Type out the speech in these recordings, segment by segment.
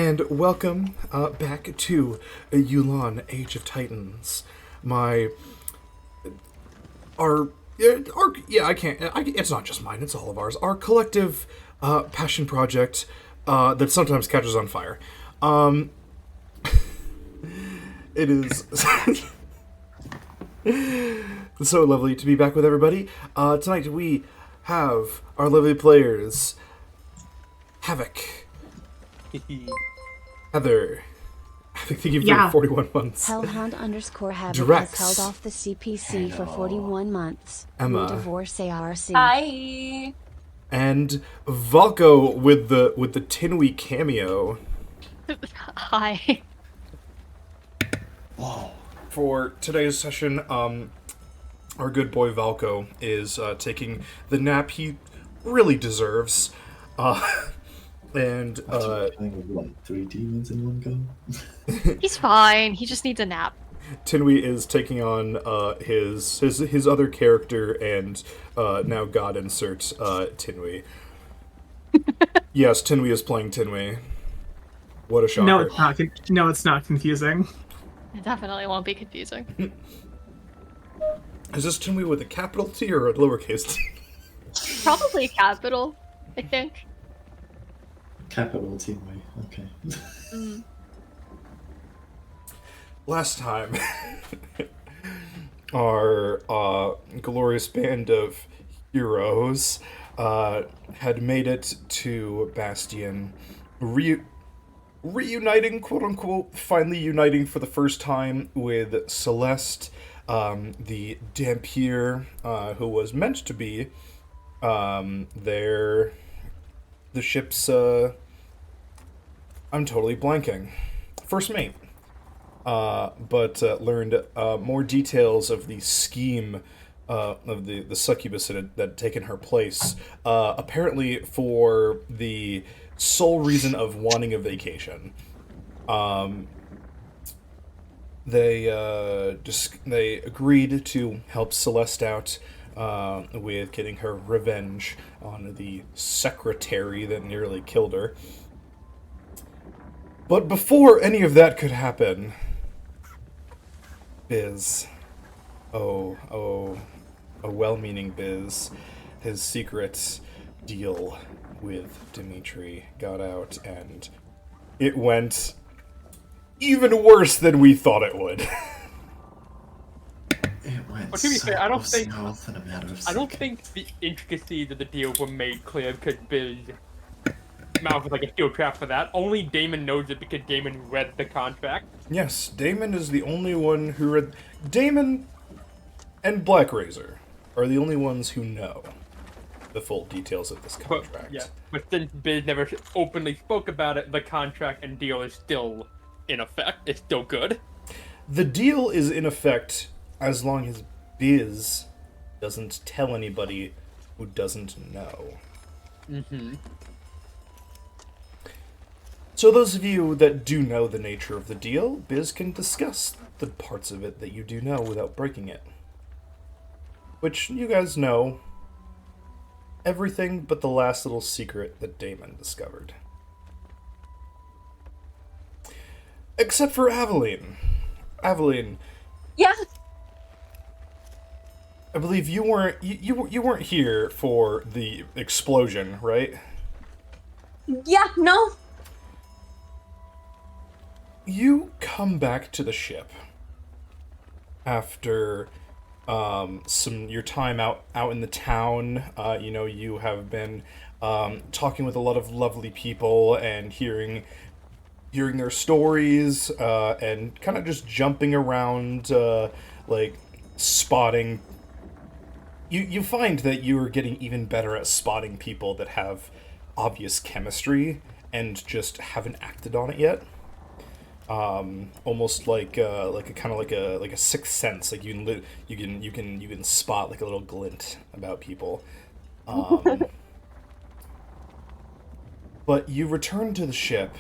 and welcome back to Yulon Age of Titans. My, our, yeah, it's not just mine, it's all of ours. Our collective passion project that sometimes catches on fire. It is so lovely to be back with everybody. Tonight we have our lovely players, Havoc, Heather. Thank you for Yeah. 41 months. Hellhound_Havoc Drex. has held off the CPC for 41 months. Emma. No divorce ARC. Hi. And Valko with the Tinwy cameo. Hi. Whoa. For today's session, our good boy Valko is taking the nap he really deserves. And Playing with like 3 demons in one go. He's fine. He just needs a nap. Tinwy is taking on his other character and now God insert Tinwy. Yes, Tinwy is playing Tinwy. What a shocker. No, it's not. No, it's not confusing. It definitely won't be confusing. Is this Tinwy with a capital T or a lowercase t? Probably a capital, I think. Capital team way. Okay. Last time, our glorious band of heroes had made it to Bastion, reuniting, quote-unquote, finally uniting for the first time with Celeste, the Dampier, who was meant to be the ship's, I'm totally blanking, first mate. But learned more details of the scheme of the succubus that had taken her place, apparently for the sole reason of wanting a vacation. They agreed to help Celeste out with getting her revenge on the secretary that nearly killed her. But before any of that could happen, Biz, a well-meaning Biz, his secret deal with Dimitri got out, and it went even worse than we thought it would. It went Well, to be fair, I don't think south in a matter of I don't seconds. think the intricacies of the deal were made clear because Biz mouth was like a steel trap for that. Only Damon knows it because Damon read the contract. Yes, Damon is the only one who read... Damon and Black Razor are the only ones who know the full details of this contract. But since Biz never openly spoke about it, the contract and deal is still in effect. It's still good. The deal is in effect as long as Biz doesn't tell anybody who doesn't know. Mm-hmm. So those of you that do know the nature of the deal, Biz can discuss the parts of it that you do know without breaking it. Which you guys know everything but the last little secret that Damon discovered. Except for Aveline. Aveline. Yeah. I believe you weren't you weren't here for the explosion, right? Yeah, no. You come back to the ship after your time out in the town. You have been talking with a lot of lovely people and hearing their stories and kind of just jumping around, like spotting. You find that you are getting even better at spotting people that have obvious chemistry and just haven't acted on it yet. Almost like a sixth sense. Like you can spot like a little glint about people. But you return to the ship,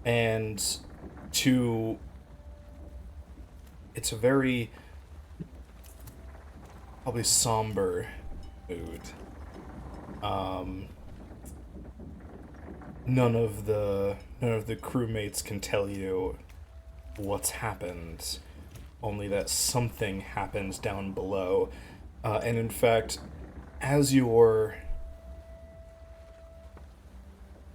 and it's a very probably somber mood. none of the crewmates can tell you what's happened, only that something happens down below. And in fact, as you're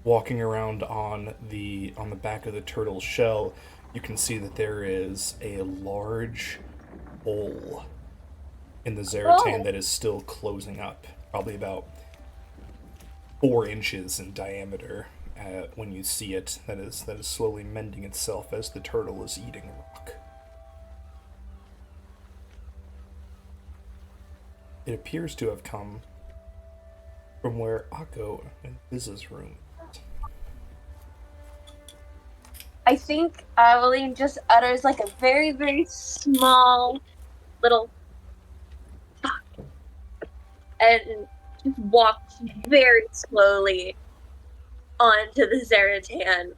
walking around on the back of the turtle's shell, you can see that there is a large hole in the Zaratan that is still closing up, probably about 4 inches in diameter. When you see it, that is slowly mending itself as the turtle is eating rock. It appears to have come from where Akko and Biz's room. I think Aveline just utters like a very, very small little and just walks very slowly onto the Zaratan.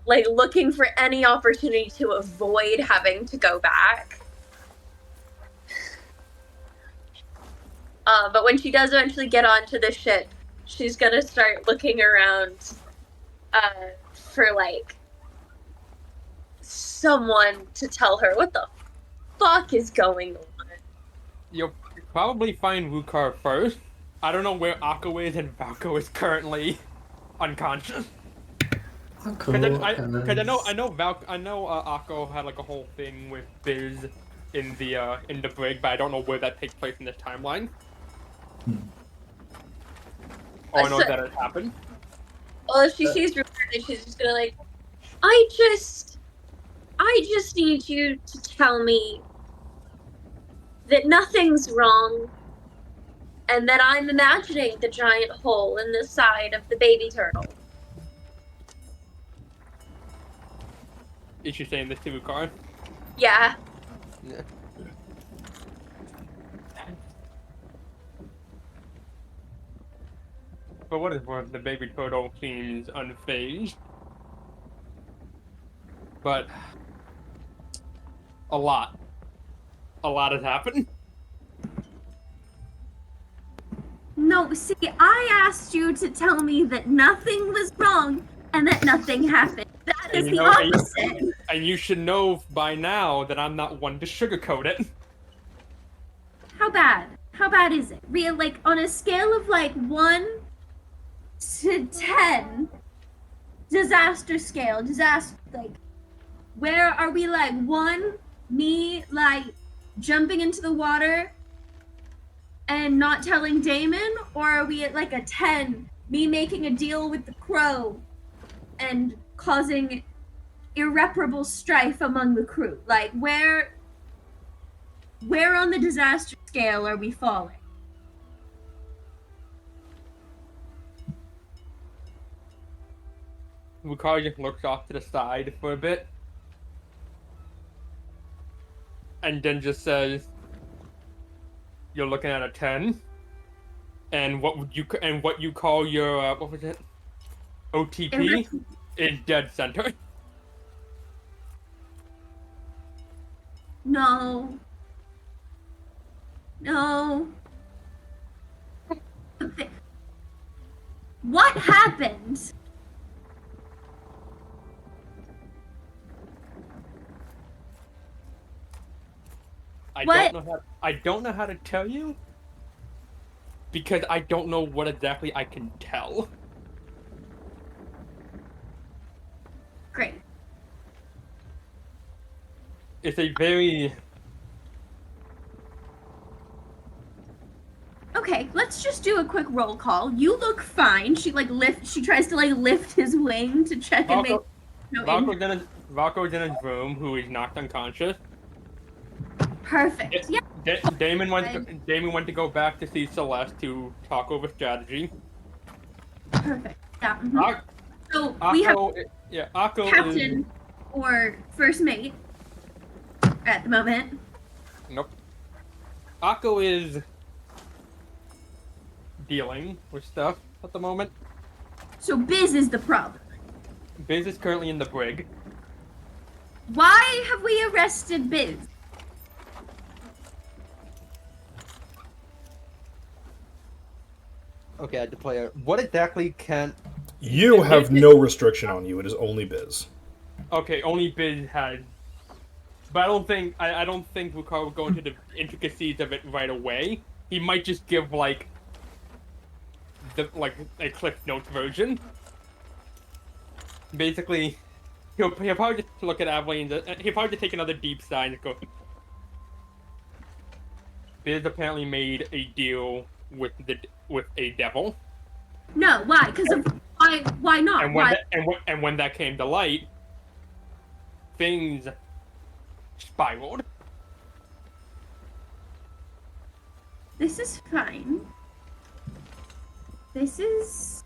Like looking for any opportunity to avoid having to go back. But when she does eventually get onto the ship, she's gonna start looking around for like someone to tell her what the fuck is going on. You'll probably find Wukar first. I don't know where Akko is, and Valko is currently unconscious. Because I know Akko had like a whole thing with Biz in the brig, but I don't know where that takes place in this timeline. Or I know that it happened. Well, if she sees Rupert, she's just gonna like, I just need you to tell me that nothing's wrong, and that I'm imagining the giant hole in the side of the baby turtle. Is she saying this to Wukar? Yeah. Yeah. For what it's worth, the baby turtle seems unfazed. But a lot has happened. No, see, I asked you to tell me that nothing was wrong and that nothing happened. That is the opposite. And you should know by now that I'm not one to sugarcoat it. How bad? How bad is it? Real, like, on a scale of, like, 1 to 10, disaster scale, like, where are we, like, 1, me, like, jumping into the water and not telling Damon? Or are we at, like, a 10, me making a deal with the crow and causing irreparable strife among the crew? Like, where on the disaster scale are we falling? Wukar just looks off to the side for a bit. And then just says, "You're looking at a 10. And what you call your what was it? OTP is dead center." No. What happened? I don't know how to tell you because I don't know what exactly I can tell. Great. It's a very Okay, let's just do a quick roll call. You look fine. She tries to lift his wing to check and make Valko's in his room, who is knocked unconscious. Perfect. Yeah. Damon went to go back to see Celeste to talk over strategy. Perfect. Yeah. Mm-hmm. So Akko, we have Akko captain or first mate at the moment. Nope. Akko is dealing with stuff at the moment. So Biz is the problem. Biz is currently in the brig. Why have we arrested Biz? Okay, I player. What exactly can? You have no restriction on you. It is only Biz. Okay, only Biz has. But I don't think Wukar would go into the intricacies of it right away. He might just give like a Cliff Notes version. Basically, he'll probably just look at Aveline. He'll probably just take another deep sigh and go. Biz apparently made a deal with a devil. No, why? Because of why not? And when that came to light, things spiraled. This is fine. This is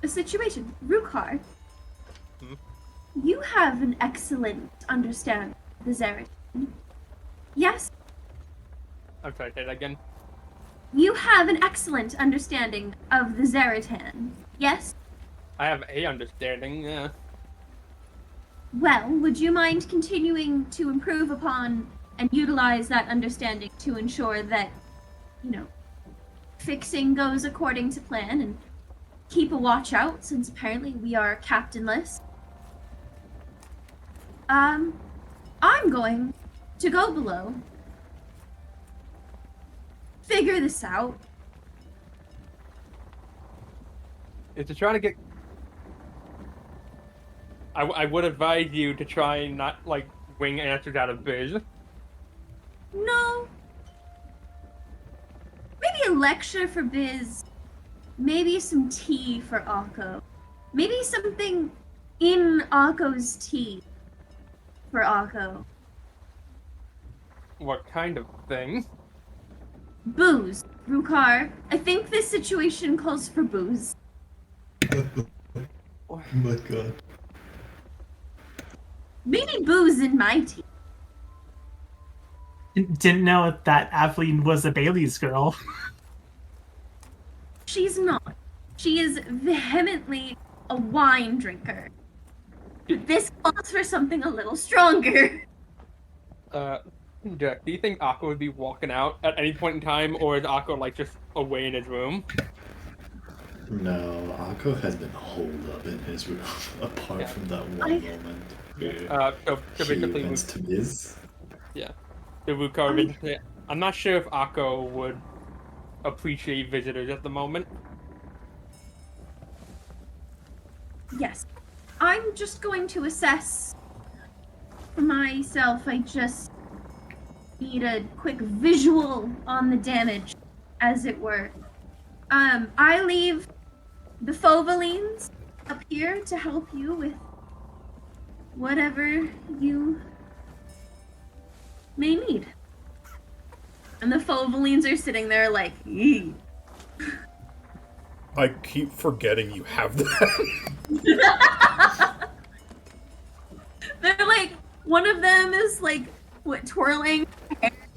a situation. Rukar, you have an excellent understanding of the Zeratin. Yes? I'm sorry, say that again. You have an excellent understanding of the Zeratan. Yes? I have a understanding, yeah. Well, would you mind continuing to improve upon and utilize that understanding to ensure that, fixing goes according to plan and keep a watch out since apparently we are captainless? I'm going to go below, figure this out. Is to try to get. I would advise you to try and not wing answers out of Biz. No. Maybe a lecture for Biz. Maybe some tea for Akko. Maybe something in Akko's tea for Akko. What kind of thing? Booze. Rukar, I think this situation calls for booze. Oh my god. Maybe booze in my tea. Didn't know that Aveline was a Bailey's girl. She's not. She is vehemently a wine drinker. This calls for something a little stronger. Jack, do you think Akko would be walking out at any point in time, or is Akko just away in his room? No, Akko has been holed up in his room, apart from that one moment where So he basically, went to Biz. yeah. The Wukar. I'm not sure if Akko would appreciate visitors at the moment. Yes. I'm just going to assess for myself. I just need a quick visual on the damage, as it were. I leave the Fovalines up here to help you with whatever you may need. And the Fovalines are sitting there like, eee. I keep forgetting you have that. They're like, one of them is twirling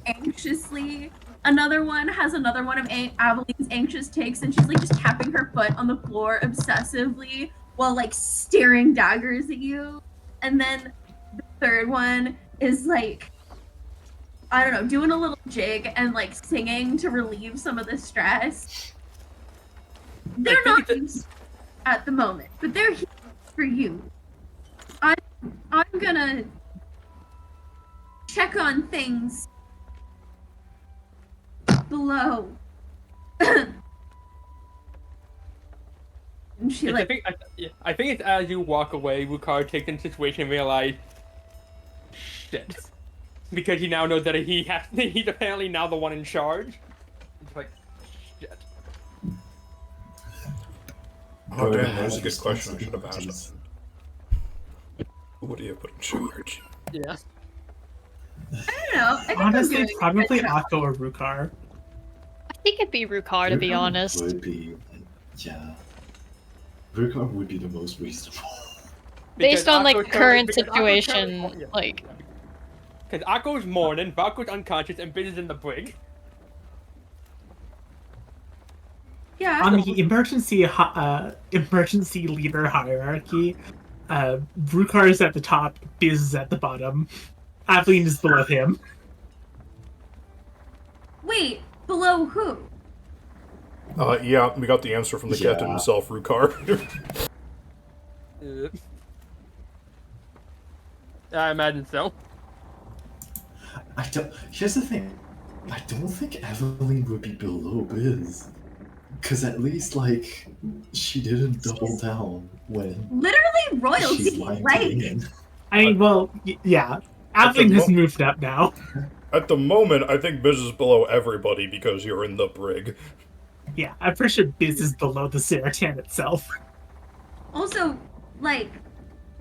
anxiously. Another one has another one of Aveline's anxious takes, and she's just tapping her foot on the floor obsessively while staring daggers at you. And then the third one is I don't know, doing a little jig and singing to relieve some of the stress. They're not used at the moment, but they're here for you. I'm gonna check on things below. And she I think it's as you walk away, Wukar takes in the situation and realize, shit, because he now knows that he's apparently now the one in charge. It's like, shit. Oh damn, that was a good question. I should have asked. What do you put in charge? Yeah. I don't know. I think Honestly, I'm it's doing probably a good job. Akko or Rukar. I think it'd be Rukar, to be honest. Would be, yeah. Rukar would be the most reasonable. Based on Akko's current because Akko's situation, current- Because Akko's mourning, Valko's unconscious, and Biz is in the brig. Yeah. On the emergency leader hierarchy, Rukar is at the top, Biz is at the bottom. Aveline is below him. Wait, below who? Yeah, we got the answer from the captain himself, Rukar. I imagine so. I don't. Here's the thing. I don't think Evelyn would be below Biz. Because at least, like, she didn't double down when Literally royalty, she's lying to right? Damon. I mean, well, yeah. Aveline has moved up now. At the moment, I think Biz is below everybody because you're in the brig. Yeah, I'm pretty sure Biz is below the Zaratan itself. Also, like,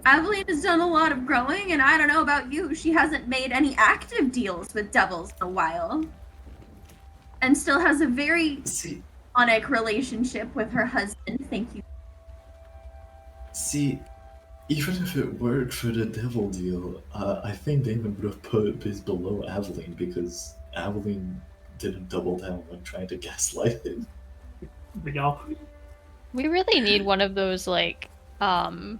Aveline has done a lot of growing, and I don't know about you, she hasn't made any active deals with devils in a while. And still has a very platonic relationship with her husband. Thank you. See, even if it worked for the devil deal, I think Damon would have put Biz below Aveline because Aveline didn't double down when trying to gaslight him. There we go. We really need one of those like things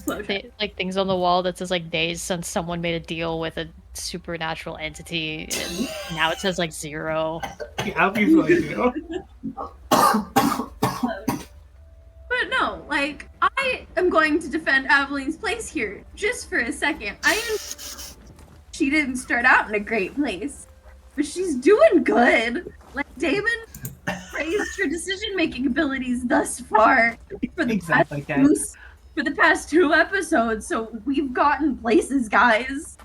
on the wall that says like days since someone made a deal with a supernatural entity, and now it says like 0. Yeah, we really do. But no, like, I am going to defend Aveline's place here just for a second. She didn't start out in a great place, but she's doing good. Like, Damon praised her decision-making abilities thus far for the past 2 episodes, so we've gotten places, guys.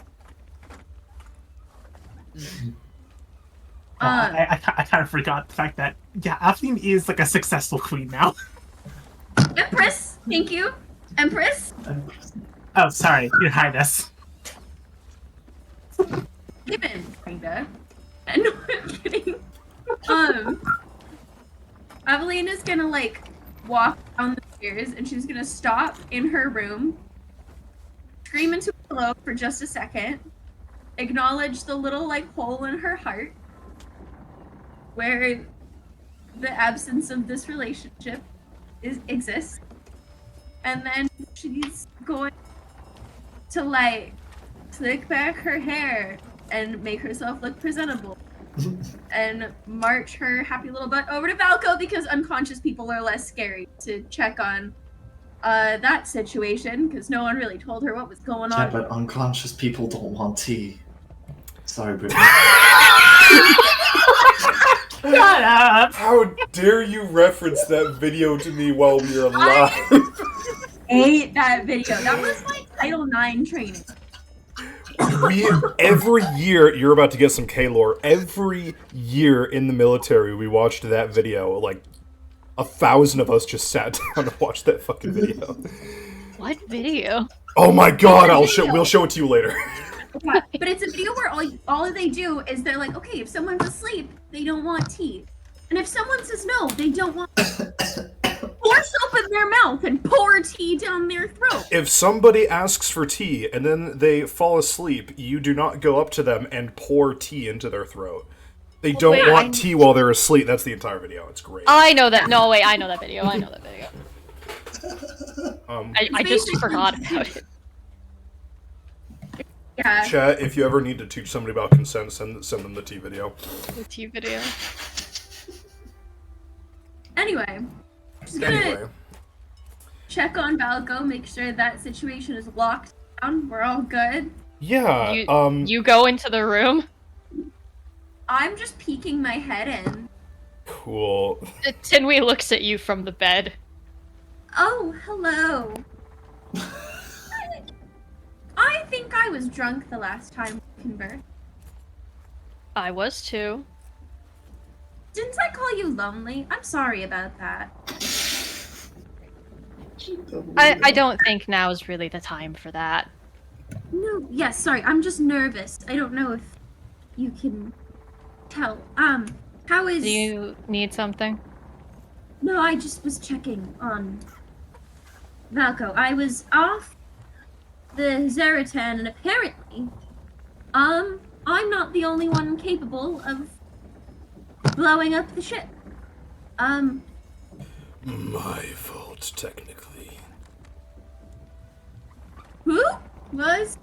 I kind of forgot the fact that, yeah, Aveline is like a successful queen now. Empress, thank you. Empress. Oh, sorry, Your Highness. Given, kinda. No, I'm kidding. Aveline is gonna like walk down the stairs, and she's gonna stop in her room, scream into a pillow for just a second, acknowledge the little like hole in her heart where the absence of this relationship exists, and then she's going to like slick back her hair and make herself look presentable and march her happy little butt over to Valco because unconscious people are less scary, to check on that situation because no one really told her what was going on. Yeah, but unconscious people don't want tea. Sorry, Brittany. Shut up! How dare you reference that video to me while we are live? I hate that video. That was like Title IX training. Every year, you're about to get some K-lore. Every year in the military, we watched that video. Like, 1,000 of us just sat down and watched that fucking video. What video? Oh my god! We'll show it to you later. Yeah, but it's a video where all they do is they're like, okay, if someone's asleep, they don't want tea, and if someone says no, they don't want. Force open their mouth and pour tea down their throat. If somebody asks for tea and then they fall asleep, you do not go up to them and pour tea into their throat. They don't want tea while they're asleep. That's the entire video. It's great. I know that. No, wait, I know that video. I know that video. I just forgot about it. Yeah. Chat, if you ever need to teach somebody about consent, send them the tea video. The tea video. Anyway, just gonna check on Valco, make sure that situation is locked down. We're all good. Yeah. You go into the room. I'm just peeking my head in. Cool. Tinwei looks at you from the bed. Oh, hello. I think I was drunk the last time we conversed. I was too. Didn't I call you lonely? I'm sorry about that. I don't think now is really the time for that. No, yes, sorry, I'm just nervous. I don't know if you can tell. How is... Do you need something? No, I just was checking on Valco. I was off the Zaratan, and apparently, I'm not the only one capable of blowing up the ship. My fault, technically. Who was?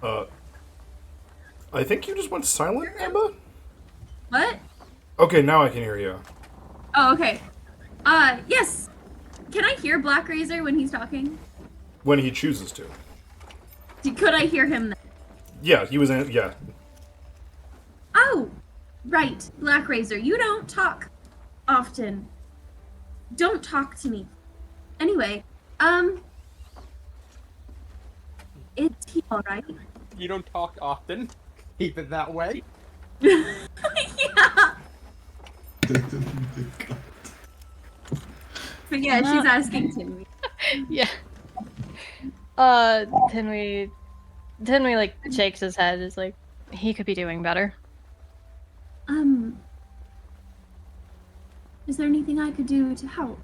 I think you just went silent, Emma? What? Okay, now I can hear you. Oh, okay. Yes. Can I hear Black Razor when he's talking? When he chooses to. Could I hear him then? Yeah, he was in. Yeah. Oh, right. Black Razor, you don't talk often. Don't talk to me. Anyway, it's he alright? You don't talk often. Keep it that way. Yeah. But yeah, she's asking Timmy. Yeah. Tinwy like shakes his head. Is like, he could be doing better. Is there anything I could do to help?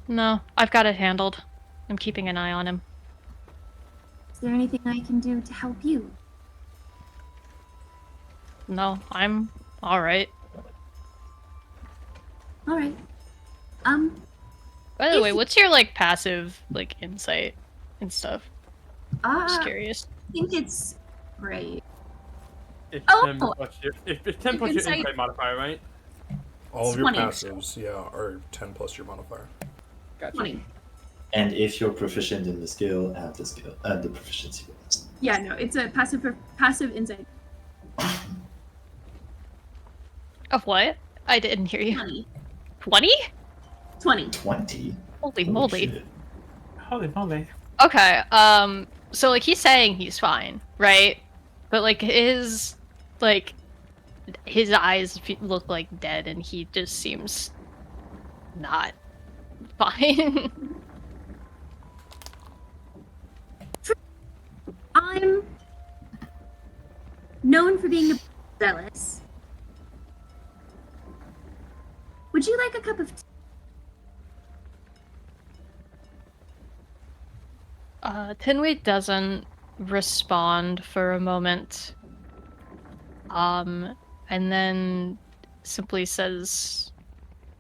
No, I've got it handled. I'm keeping an eye on him. Is there anything I can do to help you? No, I'm all right. All right. By the If way, you- what's your like passive like insight and stuff? Just I curious. think it's great. It's Oh! 10 plus your, it's 10 plus your Insight. insight modifier, right? All of your 20. passives, yeah, are 10 plus your modifier. Gotcha. 20. And if you're proficient in the skill, add the skill, add the proficiency bonus. Yeah, no, it's a passive insight. Of what? I didn't hear you. 20. 20? 20. 20. Holy Holy moly. shit. Holy moly. Okay, so like he's saying he's fine, right? But like his eyes look like dead and he just seems not fine. I'm known for being zealous. Would you like a cup of tea? Tinway doesn't respond for a moment. And then simply says,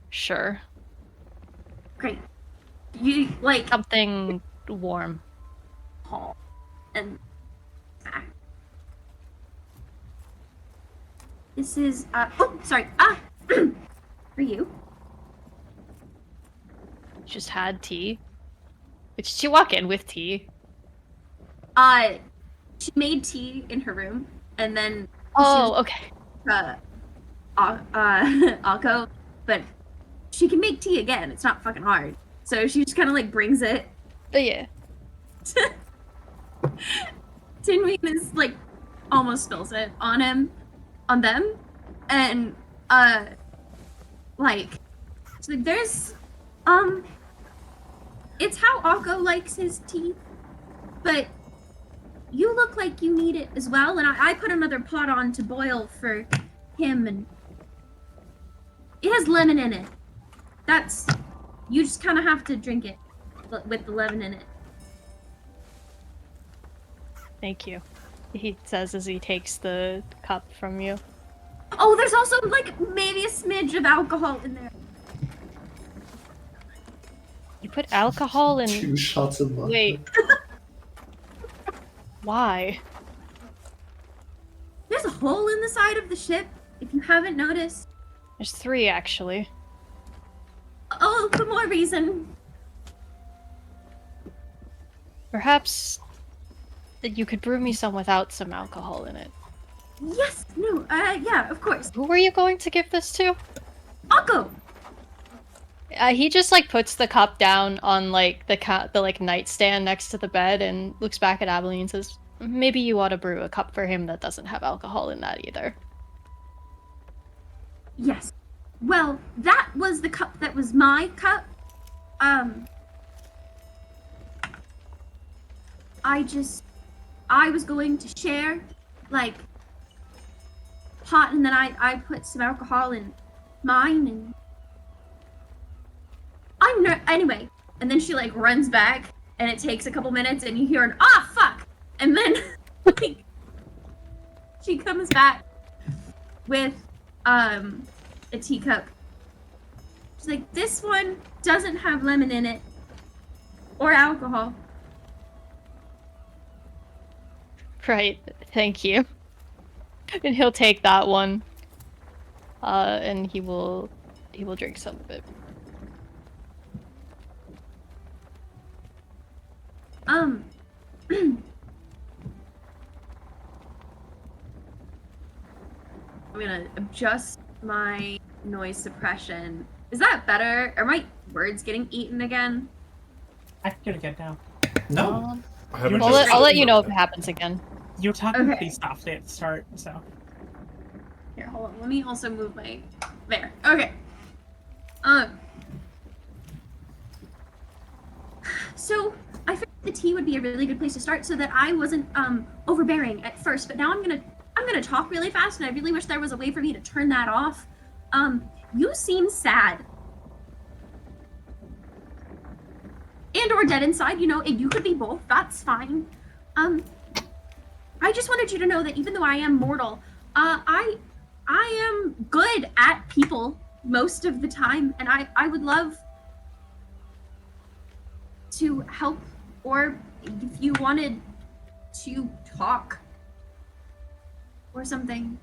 sure. Great. You like Something warm. Paul and this is oh sorry for you. Just had tea. Did she walk in with tea? She made tea in her room and then Oh, okay. Akko, but she can make tea again. It's not fucking hard. So she just kind of like brings it. But yeah. Tinween is like almost spills it on them, and like so there's it's how Akko likes his tea, but you look like you need it as well, and I put another pot on to boil for him, and it has lemon in it. That's you just kind of have to drink it with the lemon in it. Thank you. He says as he takes the cup from you. Oh, there's also like maybe a smidge of alcohol in there. You put alcohol in. 2 shots of vodka. Wait. Why? There's a hole in the side of the ship, if you haven't noticed. There's 3 actually. Oh, for more reason. Perhaps that you could brew me some without some alcohol in it. Yes, no, yeah, of course. Who were you going to give this to? Akko! He just like puts the cup down on like the like nightstand next to the bed and looks back at Abilene and says, "Maybe you ought to brew a cup for him that doesn't have alcohol in that either." Yes. Well, that was the cup that was my cup. I was going to share, like, pot, and then I put some alcohol in mine, and anyway. And then she like runs back, and it takes a couple minutes, and you hear an fuck, and then like she comes back with a teacup. She's like, this one doesn't have lemon in it or alcohol. Right, thank you. And he'll take that one and he will drink some of it. I'm gonna adjust my noise suppression. Is that better? Are my words getting eaten again? I think you're good now. No. Um, I haven't I'll noticed I'll let it you know if yet. it happens again. You were talking Okay. pretty softly at the start, so. Here, hold on. Let me also move my. There. Okay. So I figured the tea would be a really good place to start, so that I wasn't overbearing at first. But now I'm gonna talk really fast, and I really wish there was a way for me to turn that off. You seem sad. And or dead inside, you know, you could be both. That's fine. I just wanted you to know that even though I am mortal, I am good at people most of the time, and I would love to help, or if you wanted to talk or something.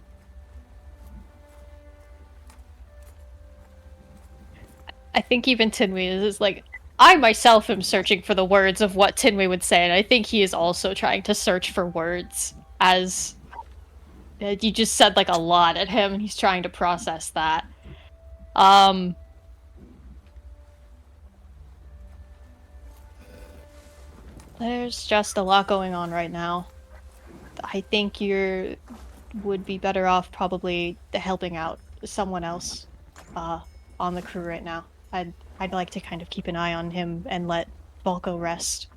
I think even Tinwei is like, I myself am searching for the words of what Tinwei would say, and I think he is also trying to search for words as you just said like a lot at him, and he's trying to process that. There's just a lot going on right now. I think you would be better off probably helping out someone else on the crew right now. I'd like to kind of keep an eye on him and let Volko rest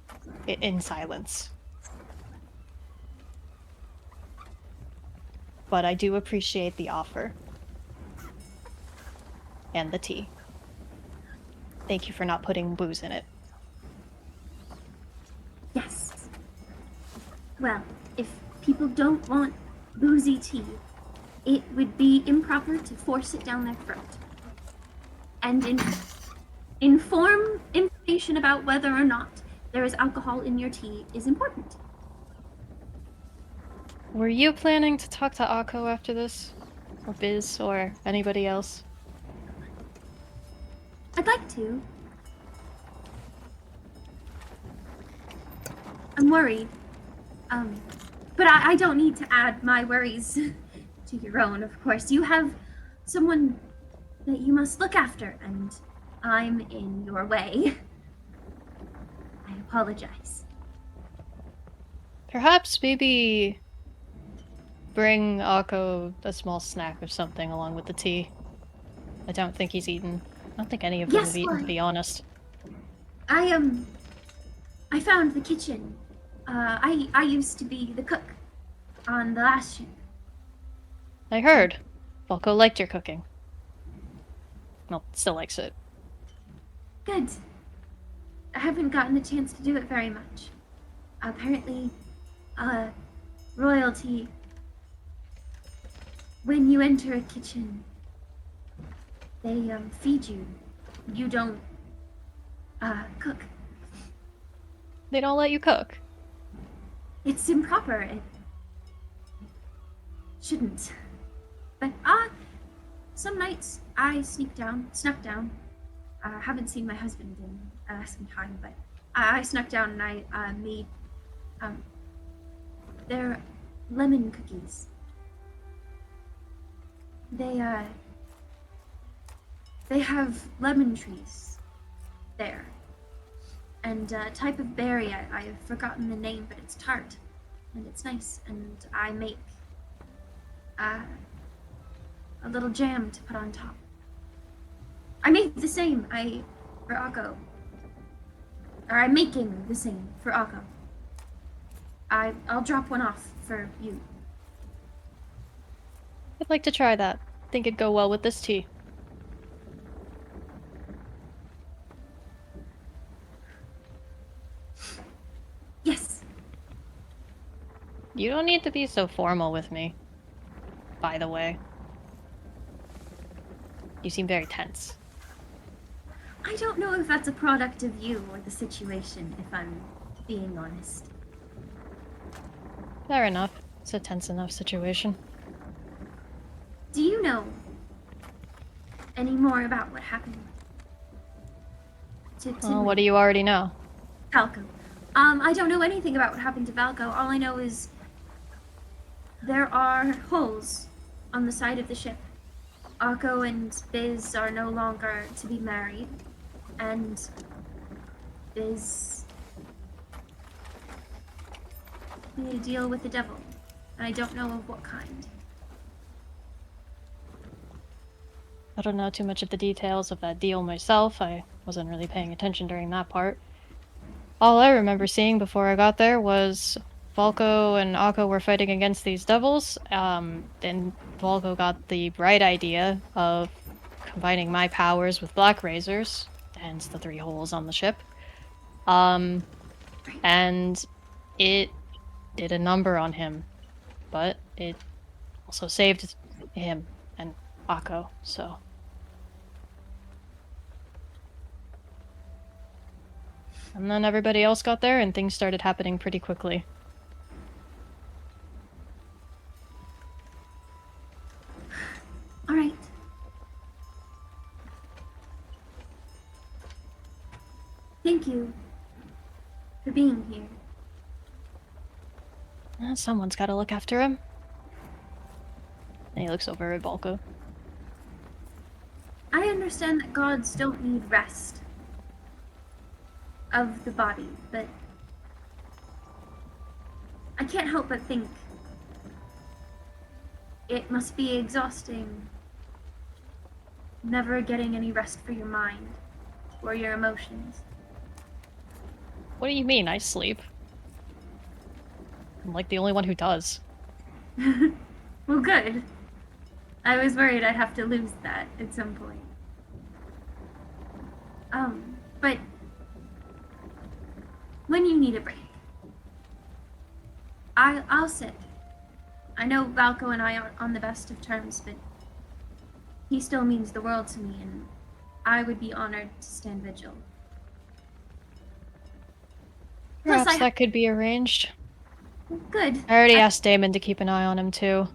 in silence. But I do appreciate the offer. And the tea. Thank you for not putting booze in it. Yes. Well, if people don't want boozy tea, it would be improper to force it down their throat. And inform information about whether or not there is alcohol in your tea is important. Were you planning to talk to Akko after this? Or Biz, or anybody else? I'd like to. I'm worried. But I don't need to add my worries to your own, of course. You have someone that you must look after, and I'm in your way. I apologize. Perhaps maybe bring Akko a small snack or something along with the tea. I don't think he's eaten. I don't think any of them Yes, have eaten, why? to be honest. I found the kitchen. I used to be the cook on the last ship. I heard. Volko liked your cooking. Well, still likes it. Good. I haven't gotten the chance to do it very much. Apparently, royalty, when you enter a kitchen, they feed you. You don't cook. They don't let you cook. It's improper. It shouldn't. But some nights I snuck down. I haven't seen my husband in some time, but I snuck down and I made their lemon cookies. They have lemon trees there. And a type of berry, I've forgotten the name, but it's tart. And it's nice. And I make a little jam to put on top. I made the same for Akko. Or I'm making the same for Akko. I'll drop one off for you. I'd like to try that. Think it'd go well with this tea. Yes. You don't need to be so formal with me. By the way. You seem very tense. I don't know if that's a product of you or the situation, if I'm being honest. Fair enough. It's a tense enough situation. Do you know any more about what happened to Well, what do you already know? Valko. I don't know anything about what happened to Valko. All I know is there are holes on the side of the ship. Akko and Biz are no longer to be married, and Biz made a deal with the devil, and I don't know of what kind. I don't know too much of the details of that deal myself. I wasn't really paying attention during that part. All I remember seeing before I got there was Volko and Akko were fighting against these devils. Then Volko got the bright idea of combining my powers with Black Razor's, hence the 3 holes on the ship. And it did a number on him, but it also saved him and Akko, so. And then everybody else got there and things started happening pretty quickly. All right. Thank you for being here. Someone's gotta look after him. And he looks over at Volko. I understand that gods don't need rest of the body, but I can't help but think it must be exhausting never getting any rest for your mind or your emotions. What do you mean, I sleep? I'm like the only one who does. Well, good. I was worried I'd have to lose that at some point. But when you need a break, I'll sit. I know Valko and I aren't on the best of terms, but he still means the world to me, and I would be honored to stand vigil. Plus, Perhaps that could be arranged. Good. I already asked Damon to keep an eye on him too.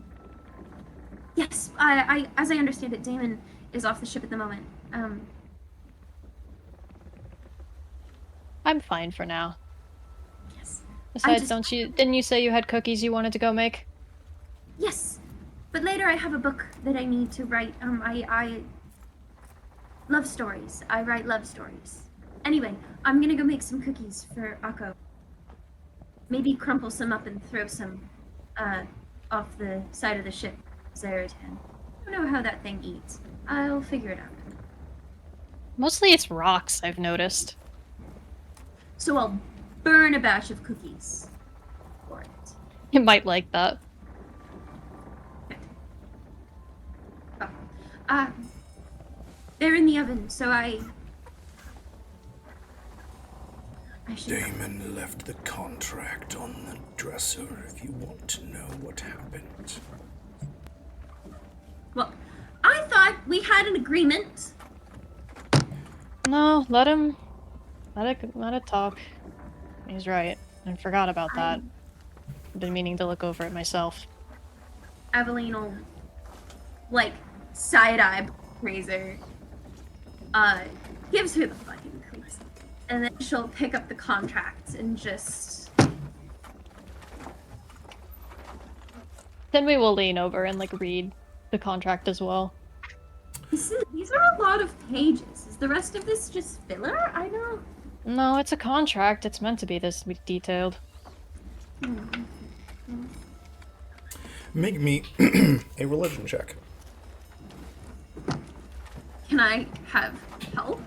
Yes, I as I understand it, Damon is off the ship at the moment. I'm fine for now. Yes. Besides, didn't you say you had cookies you wanted to go make? Yes, but later I have a book that I need to write. I love stories. I write love stories. Anyway, I'm gonna go make some cookies for Akko. Maybe crumple some up and throw some off the side of the ship. Zeratin. I don't know how that thing eats. I'll figure it out. Mostly it's rocks, I've noticed. So I'll burn a batch of cookies for it. You might like that. Oh. They're in the oven, so I should... Damon left the contract on the dresser if you want to know what happened. Well, I thought we had an agreement. No, let it talk. He's right. I forgot about that. I've been meaning to look over it myself. Aveline will, like, side-eye Razor. Gives her the fucking cookies. And then she'll pick up the contract and just... Then we will lean over and, like, read the contract as well. These are a lot of pages. Is the rest of this just filler? I know. No, it's a contract. It's meant to be this detailed. Make me a religion check. Can I have help?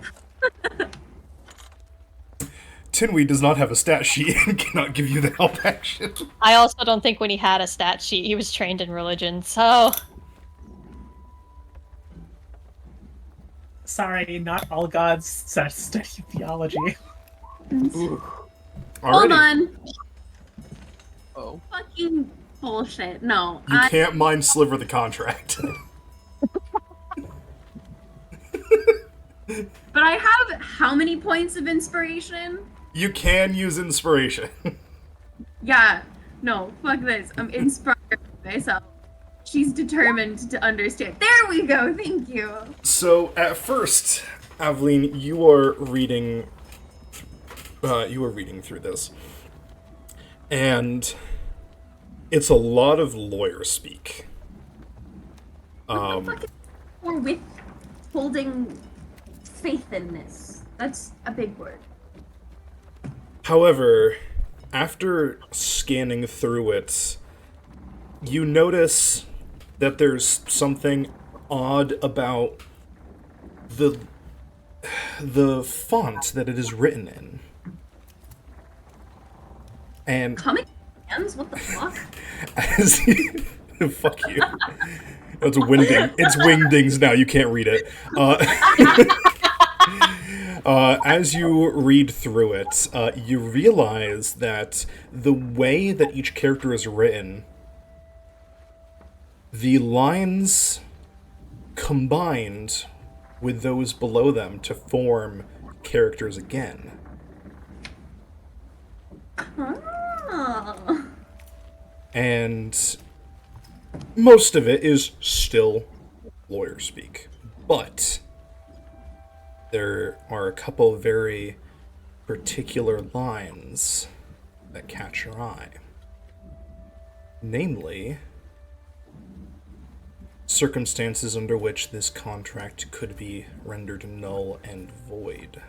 Tinwee does not have a stat sheet and cannot give you the help action. I also don't think when he had a stat sheet, he was trained in religion, so... Sorry, not all gods study theology. Hold on. Oh. Fucking bullshit. No. You can't mind Sliver the contract. But I have how many points of inspiration? You can use inspiration. Yeah. No, fuck this. I'm inspired myself. she's determined to understand. There we go. Thank you. So at first, Aveline, you are reading. You are reading through this, and it's a lot of lawyer speak. What the fuck is or withholding faith in this? That's a big word. However, after scanning through it, you notice that there's something odd about the font that it is written in. And Comic Sans? What the fuck? as fuck you. It's wingding. It's wingdings now. You can't read it. As you read through it, you realize that the way that each character is written, the lines combined with those below them to form characters again. Oh. And most of it is still lawyer speak. But there are a couple very particular lines that catch your eye. Namely, circumstances under which this contract could be rendered null and void.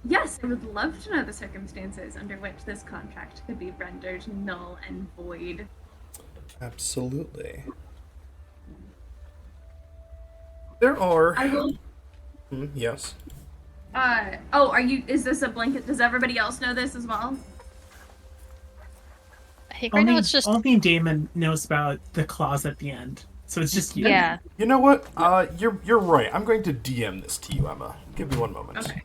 Yes, I would love to know the circumstances under which this contract could be rendered null and void. Absolutely. There are... I will. Yes. Is this a blanket? Does everybody else know this as well? I think right now it's just only Damon knows about the clause at the end, so it's just you. yeah. You know what? You're right. I'm going to DM this to you, Emma. Give me one moment. Okay.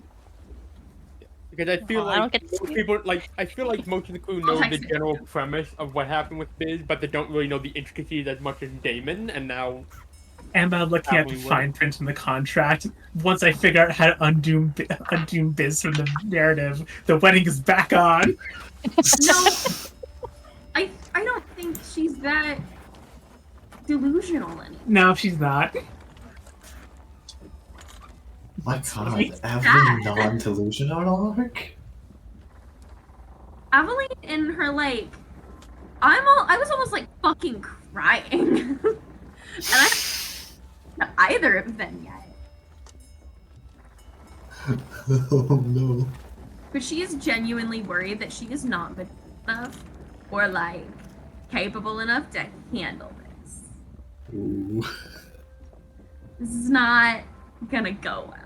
Because I feel Well, I don't like get to most see people I feel like most of the crew know the general premise of what happened with Biz, but they don't really know the intricacies as much as Damon. And now, Emma looking at the fine print in the contract. Once I figure out how to undo Biz from the narrative, the wedding is back on. No, I don't think she's that delusional anymore. No, she's not. My god, Aveline non-delusional arc? Aveline in her I was almost like fucking crying. And I haven't met either of them yet. Oh no. But she is genuinely worried that she is not good enough or like capable enough to handle this. Ooh. This is not gonna go well.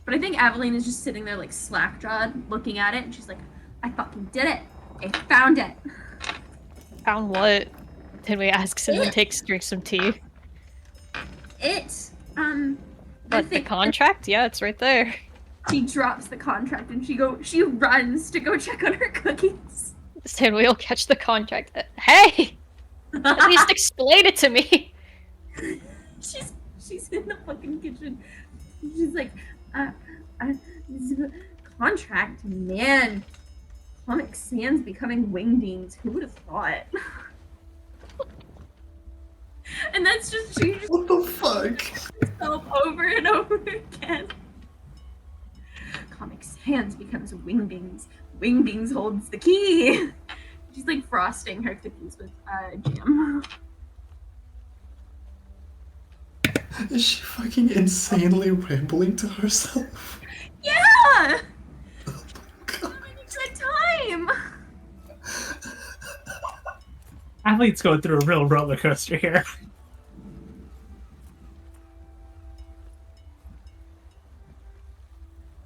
But I think Aveline is just sitting there like slack-jawed, looking at it, and she's like, I fucking did it. I found it. Found what? Tinway asks and then drinks some tea. But The contract? Yeah, it's right there. She drops the contract and she runs to go check on her cookies. Tinway will catch the contract. Hey! At least explain it to me! She's in the fucking kitchen. She's like, this is a contract, man. Comic Sans becoming wingdings. Who would have thought? And that's just she just What the fuck? herself over and over again. Comic Sans becomes wingdings. Wingdings holds the key. She's like frosting her cookies with jam. Is she fucking insanely rambling to herself? Yeah! Oh my god. It's that time! Athlete's going through a real roller coaster here.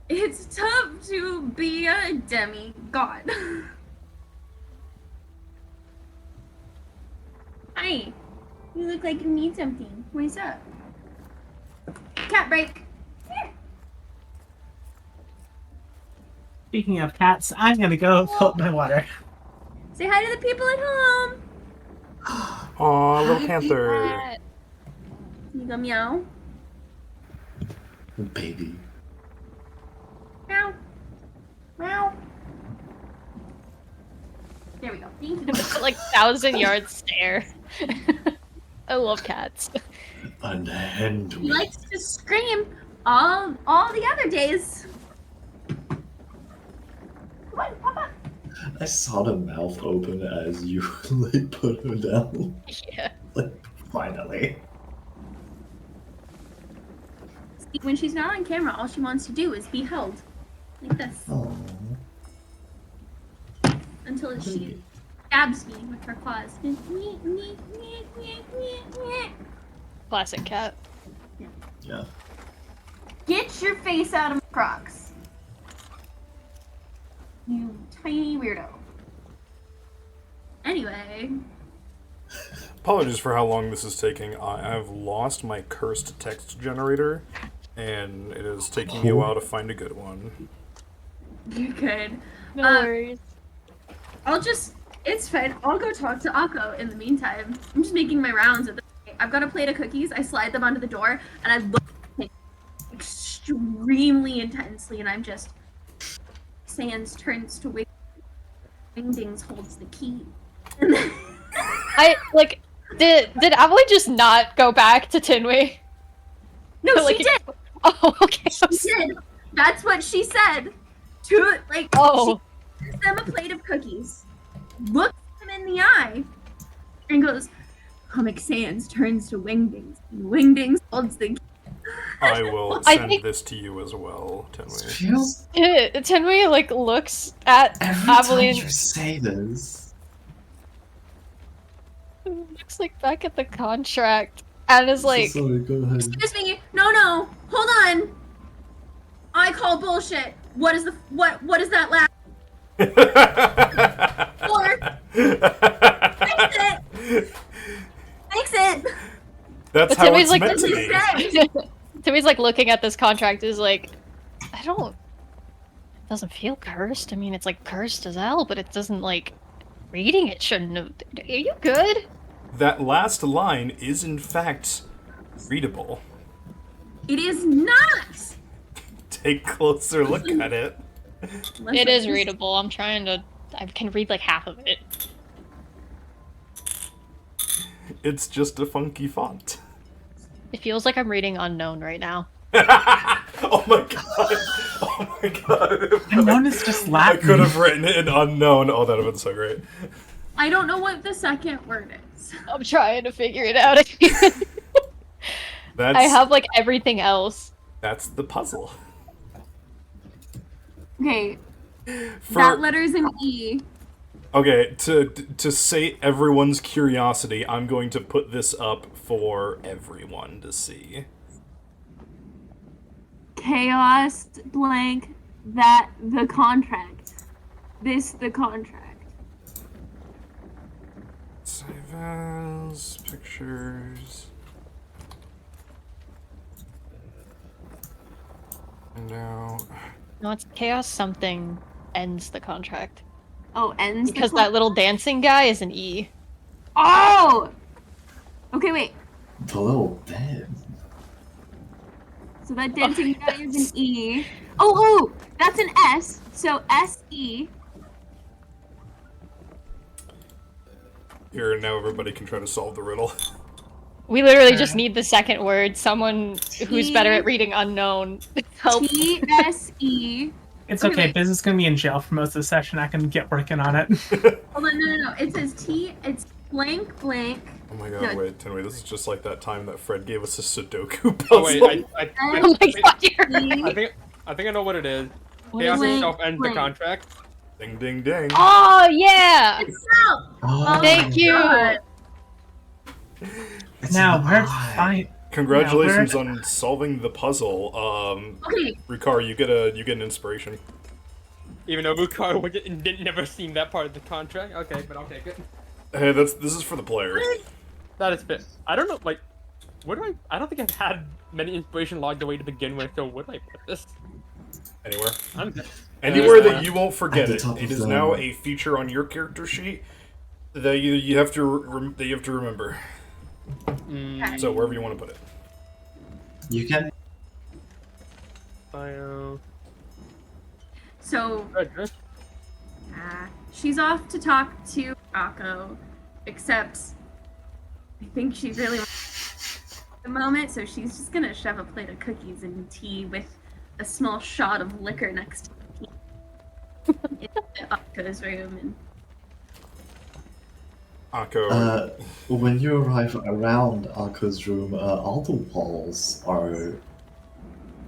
It's tough to be a demigod. Hi. You look like you need something. What's up? Cat break. Here. Speaking of cats, I'm gonna go fill up my water. Say hi to the people at home. Aw, little panther. You go meow. Baby. Meow. Meow. There we go. Thank you. Like 1,000-yard stare. I love cats. Unhand He me. likes to scream all the other days. Come on, Papa. I saw the mouth open as you like put him down. Yeah. Like, finally. See, when she's not on camera, all she wants to do is be held. Like this. Oh. Until she stabs me with her claws. Classic cat. Yeah. Get your face out of my Crocs. You tiny weirdo. Anyway. Apologies for how long this is taking. I have lost my cursed text generator, and it is taking me a while to find a good one. You're good. No worries. It's fine. I'll go talk to Akko in the meantime. I'm just making my rounds at the I've got a plate of cookies. I slide them onto the door, and I look at it extremely intensely, and I'm just... Sans turns to Wingdings holds the key. Did Amelie just not go back to Tinway? No, Like, she did! Oh, okay. She did! That's what she said! She gives them a plate of cookies, looks them in the eye, and goes, Comic Sans turns to Wingdings, and Wingdings holds the key. I will I send think- this to you as well, Tenway. Feels Tinway, like, looks at every time Aveline, you say this. looks, like, back at the contract, and is like, So sorry, go ahead. Excuse me, no, hold on! I call bullshit! What is that last or fix it! Fix it! That's But how Timmy's it's like, meant to this be. is Timmy's, like, looking at this contract, is like, it doesn't feel cursed. I mean, it's, like, cursed as hell, but it doesn't, like, reading it shouldn't have... Are you good? That last line is, in fact, readable. It is not! Take a closer look at it. It is readable. I can read, like, half of it. It's just a funky font. It feels like I'm reading Unknown right now. Oh my god! Oh my god! Unknown is just I Latin. could have written it in unknown. Oh, that would have been so great. I don't know what the second word is. I'm trying to figure it out. That's I have, like, everything else. that's the puzzle. Okay, For, that letter's an E. okay, to sate everyone's curiosity, I'm going to put this up for everyone to see. Chaos blank that the contract. This the contract. Save as pictures. And now, No, it's Chaos something ends the contract. Oh, ends Because that little dancing guy is an E. Oh! Okay, wait. The little bed. So that dancing guy is an E. Oh, that's an S. So S-E. here now everybody can try to solve the riddle. We literally just need the second word. Someone who's better at reading Unknown. Help. T-S-E. It's Okay, okay. wait. Biz is gonna be in jail for most of the session. I can get working on it. Hold on, no. It says it's blank blank. Oh my god, No. wait, Tenway, this is just like that time that Fred gave us a Sudoku puzzle. Oh wait, Oh my god, you're right. I think I know what it is. What Chaos is it? itself ends the Blank. contract. Ding ding ding. Oh, yeah! It's out! Oh, Thank you! God. it's Now, an where to eye. find? Congratulations Yeah, on solving the puzzle. Okay, Ricard, you get an inspiration. Even though Mukar didn't never seen that part of the contract. Okay, but I'll take it. Hey, this is for the players. That is fit. I don't know, like, where do I don't think I've had many inspiration logged away to begin with, so where do I put this? Anywhere. I'm Anywhere that you won't forget At the it. top It of is the- now a feature on your character sheet that you have to remember. So wherever you want to put it. You can. Bio. So Roger. she's off to talk to Akko, except I think she really wants at the moment, so she's just gonna shove a plate of cookies and tea with a small shot of liquor next to the tea into Akko's room. And Akko. When you arrive around Akko's room, all the walls are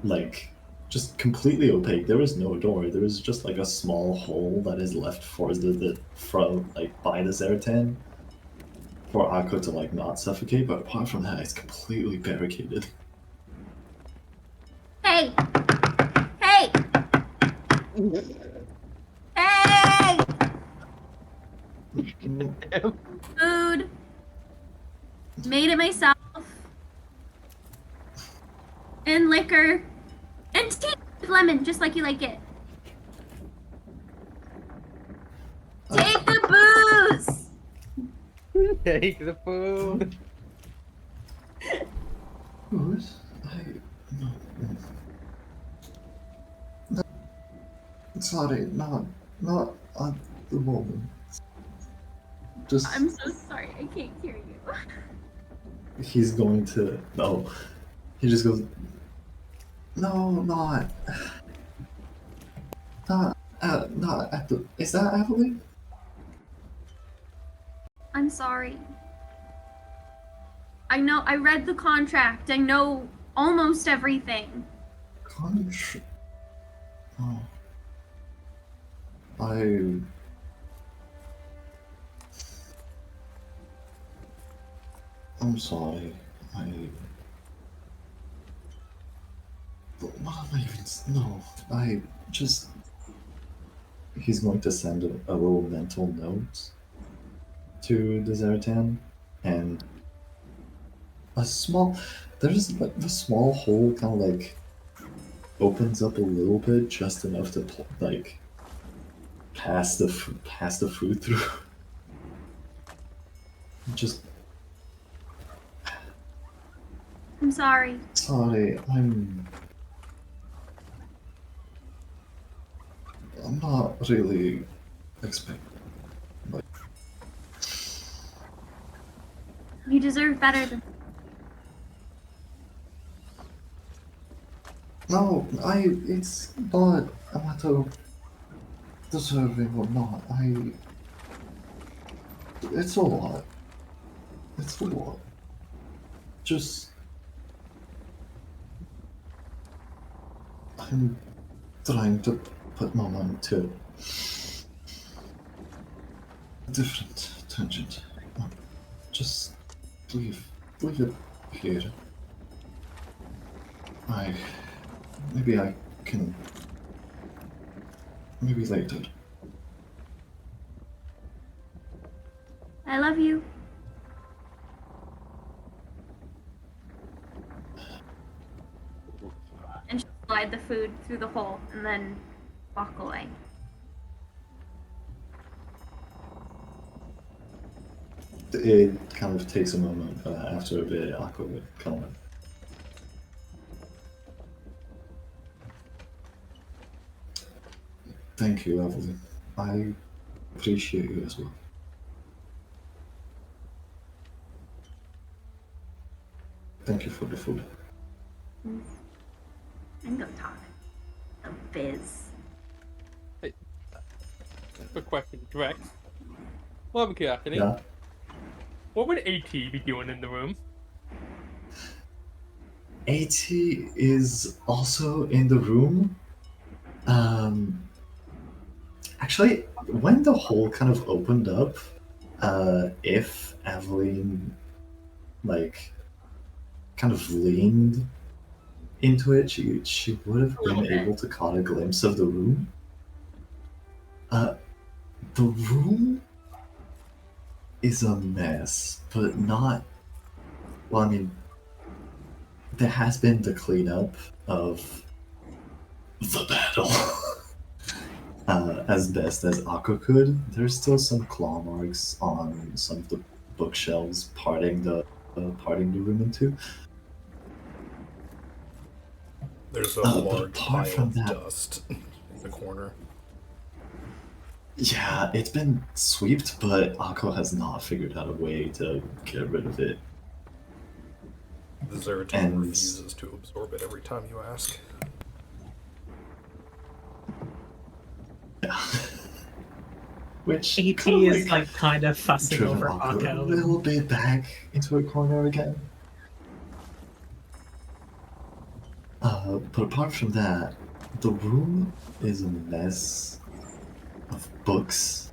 like just completely opaque. There is no door. There is just like a small hole that is left for the from like by the Zeratan for Akko to like not suffocate. But apart from that, it's completely barricaded. hey, hey, hey! Food. Made it myself. And liquor. And tea with lemon, just like you like it. Take the booze! Take the food. What? Sorry, not at the moment. Just I'm so sorry, I can't hear you. he's going to no. He just goes. No, not not at the. Is that Evelyn? I'm sorry. I know, I read the contract. I know almost everything. Contract. Oh. I'm sorry. What am I even? No, I just. He's going to send a little mental note to the Zeratan, and a small. There's like the small hole kind of like opens up a little bit, just enough to like pass the food through. Just I'm sorry. sorry, I'm not really expecting. Like, You deserve better than. no, it's not a matter of deserving or not. It's a lot. It's a lot. Just, I'm trying to put my mind to a different tangent. Just leave it here. Maybe I can, maybe later. I love you. And she'll slide the food through the hole and then walk away. It kind of takes a moment, after a bit, Aqua would kind of. Thank you, Evelyn. I appreciate you as well. Thank you for the food. I'm gonna talk. A biz. Quick question, Drex. Well, I'm curiosity. Yeah. What would AT be doing in the room? AT is also in the room. Actually, when the hole kind of opened up, if Evelyn, like, kind of leaned into it, she would have been able to catch a glimpse of the room. The room is a mess, but not. Well, I mean, there has been the cleanup of the battle. As best as Aqua could. There's still some claw marks on some of the bookshelves parting the room in two. There's a But large apart pile from of that- dust in the corner. Yeah, it's been swept, but Akko has not figured out a way to get rid of it. The Zeratul And refuses to absorb it every time you ask. yeah. Which AP kinda, is like kind of fussing driven over Akko a Akko. little bit back into a corner again. But apart from that, the room is a mess of books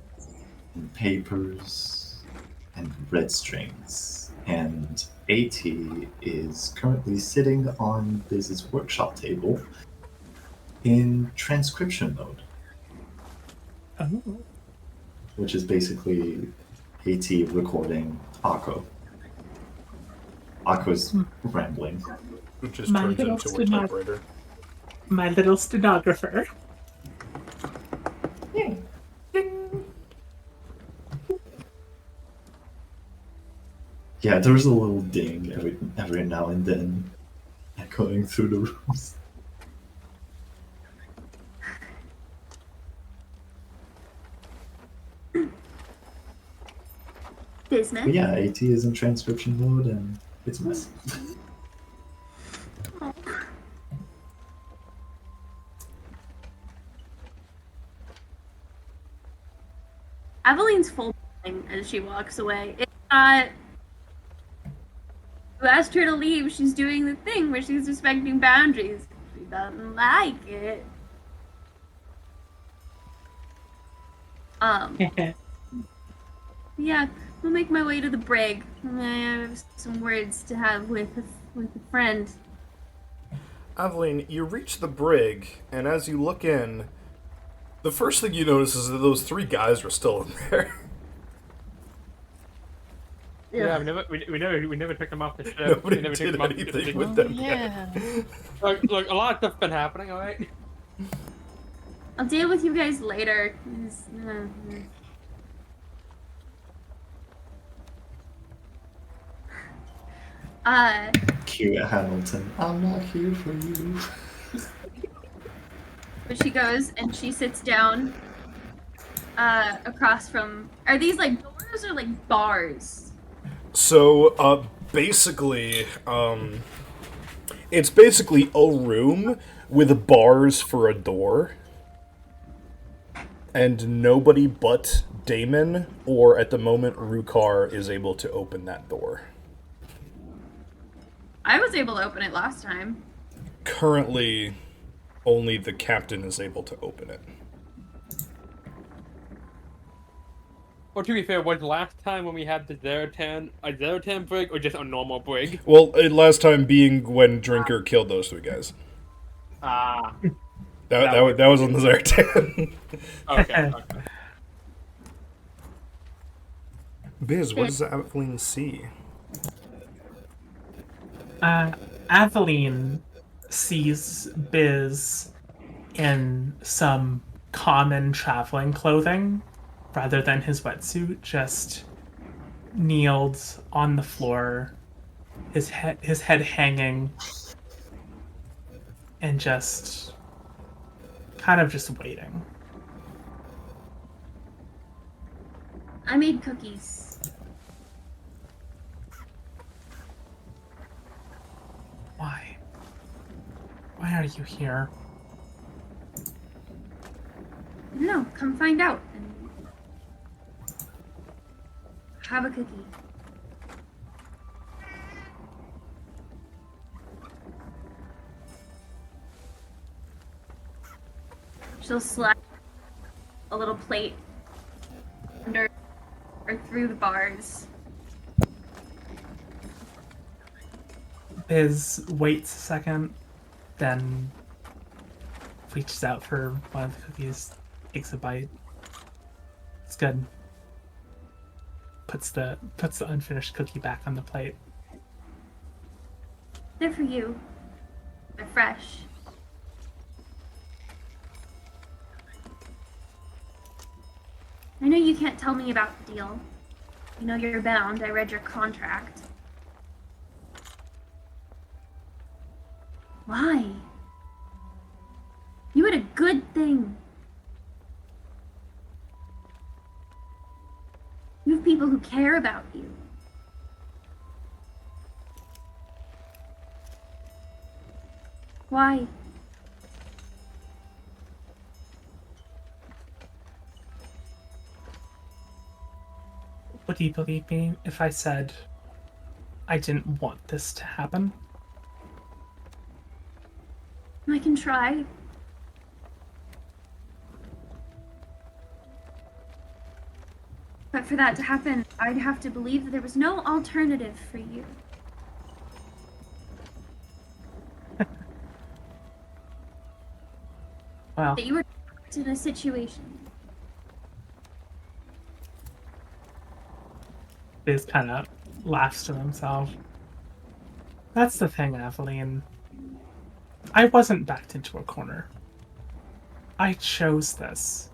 and papers and red strings. And AT is currently sitting on Biz's workshop table in transcription mode, Oh. which is basically AT recording Akko. Akko's rambling. Which just My turns little into a stenographer. typewriter. My little stenographer. Yeah, there's a little ding every now and then echoing through the rooms. Business. But yeah, AT is in transcription mode and it's a mess. Oh. Eveline's full as she walks away. It's not. You asked her to leave. She's doing the thing where she's respecting boundaries. She doesn't like it. Yeah, I'll make my way to the brig. I have some words to have with a friend. Aveline, you reach the brig, and as you look in, the first thing you notice is that those three guys are still in there. Yeah, we never took them off the ship. Nobody we never did took them off the anything ship. with them yet. Yeah. Look, a lot of stuff's been happening, alright? I'll deal with you guys later. Cute Hamilton. I'm not here for you. But she goes and she sits down across from. Are these like doors or like bars? So, basically, it's basically a room with bars for a door. And nobody but Damon, or at the moment, Rukar, is able to open that door. I was able to open it last time. Currently, only the captain is able to open it. Well, to be fair, was last time when we had the Zeratan a Zeratan brig or just a normal brig? Well, last time being when Drinker killed those three guys. Ah. That was on the Zertan. Okay. Biz, what does Aveline see? Aveline sees Biz in some common traveling clothing rather than his wetsuit, just kneeled on the floor, his head hanging, and just kind of just waiting. I made cookies. Why? Why are you here? I don't know. Come find out. Have a cookie. She'll slide a little plate under or through the bars. Biz waits a second, then reaches out for one of the cookies, takes a bite. It's good. Puts the unfinished cookie back on the plate. They're for you. They're fresh. I know you can't tell me about the deal. You know you're bound. I read your contract. Why? You had a good thing. of people who care about you. Why? Would you believe me if I said I didn't want this to happen? I can try. But for that to happen, I'd have to believe that there was no alternative for you. Well, That you were in a situation. Biz kind of laughs to himself. That's the thing, Aveline. I wasn't backed into a corner. I chose this.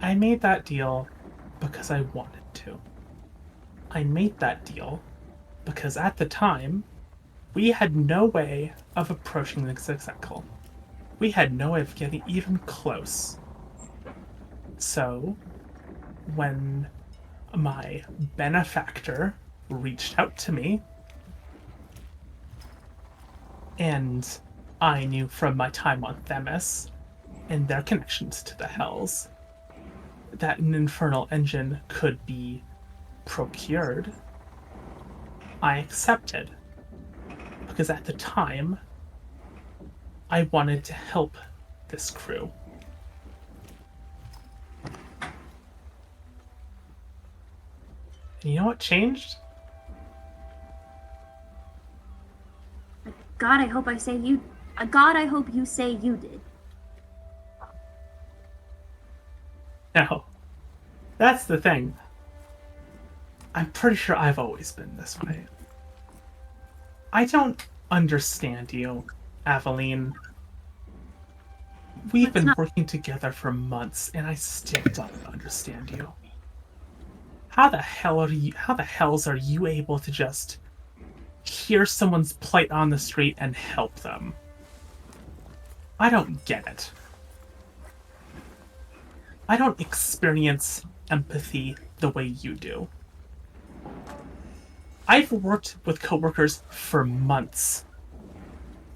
I made that deal because I wanted to. I made that deal because at the time, we had no way of approaching the cycle. We had no way of getting even close. So, when my benefactor reached out to me, and I knew from my time on Themis and their connections to the Hells that an infernal engine could be procured, I accepted. Because at the time, I wanted to help this crew. And you know what changed? God, I hope God, I hope you say you did. No. That's the thing. I'm pretty sure I've always been this way. I don't understand you, Aveline. We've been working together for months, and I still don't understand you. How the hells are you able to just hear someone's plight on the street and help them? I don't get it. I don't experience empathy the way you do. I've worked with coworkers for months,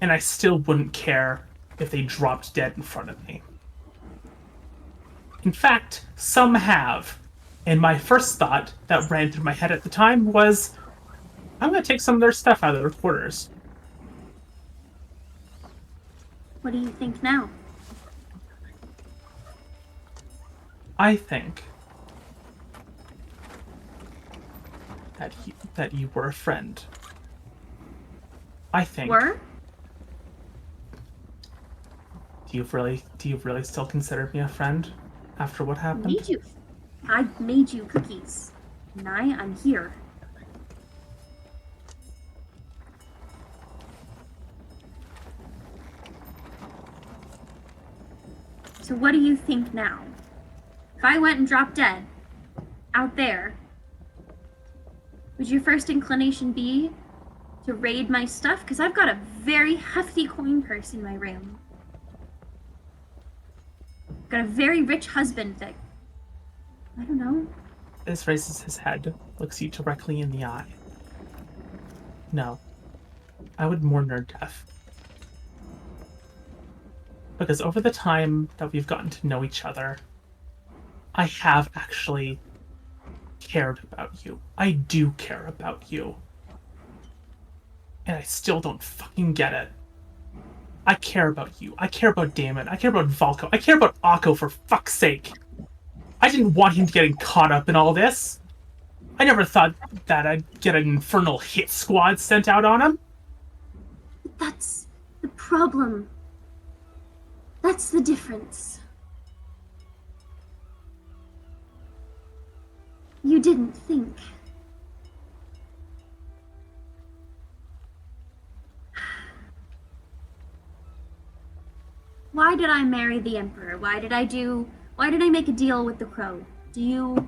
and I still wouldn't care if they dropped dead in front of me. In fact, some have. And my first thought that ran through my head at the time was, I'm going to take some of their stuff out of their quarters. What do you think now? I think that you were a friend. I think. Were? Do you really still consider me a friend after what happened? I made you cookies. And I'm here. So what do you think now? If I went and dropped dead out there, would your first inclination be to raid my stuff? Because I've got a very hefty coin purse in my room. Got a very rich husband that, I don't know. This raises his head, looks you directly in the eye. No. I would mourn their death. Because over the time that we've gotten to know each other, I have actually cared about you. I do care about you. And I still don't fucking get it. I care about you. I care about Damon. I care about Valko. I care about Akko, for fuck's sake. I didn't want him getting caught up in all this. I never thought that I'd get an infernal hit squad sent out on him. That's the problem. That's the difference. You didn't think. Why did I marry the Emperor? Why did I make a deal with the Crow? Do you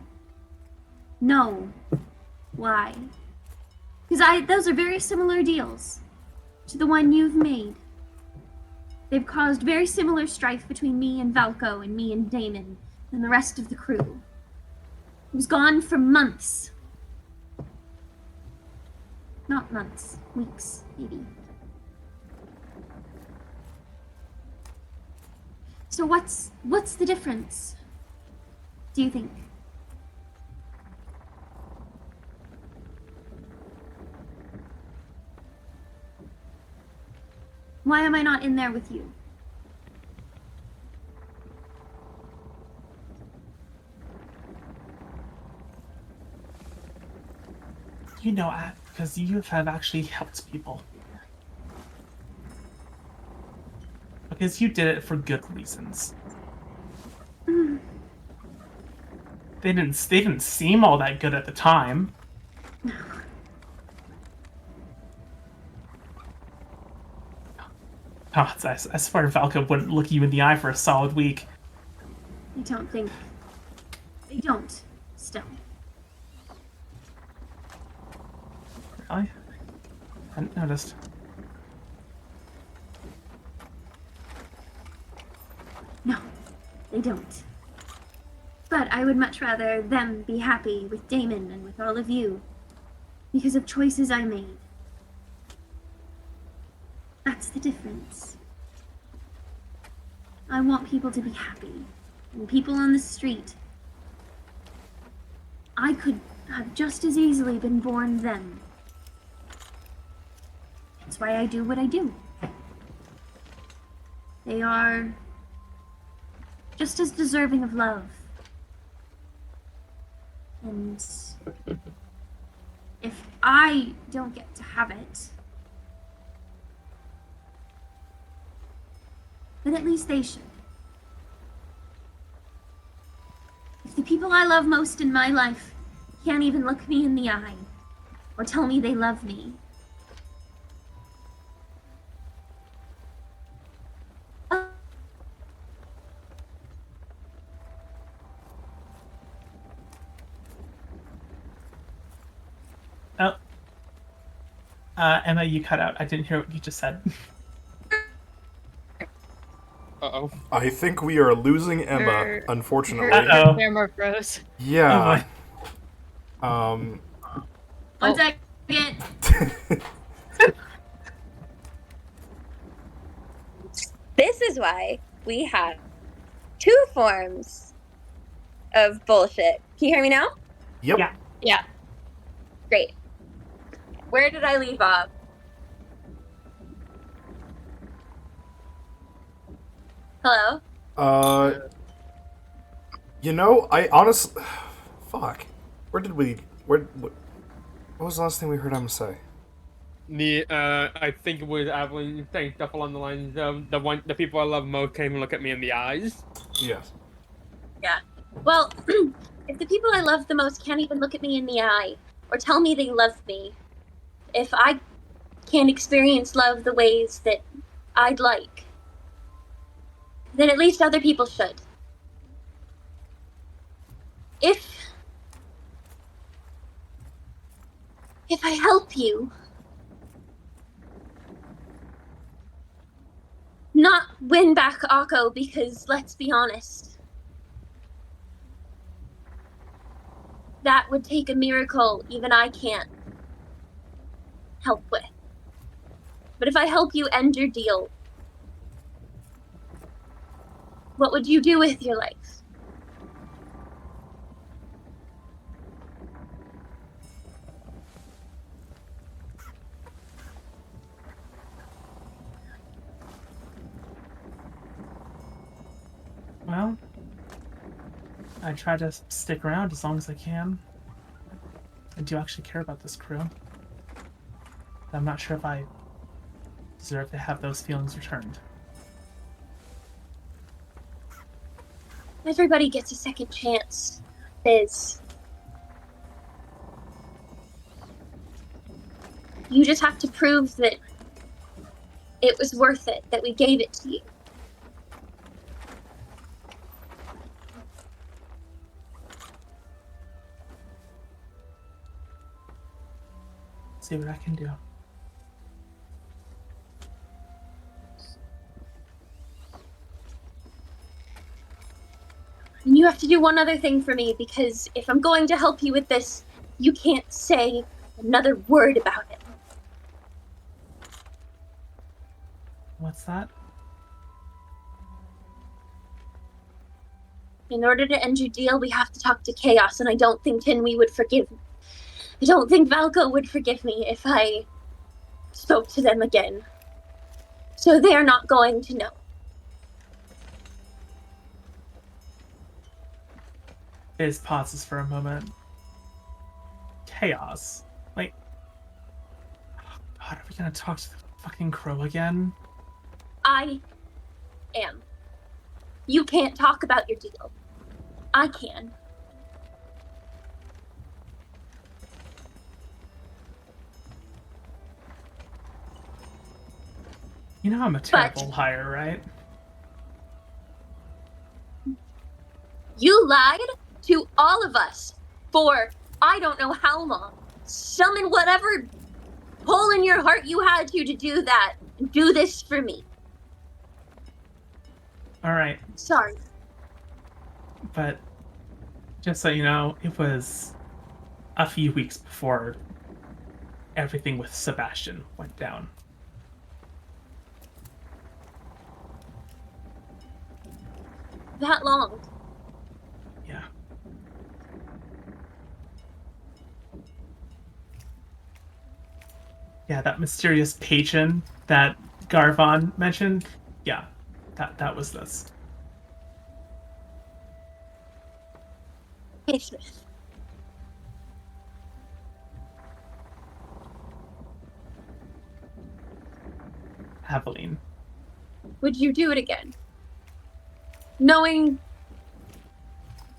know why? Because those are very similar deals to the one you've made. They've caused very similar strife between me and me and Damon and the rest of the crew. It was gone for months. Not months, weeks, maybe. So what's the difference, do you think? Why am I not in there with you? You know, because you have actually helped people. Because you did it for good reasons. They didn't seem all that good at the time. Oh, I swear Valka wouldn't look you in the eye for a solid week. I don't think... They don't, still. Really? I hadn't noticed. No, they don't. But I would much rather them be happy with Damon and with all of you because of choices I made. That's the difference. I want people to be happy. And people on the street. I could have just as easily been born them. That's why I do what I do. They are just as deserving of love. And if I don't get to have it, then at least they should. If the people I love most in my life can't even look me in the eye or tell me they love me, Oh. Emma, you cut out. I didn't hear what you just said. Uh-oh. I think we are losing Emma, unfortunately. Uh-oh. Camera froze. Yeah. one second. This is why we have two forms of bullshit. Can you hear me now? Yep. Yeah. Yeah. Great. Where did I leave off? Hello? You know, I honestly... Fuck. What was the last thing we heard Emma say? I think it was Evelyn saying stuff along the lines of the people I love most can't even look at me in the eyes. Yes. Yeah. Well, if the people I love the most can't even look at me in the eye or tell me they love me, if I can't experience love the ways that I'd like, then at least other people should. If I help you not win back Akko, because let's be honest, that would take a miracle even I can't help with. But if I help you end your deal, what would you do with your life? Well, I try to stick around as long as I can. I do actually care about this crew. I'm not sure if I deserve to have those feelings returned. Everybody gets a second chance, Biz. You just have to prove that it was worth it, that we gave it to you. See what I can do. And you have to do one other thing for me, because if I'm going to help you with this, you can't say another word about it. What's that? In order to end your deal, we have to talk to Chaos, and I don't think Tinwy would forgive me. I don't think Valko would forgive me if I spoke to them again. So they are not going to know. Biz pauses for a moment. Chaos? Like, oh God, are we gonna talk to the fucking crow again? I am. You can't talk about your deal. I can. You know I'm a terrible hire, right? You lied to all of us for I don't know how long. Summon whatever pull in your heart you had to do that. Do this for me. Alright, Sorry. but just so you know, it was a few weeks before everything with Sebastian went down. That long. Yeah. Yeah, that mysterious patron that Garvon mentioned, yeah, that was this. Hey, Smith. Aveline. Would you do it again? Knowing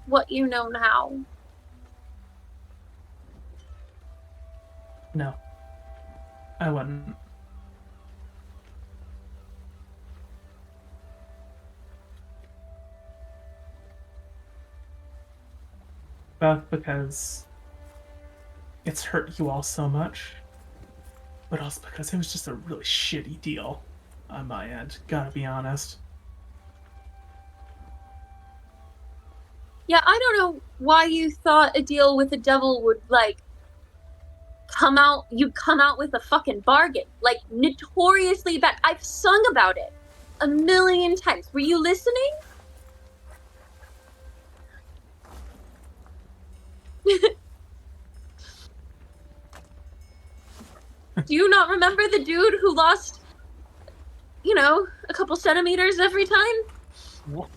what you know now. No. I wouldn't. Both because it's hurt you all so much, but also because it was just a really shitty deal on my end, gotta be honest. Yeah, I don't know why you thought a deal with the devil would, like, you'd come out with a fucking bargain. Like, notoriously bad. I've sung about it a million times. Were you listening? Do you not remember the dude who lost, a couple centimeters every time? What?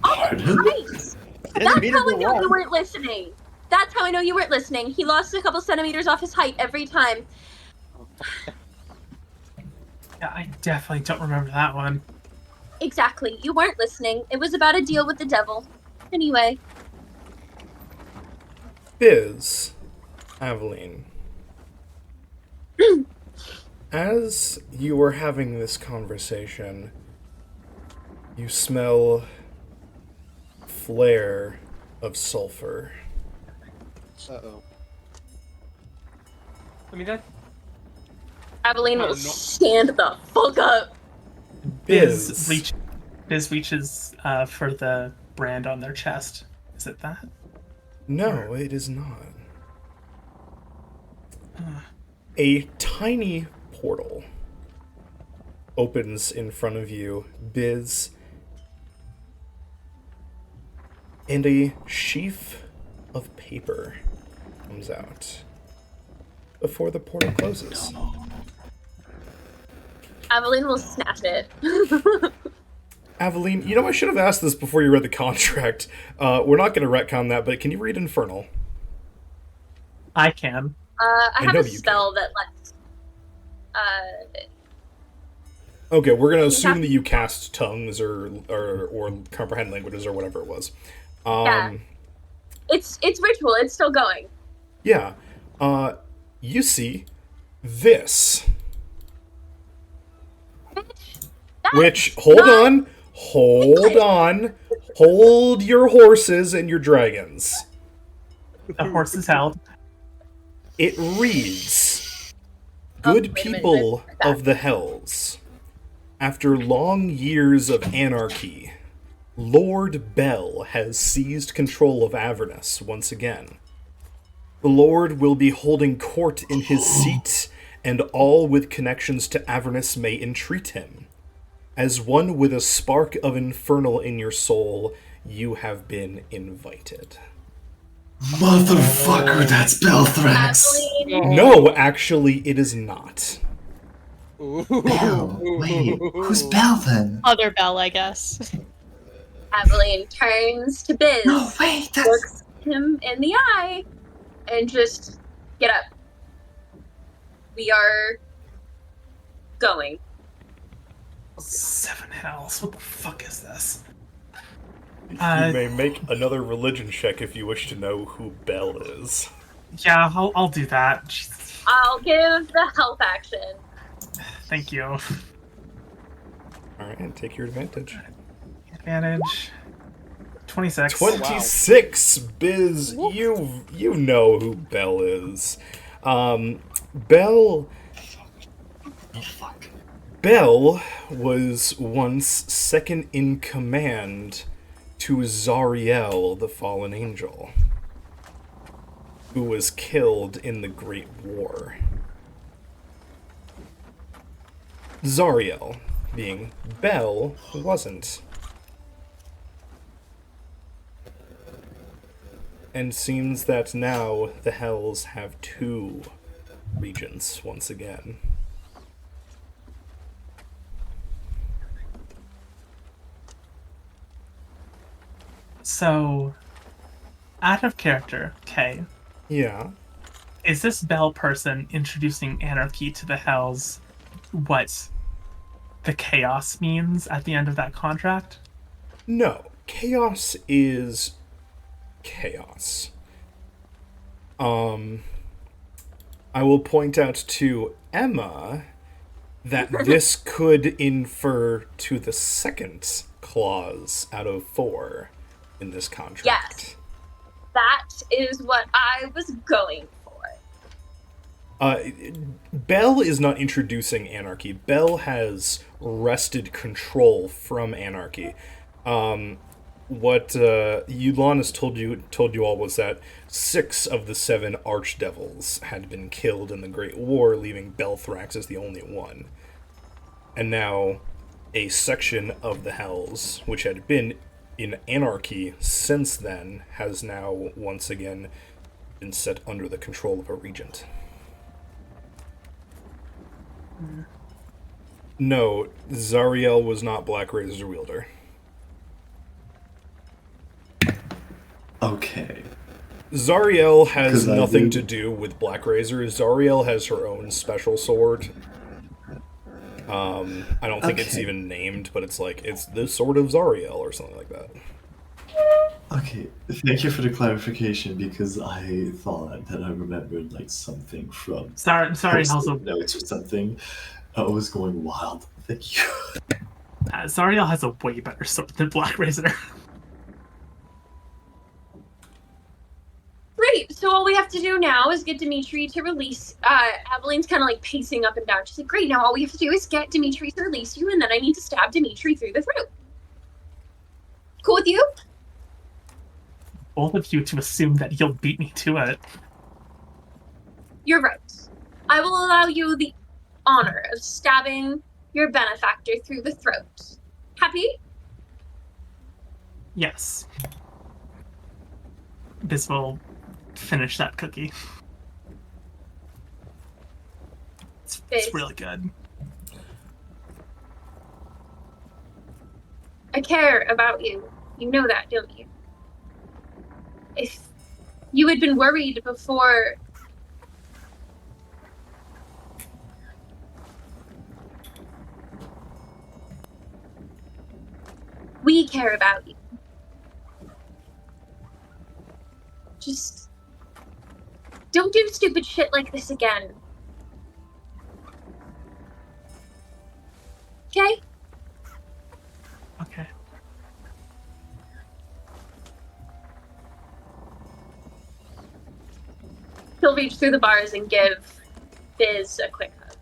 Pardon? Right. That's how I know you weren't listening. That's how I know you weren't listening. He lost a couple centimeters off his height every time. Yeah, I definitely don't remember that one. Exactly. You weren't listening. It was about a deal with the devil. Anyway. Biz, Aveline, as you are having this conversation, you smell flare of sulfur. Uh-oh. I mean, that. Aveline Oh, will no. stand the fuck up. Biz Biz. reaches for the brand on their chest. Is it that? No, it is not. A tiny portal opens in front of you, Biz, and a sheaf of paper comes out before the portal closes. Aveline will snatch it. Aveline, I should have asked this before you read the contract. We're not going to retcon that, but can you read Infernal? I can. I have know a you spell that lets. Okay, we're going to assume that you cast tongues or comprehend languages or whatever it was. Yeah. It's ritual. It's still going. Yeah. You see this. Which, hold on. Hold your horses and your dragons. The horse is held. It reads, Good people of the Hells, after long years of anarchy, Lord Bell has seized control of Avernus once again. The Lord will be holding court in his seat and all with connections to Avernus may entreat him. As one with a spark of infernal in your soul, you have been invited. Motherfucker, that's Belthrax! Aveline, No, actually, it is not. Belle, wait, who's Belle then? Other Bell, I guess. Aveline turns to Biz, No, wait, that's... looks him in the eye, and just get up. We are going. 7 hells. What the fuck is this? You may make another religion check if you wish to know who Belle is. Yeah, I'll do that. Jesus. I'll give the help action. Thank you. Alright, and take your advantage. Advantage. 26. 26, Biz, you know who Belle is. Belle was once second in command to Zariel, the fallen angel, who was killed in the Great War. Zariel, being Belle, wasn't. And seems that now the Hells have 2 regents once again. So, out of character, okay, Yeah. is this Bell person introducing anarchy to the Hells what the chaos means at the end of that contract? No. Chaos is chaos. I will point out to Emma that this could infer to the second clause out of 4 in this contract. Yes. That is what I was going for. Bell is not introducing anarchy. Bell has wrested control from anarchy. What Yulon has told you all was that 6 of the 7 archdevils had been killed in the Great War, leaving Belthrax as the only one. And now a section of the Hells, which had been in anarchy since then, has now once again been set under the control of a regent. No, Zariel was not Black Razor's wielder. Okay. Zariel has 'Cause I nothing did- to do with Black Razor. Zariel has her own special sword. I don't think it's Okay. even named, but it's like, it's the Sword of Zariel or something like that. Okay, thank you for the clarification, because I thought that I remembered like something from Sorry, posted also, notes or something. I was going wild. Thank you. Zariel has a way better sword than Black Razor. Great. So all we have to do now is get Dimitri to release. Aveline's kind of like pacing up and down. She's like, "Great. Now all we have to do is get Dimitri to release you, and then I need to stab Dimitri through the throat." Cool with you? Both of you to assume that you'll beat me to it. You're right. I will allow you the honor of stabbing your benefactor through the throat. Happy? Yes. This will finish that cookie. It's Biz. really good. I care about you. You know that, don't you? If you had been worried before... We care about you. Just... don't do stupid shit like this again. Okay? Okay. He'll reach through the bars and give Biz a quick hug.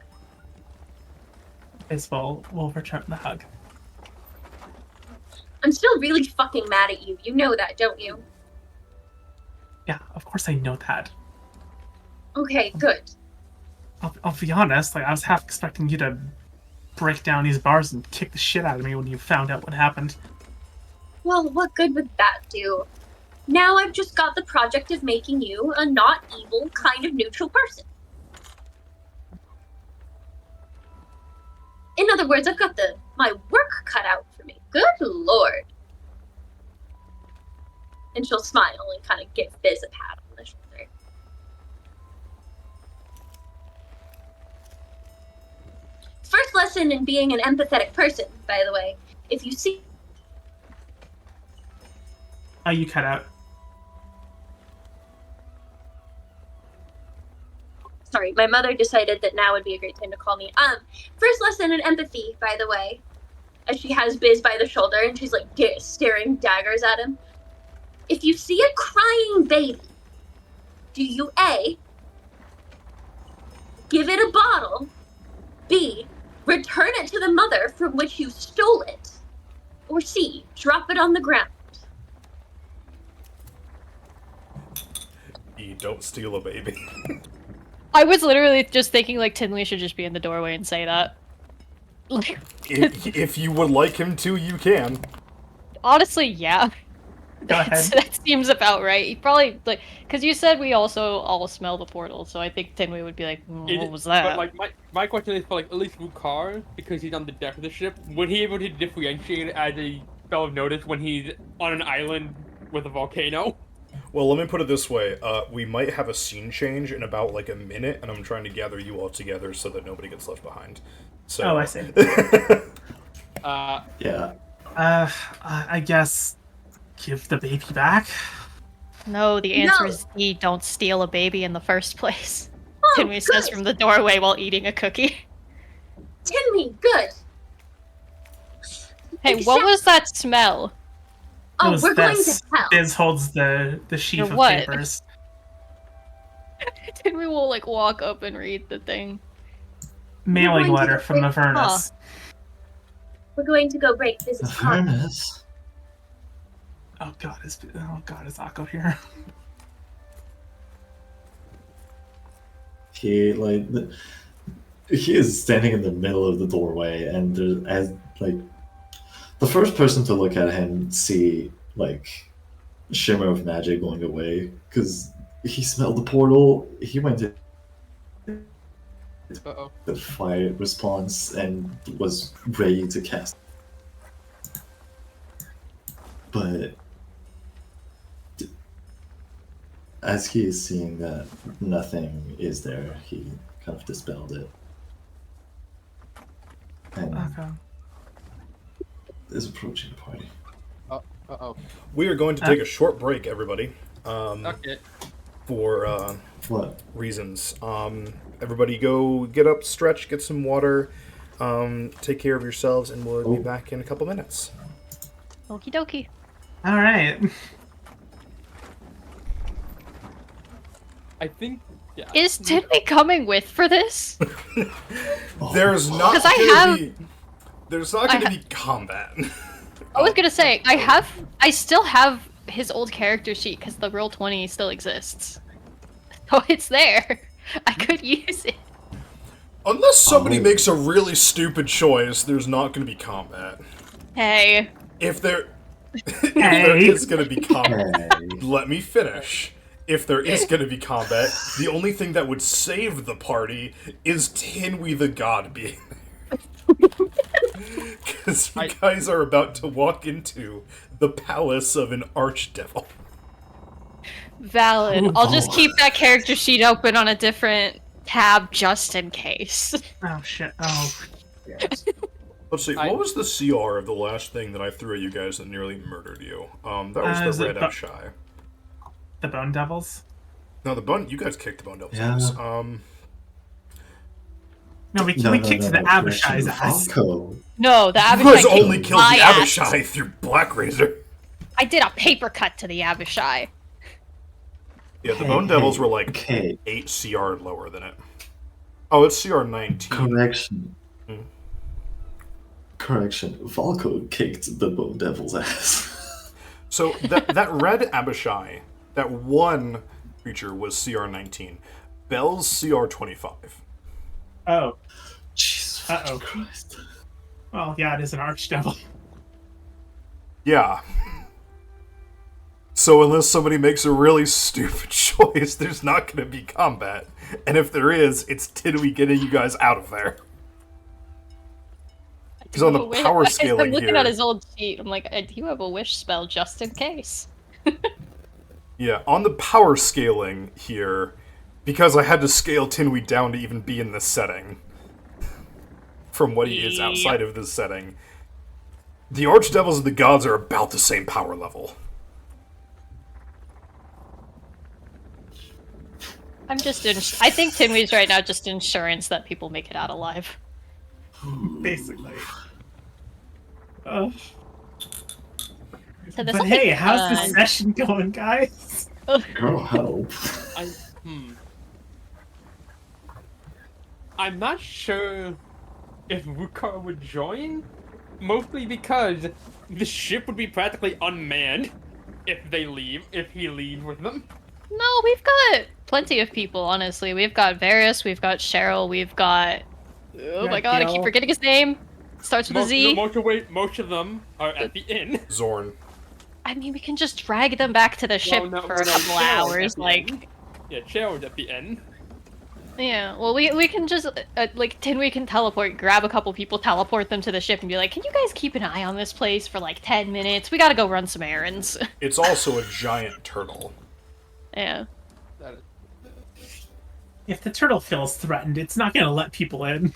Biz will return the hug. I'm still really fucking mad at you. You know that, don't you? Yeah, of course I know that. Okay, good. I'll be honest. Like I was half expecting you to break down these bars and kick the shit out of me when you found out what happened. Well, what good would that do? Now I've just got the project of making you a not evil, kind of neutral person. In other words, I've got my work cut out for me. Good lord. And she'll smile and kind of give Biz a pat on the shoulder. First lesson in being an empathetic person, by the way. If you see... Oh, you cut out. Sorry, my mother decided that now would be a great time to call me. First lesson in empathy, by the way. As she has Biz by the shoulder and she's like staring daggers at him. If you see a crying baby, do you A, give it a bottle, B, return it to the mother from which you stole it, or C, drop it on the ground? You don't steal a baby. I was literally just thinking like Tinley should just be in the doorway and say that. Like, if you would like him to, you can. honestly, yeah. Go ahead. That seems about right. He probably like because you said we also all smell the portal, so I think Tinley would be like, "What was that?" But like my question is for like at least Wukar, because he's on the deck of the ship, would he able to differentiate as a spell of notice when he's on an island with a volcano? Well, let me put it this way. We might have a scene change in about like a minute, and I'm trying to gather you all together so that nobody gets left behind. So. Oh, I see. Yeah. I guess give the baby back. No, the answer No. is D. Don't steal a baby in the first place. Oh, Tinley says good. from the doorway while eating a cookie. Timmy, good. Hey, what was that smell? Oh, It was we're going this. to hell. Biz holds the sheaf Or of what? papers. Tinley will like walk up and read the thing. Mailing going to letter the from big- Avernus. We're going to go break Biz's heart. Avernus. Oh god, is Akko here? He he is standing in the middle of the doorway, and as like the first person to look at him see like shimmer of magic going away because he smelled the portal. He went to Uh-oh. the fire response and was ready to cast, but as he is seeing that nothing is there, he kind of dispelled it and Okay. is approaching the party. Uh-oh. We are going to take a short break, everybody. Okay. For What? reasons. Everybody go get up, stretch, get some water, take care of yourselves, and we'll be back in a couple minutes. Okie dokie. All right. I think, yeah. Is Tinley coming with for this? There's not 'Cause I gonna have- be. There's not gonna be combat. I was gonna say I still have his old character sheet because the Roll20 still exists. So it's there. I could use it. Unless somebody makes a really stupid choice, there's not gonna be combat. Hey. If there Hey. is gonna be combat, Hey. let me finish. If there is gonna be combat, the only thing that would save the party is Tinwy the God being there. Because you guys are about to walk into the palace of an archdevil. Valid. I'll just keep that character sheet open on a different tab just in case. Oh shit. Oh. Let's see, what was the CR of the last thing that I threw at you guys that nearly murdered you? That Is was the it Red Abshai. The Bone Devils? No, the Bone. You guys kicked the Bone Devils. Yeah. ass. No, we kicked the Abishai's ass. Falco. No, the You Abishai guys kicked only killed my the ass. Abishai through Black Razor. I did a paper cut to the Abishai. Yeah, the Bone Devils were like Okay, 8 CR lower than it. Oh, it's CR 19. correction. Hmm. Correction. Falco kicked the Bone Devil's ass. So that Red Abishai, that one creature was CR 19. Bell's CR 25. Oh. Jesus Uh-oh. Christ. Well, yeah, it is an archdevil. Yeah. So unless somebody makes a really stupid choice, there's not going to be combat. And if there is, it's Tinwy getting you guys out of there. Because on the power scaling I'm looking here... at his old sheet. I'm like, I do have a wish spell just in case. Yeah, on the power scaling here, because I had to scale Tinwy down to even be in this setting, from what he is outside of this setting, the Archdevils and the Gods are about the same power level. I'm just I think Tinwy's right now just insurance that people make it out alive. Basically. So this But will be hey, how's the fun. session going, guys? Girl, help. I'm not sure if Wukar would join, mostly because the ship would be practically unmanned if he leaves with them. No, we've got plenty of people, honestly. We've got Varys, we've got Cheryl, we've got... Oh my god, I keep forgetting his name. Starts with a Z. Most of them are at the inn. Zorn. I mean, we can just drag them back to the ship for a couple hours, like... Yeah, Cheryl's at the end. Yeah, well, we can just, like, Tinwy can teleport, grab a couple people, teleport them to the ship, and be like, can you guys keep an eye on this place for, like, 10 minutes? We gotta go run some errands. It's also a giant turtle. Yeah. If the turtle feels threatened, it's not gonna let people in.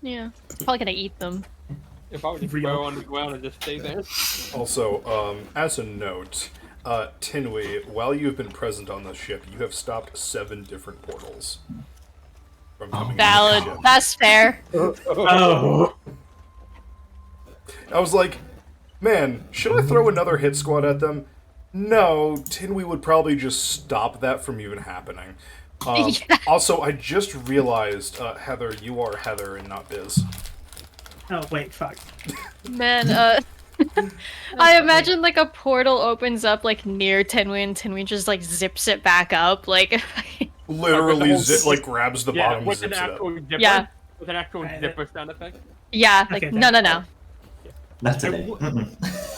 Yeah. It's probably gonna eat them. If I would just go on the ground and just stay there. Also, as a note, Tinwy, while you have been present on the ship, you have stopped 7 different portals from coming Valid. into the ship. That's fair. Oh. I was like, man, should I throw another hit squad at them? No, Tinwy would probably just stop that from even happening. Yeah. Also, I just realized, Heather, you are Heather and not Biz. Oh, wait, fuck. Man, I imagine, like, a portal opens up, like, near Tinwy, and Tinwy just, like, zips it back up, like... Literally, grabs the bottom, with zips an it up. actual zipper. Yeah. With an actual zipper sound effect. Yeah, like, Okay, no. That's it.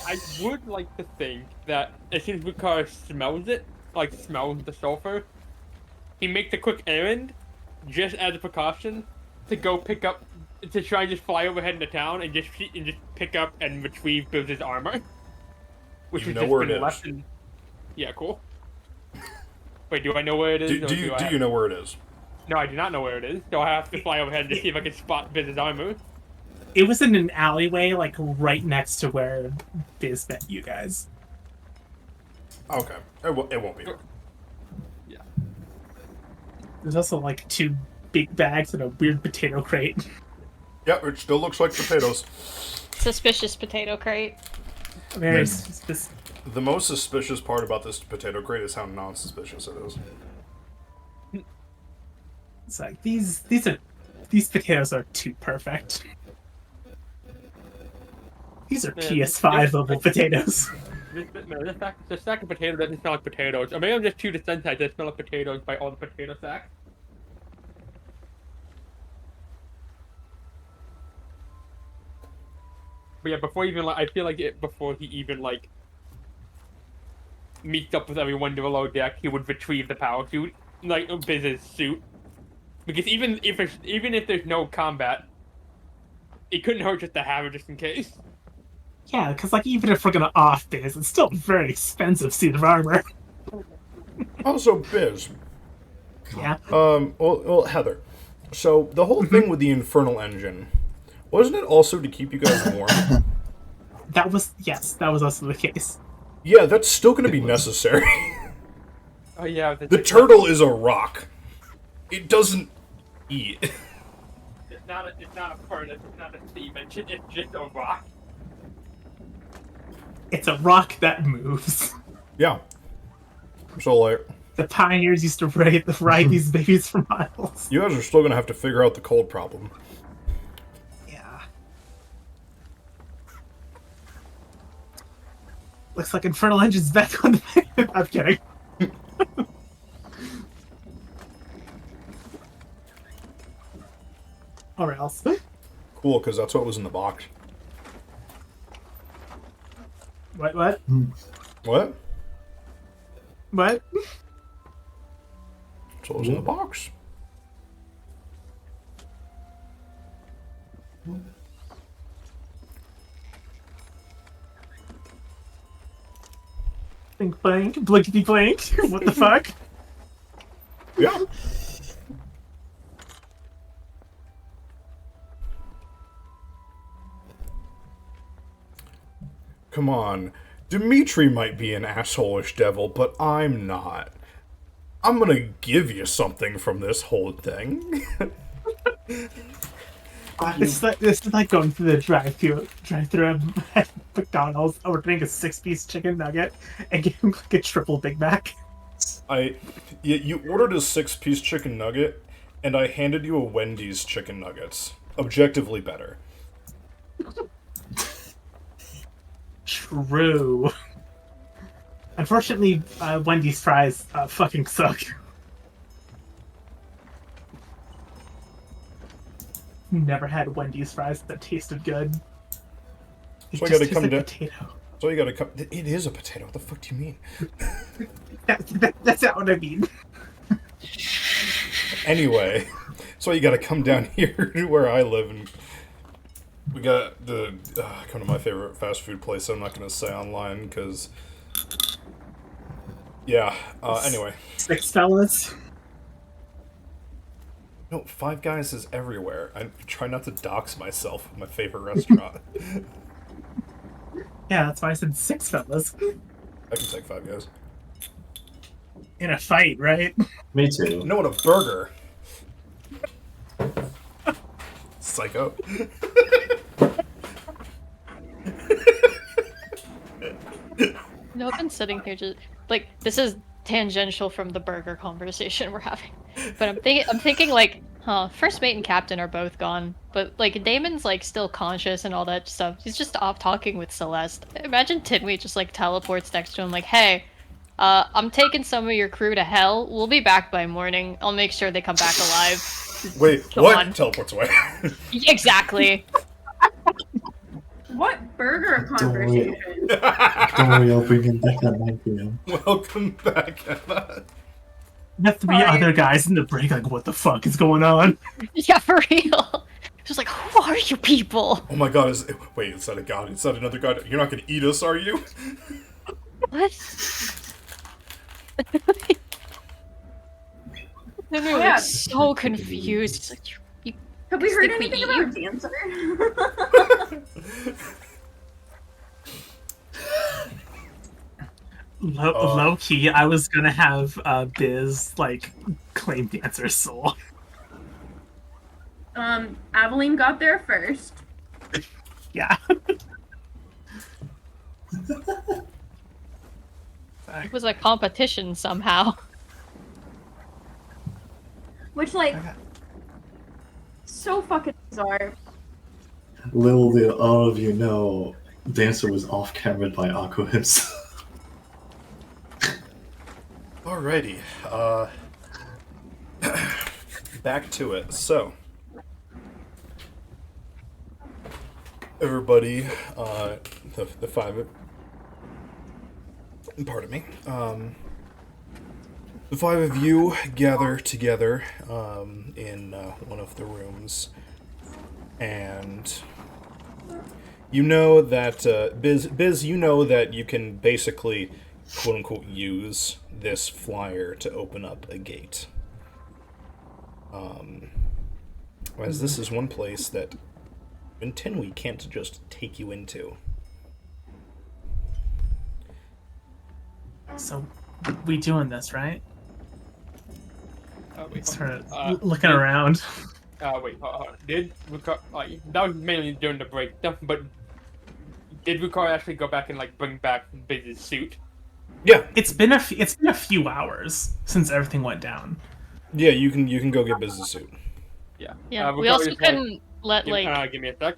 I would like to think that as soon as Wukar smells it, like smells the sulfur, he makes a quick errand, just as a precaution, to go pick up, to try and just fly overhead into town and just pick up and retrieve Bill's armor. Which You has know just where been it is. left in... Yeah, cool. Wait, do I know where it is? Do you know where it is? No, I do not know where it is. So I have to fly overhead to see if I can spot Biz's armor. It was in an alleyway, like, right next to where Biz met you guys. Okay. It won't be. Yeah. There's also, like, 2 big bags and a weird potato crate. Yep, it still looks like potatoes. Suspicious potato crate. Very Nice. suspicious. The most suspicious part about this potato crate is how non-suspicious it is. It's like, these potatoes are too perfect. These are Man, PS5 level potatoes. The sack of potatoes doesn't smell like potatoes. Or maybe I'm just too desensitized to smell like potatoes by all the potato sacks. But yeah, before he even meets up with everyone below deck, he would retrieve the power suit, like Biz's suit, because even if there's no combat, it couldn't hurt just to have it just in case. Yeah, because, like, even if we're gonna off Biz, it's still a very expensive suit of armor. Also, Biz. Yeah. Well, Heather. So, the whole thing with the Infernal Engine, wasn't it also to keep you guys warm? That was also the case. Yeah, that's still going to be necessary. Oh yeah, The turtle is a rock. It doesn't eat. It's not a furnace. It's not a steam engine. It's just a rock. It's a rock that moves. Yeah. So, like, The pioneers used to ride these babies for miles. you guys are still going to have to figure out the cold problem. Yeah. Looks like Infernal Engine's back on the... I'm kidding. Or else. Cool, because that's what was in the box. What? What? What? That's what was in the box. Think blank, blinkety blank. What the fuck? Yeah. Come on. Dimitri might be an asshole-ish devil, but I'm not. I'm gonna give you something from this whole thing. This is like going through the drive-through at McDonald's, ordering a 6-piece chicken nugget and getting like a triple Big Mac. You ordered a 6-piece chicken nugget, and I handed you a Wendy's chicken nuggets. Objectively better. True. Unfortunately, Wendy's fries fucking suck. Never had Wendy's fries that tasted good. It So I just gotta tastes come like down. potato. So you gotta come. It is a potato. What the fuck do you mean? That's not what I mean. Anyway, so you gotta come down here to where I live, and we got the come to my favorite fast food place. I'm not gonna say online because, yeah. Anyway, 6 fellas. no, Five Guys is everywhere. I try not to dox myself with my favorite restaurant. Yeah, that's why I said 6 fellas. I can take Five Guys. In a fight, right? Me too. No, what a burger. Psycho. No, I've been sitting here just like this is tangential from the burger conversation we're having, but I'm thinking like, First Mate and Captain are both gone, but like Damon's like still conscious and all that stuff. He's just off talking with Celeste. Imagine Tinway just like teleports next to him, like, hey, I'm taking some of your crew to hell. We'll be back by morning. I'll make sure they come back alive. Wait, Come what? on. Teleports away. Exactly. What burger Don't worry. conversation? Don't worry, I'll bring him back at 9 p.m. Welcome back, Emma. The 3 other guys in the break, like, what the fuck is going on? Yeah, for real. Just like, who are you people? Oh my god, wait, is that a god? Is that another god? You're not gonna eat us, are you? What? They were Yeah. like so confused. It's like, Have we heard think we anything eat about Dancer? Low key, I was gonna have Biz, like, claim Dancer's soul. Aveline got there first. Yeah. it was a competition somehow. Which, like, so fucking bizarre. Little did all of you know, Dancer was off-camera by Aqua himself. Alrighty, back to it. So, everybody, the 5, pardon me, the 5 of you gather together, in, one of the rooms, and you know that, Biz, you know that you can basically, quote-unquote, use this flyer to open up a gate. As this is one place that Tinway can't just take you into. So, we doing this, right? Wait, Sort of looking around. Wait, hold on. Did Rukar, that was mainly during the break, but did Rukar actually go back and like bring back Biz's suit? Yeah. It's been a few hours since everything went down. Yeah, you can go get Biz's suit. Yeah. Yeah, we Rukar also is couldn't let like give me a sec.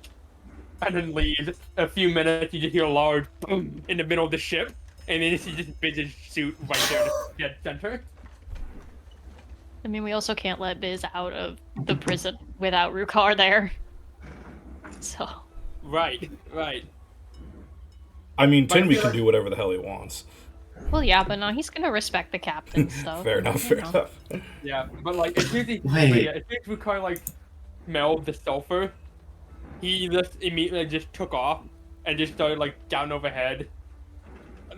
And then leave. A few minutes, you just hear a large boom in the middle of the ship, and then you see just Biz's suit right there in the dead center. I mean, we also can't let Biz out of the prison without Rukar there. So. Right. I mean, But I Tinwy feel can like- do whatever the hell he wants. Well, yeah, but no, he's gonna respect the captain stuff. Fair enough, you fair know. enough. Yeah, but like as soon as Wait. as soon as Rukar like smelled the sulfur, he just immediately just took off and just started like down overhead.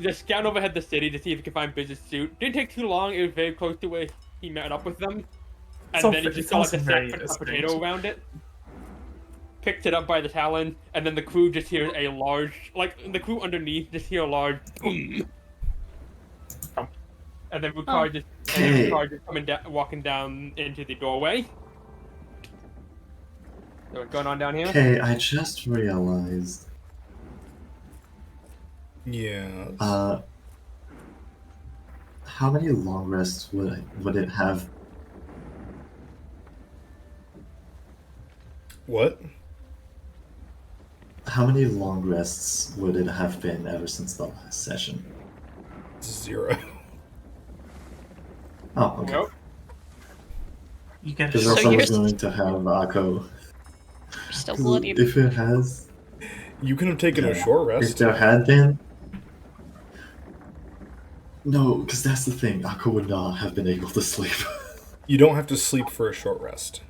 Just scout overhead the city to see if he could find Biz's suit. Didn't take too long. It was very close to where he met up with them, and So then he it just saw like sounds a very sack of strange. potato around it. Picked it up by the talon, and then the crew just hears a large, like the crew underneath just hear a large boom. And then Rukar just coming down, walking down into the doorway. So what's going on down here? Okay, I just realized. Yeah. How many long rests would it have? What? How many long rests would it have been ever since the last session? 0. Oh, okay. Nope. You get Because So else I was you're- going to have Akko. You're still 'Cause bloodied. if it has, You could have taken a Yeah. short if rest. there had been, no, because that's the thing. Akko would not have been able to sleep. You don't have to sleep for a short rest.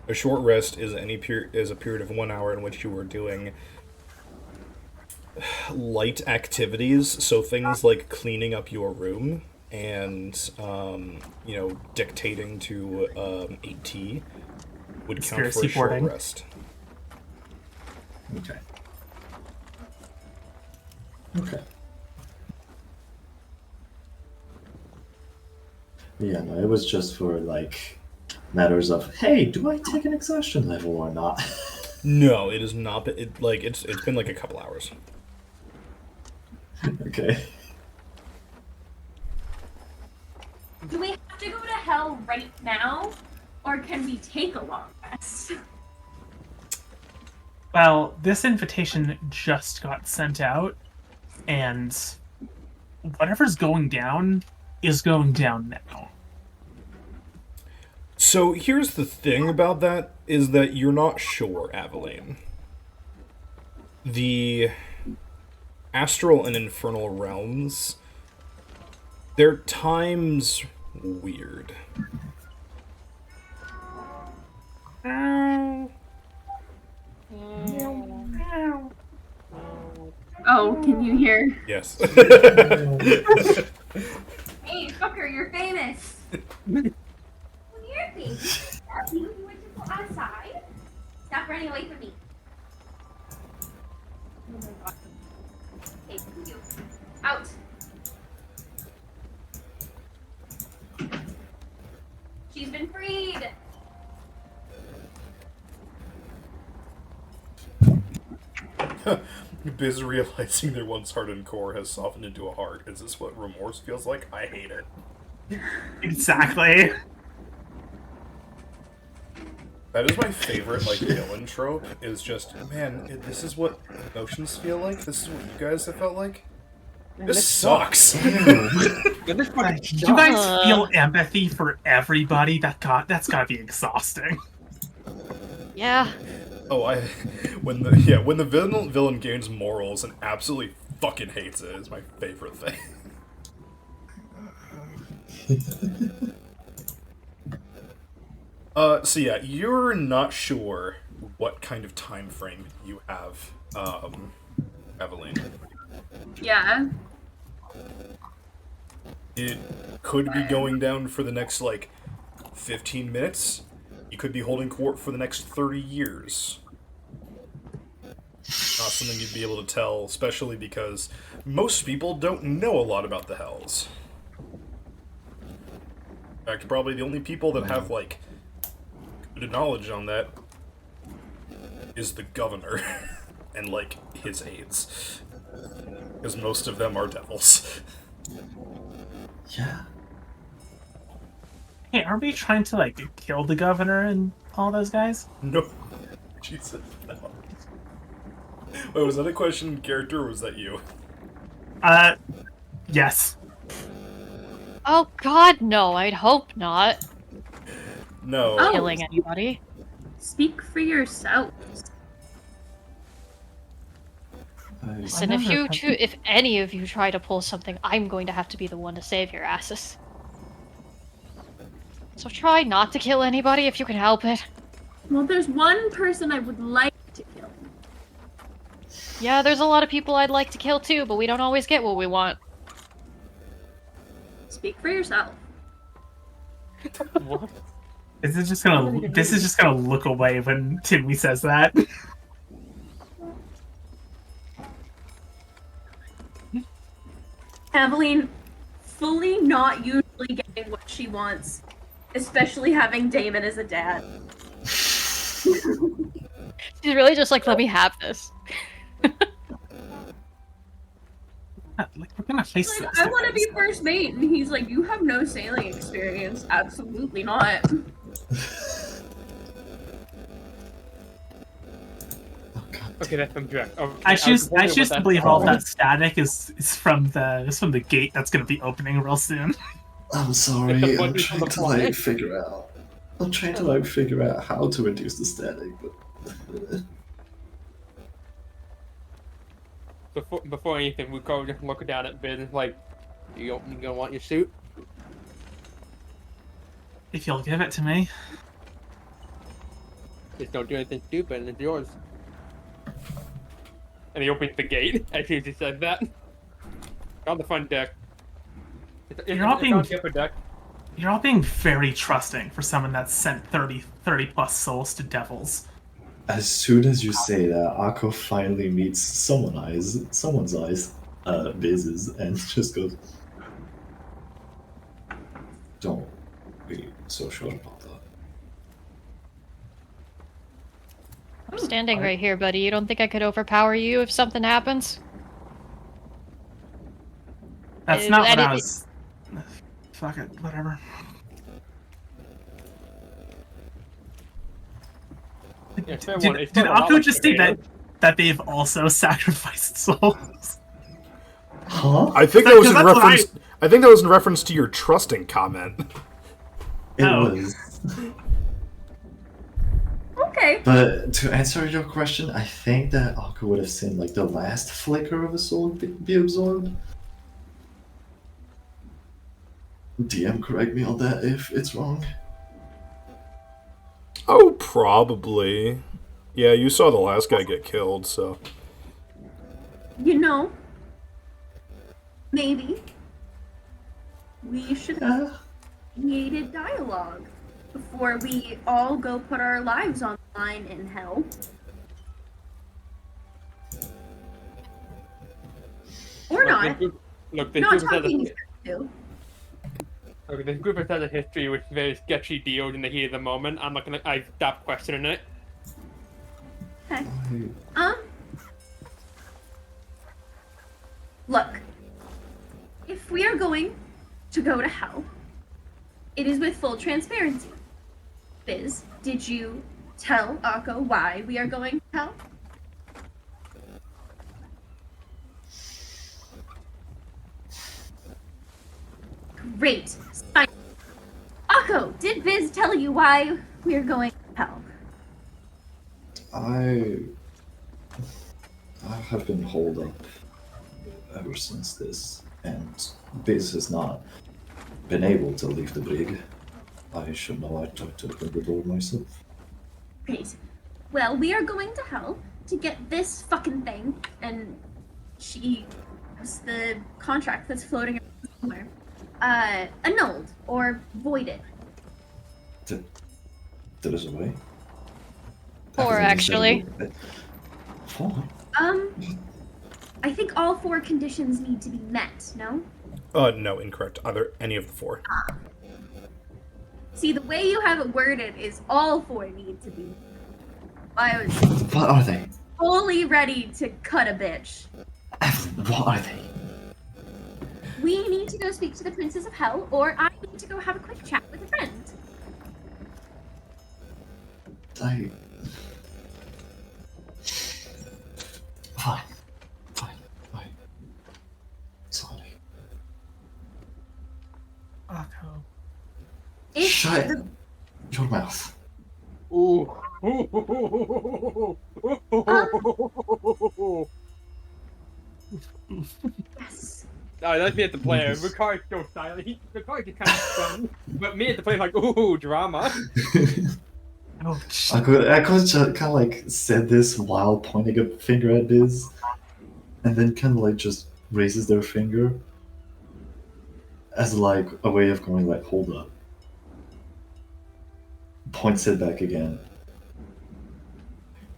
A short rest is a period of 1 hour in which you are doing light activities, so things like cleaning up your room and dictating to AT would count for a Conspiracy short boarding. rest. Okay. Okay. Yeah, no, it was just for like matters of, hey, do I take an exhaustion level or not? No, it is not. It's been like a couple hours. Okay. Do we have to go to hell right now? Or can we take a long rest? Well, this invitation just got sent out, and whatever's going down is going down now. So here's the thing about that, is that you're not sure, Aveline. The astral and infernal realms, their time's weird. Oh, can you hear? Yes. Hey, fucker, you're famous! Well, you're famous. You want to go outside? Stop running away from me. Oh my god. Hey, you. Out! She's been freed! Biz realizing their once hardened core has softened into a heart. Is this what remorse feels like? I hate it. Exactly. That is my favorite, villain trope, is just, man, this is what emotions feel like? This is what you guys have felt like? This sucks! Like, you guys feel empathy for everybody? That's gotta be exhausting. Yeah. Oh, when the villain gains morals and absolutely fucking hates it is my favorite thing. So yeah, you're not sure what kind of time frame you have, Eveline. Yeah. It could be going down for the next, 15 minutes. You could be holding court for the next 30 years. Not something you'd be able to tell, especially because most people don't know a lot about the Hells. In fact, probably the only people that have, good knowledge on that is the governor and, his aides. Because most of them are devils. Yeah. Hey, aren't we trying to, kill the governor and all those guys? No. Jesus, no. Wait, was that a question in character, or was that you? Yes. Oh god, no, I'd hope not. No. Oh. killing anybody. Speak for yourself. Listen, if any of you try to pull something, I'm going to have to be the one to save your asses. So try not to kill anybody if you can help it. Well, there's one person I would like to kill. Yeah, there's a lot of people I'd like to kill too, but we don't always get what we want. Speak for yourself. What? This is just gonna look away when Timmy says that. Aveline, fully not usually getting what she wants, especially having Damon as a dad. She's really just like, let me have this. Like, we're gonna face Like, this. I want to be first mate, and he's like, you have no sailing experience. Absolutely not. Oh, God. Okay, that's incorrect. Okay, I was choose wondering what to that believe all was. that static is from the gate that's gonna be opening real soon. I'm sorry. It's the I'm button trying on to the like fly. figure out. I'm trying to like figure out how to reduce the static, but Before anything, we go just look down at Biz like, you gonna want your suit? If you'll give it to me. Just don't do anything stupid, and it's yours. And he opens the gate as soon as he says that. On the front deck. You're all it's being- on the upper deck. You're all being very trusting for someone that's sent 30 plus souls to devils. as soon as you say that, Akko finally meets someone's eyes, Biz's, and just goes, "Don't be so sure about that." I'm standing right here, buddy. You don't think I could overpower you if something happens? That's not what I Any- was. Fuck it, whatever. Yeah, fair Did one. It's not a lot Akko like just say Tomato. that they've also sacrificed souls? Huh? I think That- that was in 'cause that's what reference. I think that was in reference to your trusting comment. It Oh. was. Okay. But to answer your question, I think that Akko would have seen like the last flicker of a soul be absorbed. DM, correct me on that if it's wrong. Oh, probably. Yeah, you saw the last guy get killed, so. You know, maybe we should have created dialogue before we all go put our lives on the line in hell. Or not. Look, this Not group has talking a, to. look, this group has had a history with very sketchy deals in the heat of the moment. I'm not gonna. I stopped questioning it. Okay. Look. If we are going to go to hell, it is with full transparency. Biz, did you tell Akko why we are going to hell? Great. Akko, did Biz tell you why we are going to hell? I have been holed up ever since this, and Biz has not been able to leave the brig. I should know I tried to open the door myself. Great. Well, we are going to hell to get this fucking thing, and she has the contract that's floating around somewhere, annulled or voided. There's a way. Four, Everything you said actually. was- Four? I think all four conditions need to be met, no? No, incorrect. Any of the four. See, the way you have it worded is all four need to be met. I was What are they? fully ready to cut a bitch. Evelyn, what are they? We need to go speak to the Princess of Hell, or I need to go have a quick chat with a friend. I... Fine. Sorry. Akko. If Shut- the Your mouth. Ooh. Yes. That's me at the player. Yes. Ricard's so silent. Ricard just kind of funny, but me at the player like, ooh, drama. Ouch. I could just kind of like said this while pointing a finger at Biz, and then kind of like just raises their finger as like a way of going like, hold up. Points it back again.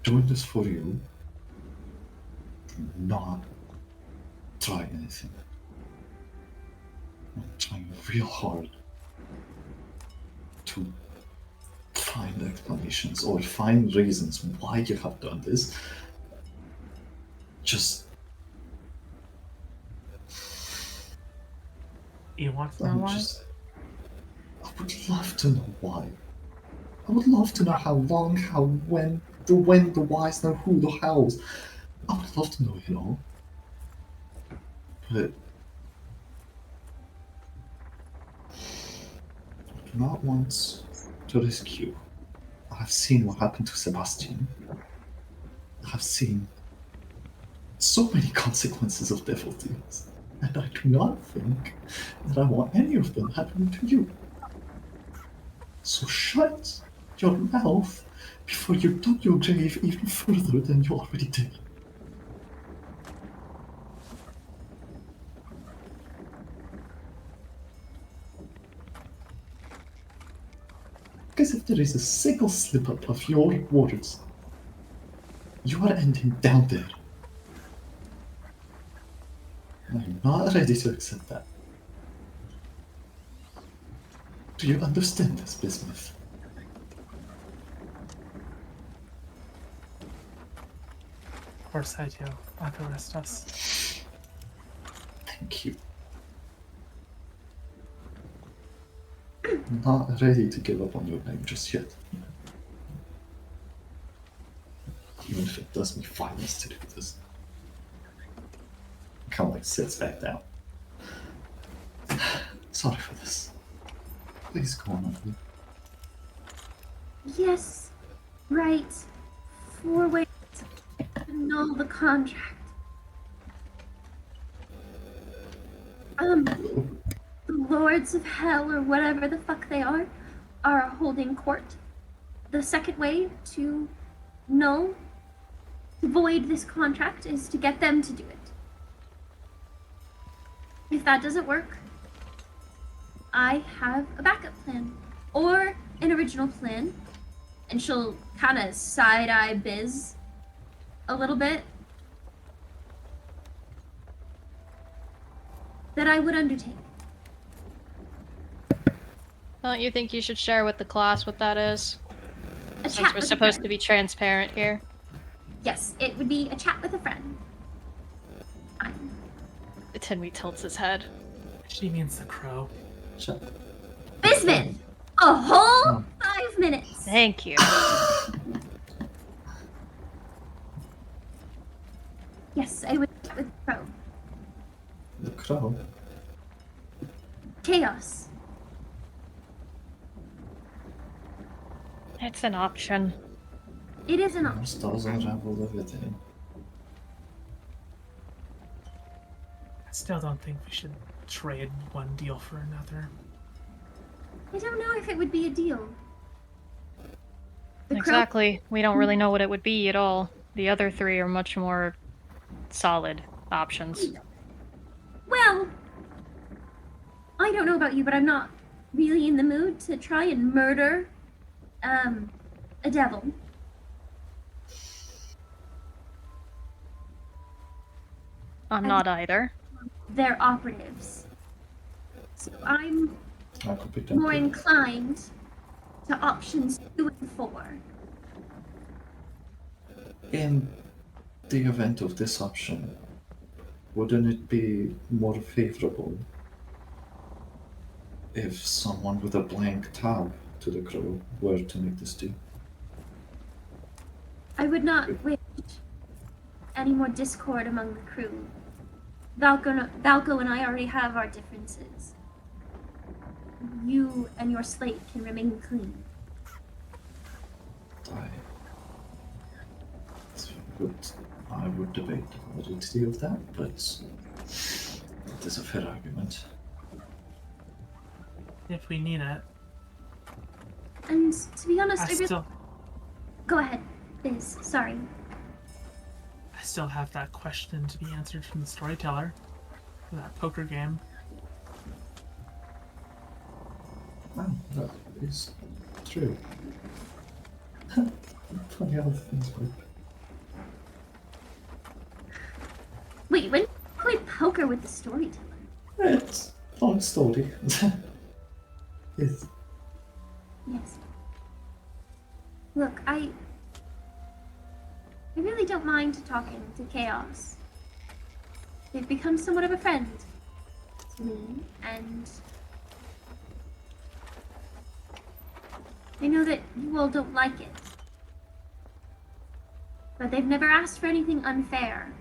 Doing this for you. Do not try anything. I'm trying real hard to find explanations or find reasons why you have done this. Just You want to know why? I would love to know why. I would love to know how long, how, when, the whys, the who, the hows. I would love to know it all. But I do not want to risk you. I have seen what happened to Sebastian. I have seen so many consequences of devil deeds, and I do not think that I want any of them happening to you. So shut your mouth before you dug your grave even further than you already did. Because if there is a single slip up of your words, you are ending down there. And I'm not ready to accept that. Do you understand this, Bismuth? Of course I do. Arrest us. Thank you. I'm not ready to give up on your name just yet. Even if it does me violence to do this. Kind of like sits back down. Sorry for this. Please go on, Natalie. Yes. Right. 4 ways to annul the contract. The Lords of Hell, or whatever the fuck they are holding court. The second way to void this contract is to get them to do it. If that doesn't work, I have a backup plan. Or an original plan. And she'll kind of side-eye Biz a little bit. That I would undertake. Don't you think you should share with the class what that is? A Since chat we're with supposed a to friend. be transparent here. Yes, it would be a chat with a friend. Tinwy tilts his head. She means the crow. Shut Bismuth! A whole Oh. 5 minutes! Thank you. Yes, I would chat with Crow. The crow. Chaos. It's an option. It is an option. Most does unravel everything. I still don't think we should trade one deal for another. I don't know if it would be a deal. The Crow- Exactly. We don't really know what it would be at all. The other three are much more solid options. Well, I don't know about you, but I'm not really in the mood to try and murder a devil. I'm not either. They're operatives. So I'm I could be more tempted. inclined to options 2 and 4. In the event of this option, wouldn't it be more favorable if someone with a blank tab to the crow were to make this deal? I would not wish any more discord among the crew. Valko and I already have our differences. You and your slate can remain clean. I would debate the validity of that, but it is a fair argument. If we need it. And to be honest, I still Go ahead, Biz. Sorry. I still have that question to be answered from the storyteller for that poker game. Wow, that is true. Funny how things work. Wait, when you play poker with the storyteller? It's a long story. Yes. Yes. Look, I really don't mind talking to Chaos. They've become somewhat of a friend to me, and I know that you all don't like it. But they've never asked for anything unfair.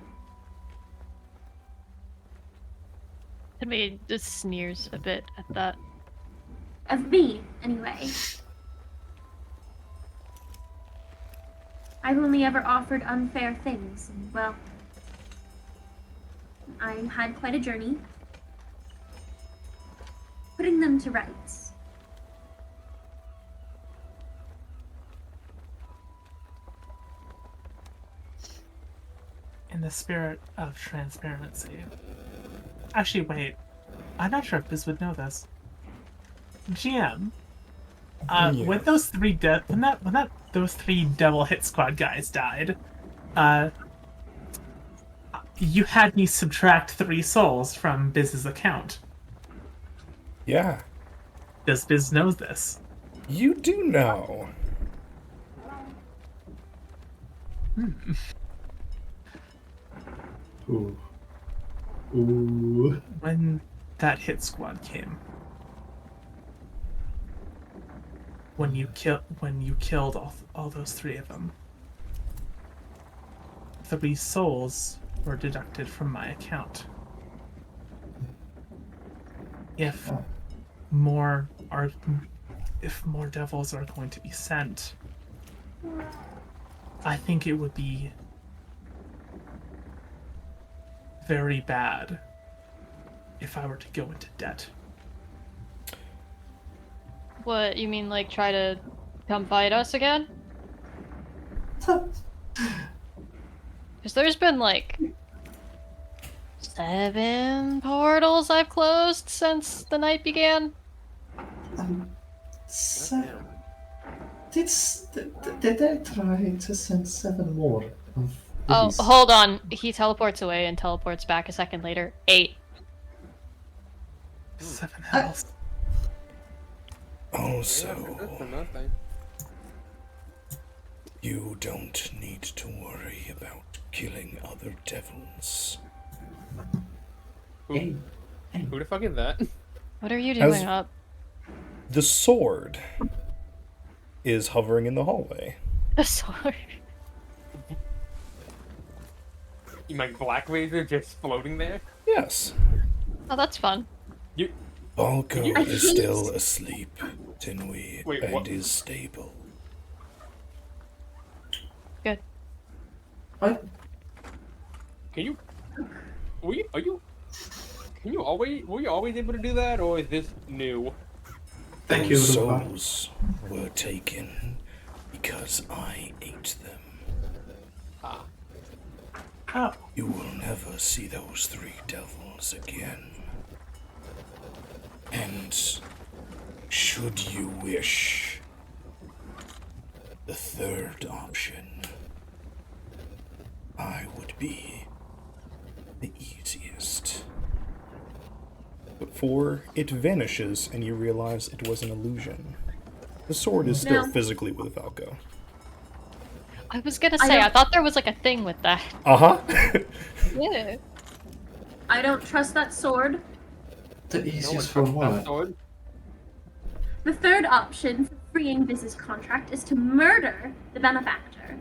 Timmy just sneers a bit at that. Of me, anyway. I've only ever offered unfair things, and well, I had quite a journey. Putting them to rights. In the spirit of transparency. Actually, wait. I'm not sure if Biz would know this. GM, when those three those three Devil Hit Squad guys died, you had me subtract 3 souls from Biz's account. Yeah. Does Biz know this? You do know. Ooh. Ooh. When that hit squad came, when you killed all those 3 of them, 3 souls were deducted from my account. If more devils are going to be sent, I think it would be very bad if I were to go into debt. What, you mean like try to come fight us again? Because there's been like 7 portals I've closed since the night began. Did they try to send 7 more of Oh, these? hold on. He teleports away and teleports back a second later. 8. 7 hells. Also, you don't need to worry about killing other devils. Who the fuck is that? What are you doing up? The sword is hovering in the hallway. The sword. You mean Black Razor just floating there? Yes. Oh, that's fun. Balko is still asleep, Tinwi, Wait, and what? is stable. Good. What? Can you? Were you always able to do that, or is this new? Thank you, Those Lupa. souls were taken because I ate them. Oh, You will never see those 3 devils again. And should you wish, the 3rd option, I would be the easiest. Before it vanishes and you realize it was an illusion. The sword is still No. physically with Valko. I was gonna say, I thought there was like a thing with that. Uh-huh. Yeah. I don't trust that sword. The easiest for what? Sword? The 3rd option for freeing Biz's contract is to murder the benefactor.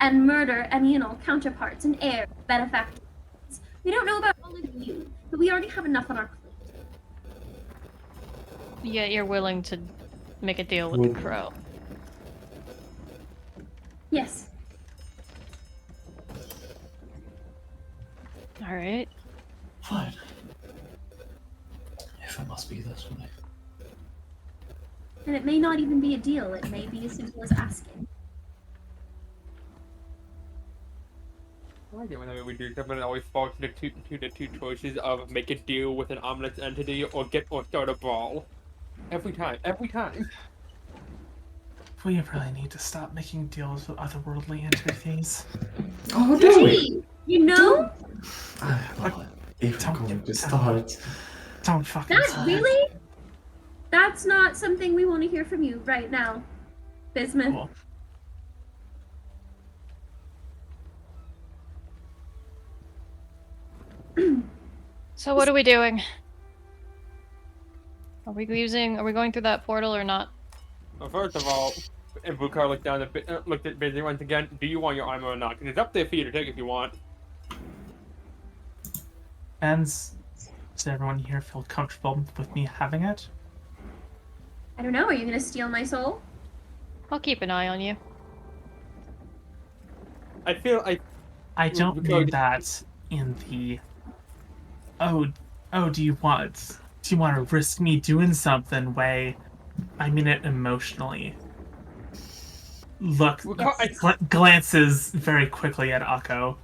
And murder any counterparts and heirs of benefactors. We don't know about all of you, but we already have enough on our plate. Yet you're willing to make a deal with Would- the crow. Yes. All right. Fine. If it must be this way. And it may not even be a deal. It may be as simple as asking. I like it whenever we do something, it always falls to the two choices of make a deal with an ominous entity or start a brawl. Every time. We really need to stop making deals with otherworldly entities. Oh, do we? Hey, you know, Well, if Don't we're going get to start. Don't fucking that say it. really, that's not something we want to hear from you right now, Bismuth. Cool. So what are we doing? Are we going through that portal or not? Well, first of all, and Vukar looked at Busy once again. Do you want your armor or not? Because it's up there for you to take if you want. And does everyone here feel comfortable with me having it? I don't know. Are you gonna steal my soul? I'll keep an eye on you. I feel like I don't Vukar- mean that in the do you want to risk me doing something way. I mean it emotionally. Look, glances very quickly at Akko.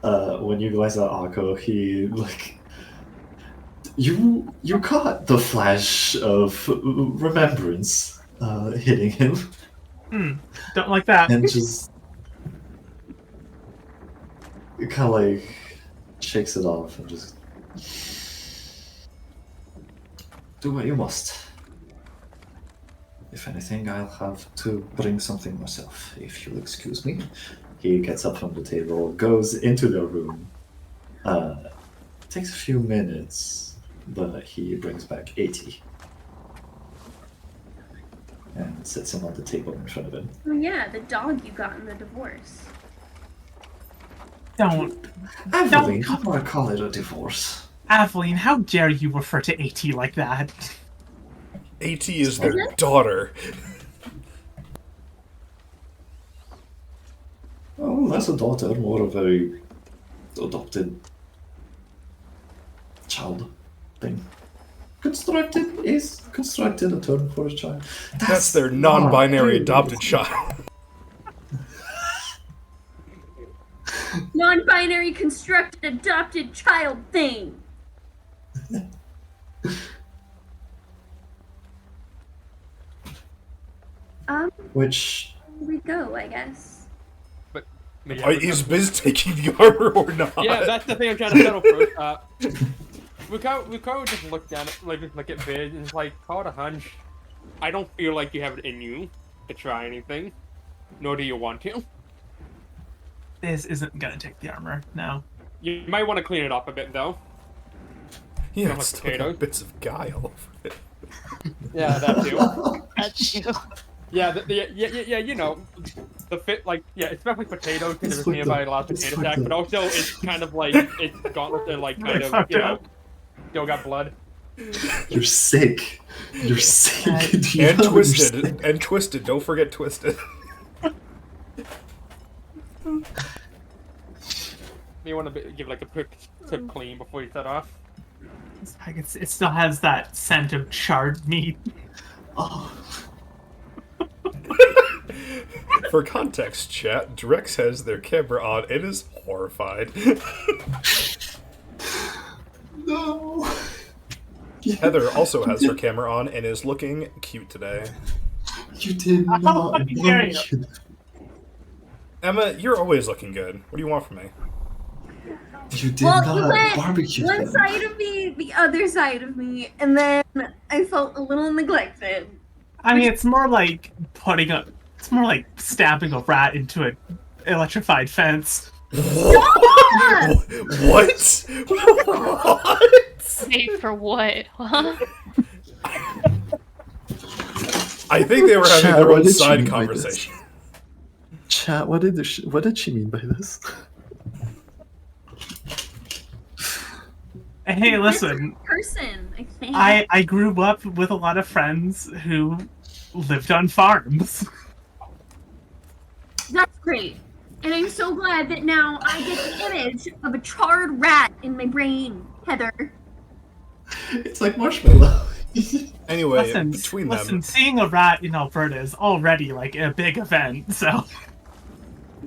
When you glance at Akko, he like you caught the flash of remembrance hitting him, Don't like that. and just kind of like shakes it off and just do what you must. If anything, I'll have to bring something myself, if you'll excuse me. He gets up from the table, goes into the room. Takes a few minutes, but he brings back 80. And sets him on the table in front of him. Oh yeah, the dog you got in the divorce. Don't. Aveline, how do I call it a divorce? Aveline, how dare you refer to AT like that? AT is their daughter. Oh, less a daughter, more of a adopted child thing. Constructed a term for a child. That's their non-binary adopted child. Non-binary constructed adopted child thing. Which Here we go, I guess. But yeah, Is Biz taking the armor or not? yeah, that's the thing I'm trying to settle first. Vukar would just look down at look at Biz and it's like, call it a hunch. I don't feel like you have it in you to try anything, nor do you want to. This isn't gonna take the armor, no. You might want to clean it up a bit though. Yeah, Not it's like still got potatoes. bits of guile over it. Yeah, that too. That's you. Yeah, you know, the fit, like, yeah, it's definitely potatoes because It's there's nearby fucked a lot of It's potato fucked sack, but up. also it's kind of like, it's gauntlets are like kind of, you know, still got blood. you're sick. You're sick. Do you And know you're sick? twisted. And twisted. Don't forget twisted. You want to give like a quick clean before you set off. It's like it still has that scent of charred meat. Oh, For context, chat, Drex has their camera on and is horrified. no. Heather also has her camera on and is looking cute today. You did not. How dare you. want you- Emma, you're always looking good. What do you want from me? You did Well, you not went barbecue one them. side of me, the other side of me, and then I felt a little neglected. I mean, it's more like it's more like stabbing a rat into an electrified fence. What? What? Wait for what? Huh? I think they were having Chat, their what own did she side mean by conversation. Chat, what did she mean by this? Hey, listen, Person, I think. I grew up with a lot of friends who lived on farms. That's great. And I'm so glad that now I get the image of a charred rat in my brain, Heather. It's like marshmallow. Anyway, Listen, between them, seeing a rat in Alberta is already like a big event. So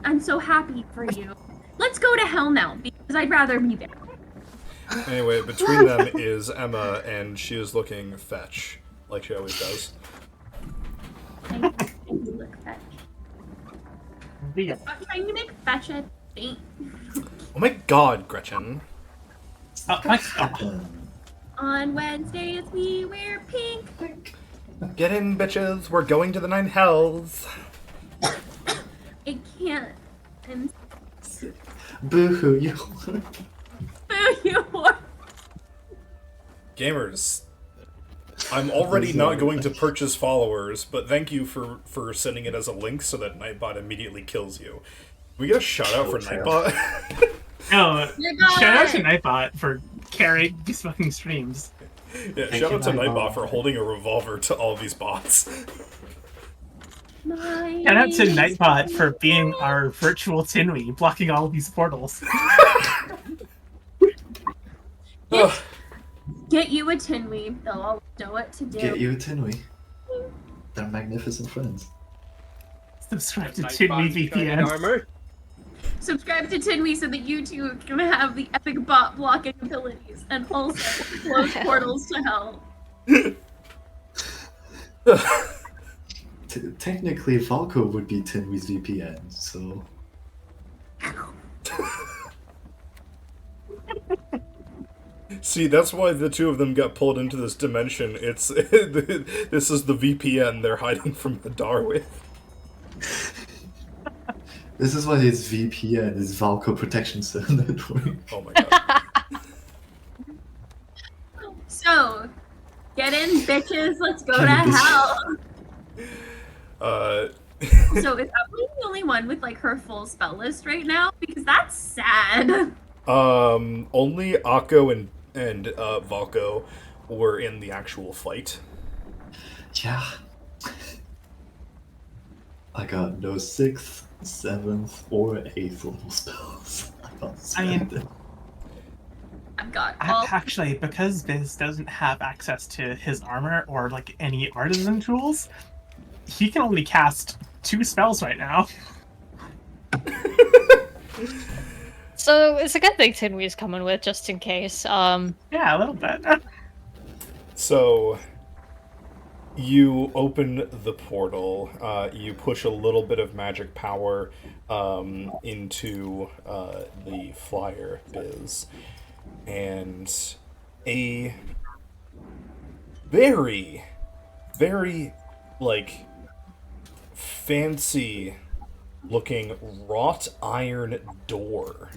I'm so happy for you. Let's go to hell now, because I'd rather be there. anyway, between them is Emma, and she is looking fetch, like she always does. Thank you, look fetch. yeah. I'm trying to make fetch a thing. Oh my god, Gretchen. On Wednesdays we wear pink. Get in, bitches. We're going to the nine hells. I can't. I'm Boo-hoo, you. so you are. Gamers, I'm already not going to purchase followers, but thank you for sending it as a link so that Nightbot immediately kills you. We get a shout out for Nightbot. No, Nightbot! shout out to Nightbot for carrying these fucking streams. Yeah, shout out to Nightbot for holding a revolver to all these bots. Shout out to Nightbot for being our virtual Tinwee, blocking all these portals. Get you a tinweed. They'll always know what to do. Get you a Tinwee. They're magnificent friends. Subscribe to Nightbot Tinwee shining VPN. armor. Subscribe to Tinwee so that you too can have the epic bot blocking abilities and also close portals to hell. Technically, Valko would be Tinwee's VPN, so. See, that's why the two of them got pulled into this dimension. It's this is the VPN they're hiding from the Hadar with. This is why it's VPN, is Valko Protection Network. Oh my god. So, get in, bitches. Let's go Get to in, bitch. hell. So is Evelyn the only one with like her full spell list right now? Because that's sad. Only Akko and Valko were in the actual fight. Yeah. I got no 6th, 7th, or 8th level spells. I mean, I've got all. actually, because Biz doesn't have access to his armor or like any artisan tools, he can only cast 2 spells right now. So it's a good thing Tinwee's coming with, just in case. Yeah, a little bit. So, you open the portal, you push a little bit of magic power into the flyer, Biz, and a very, very, like, fancy looking wrought iron door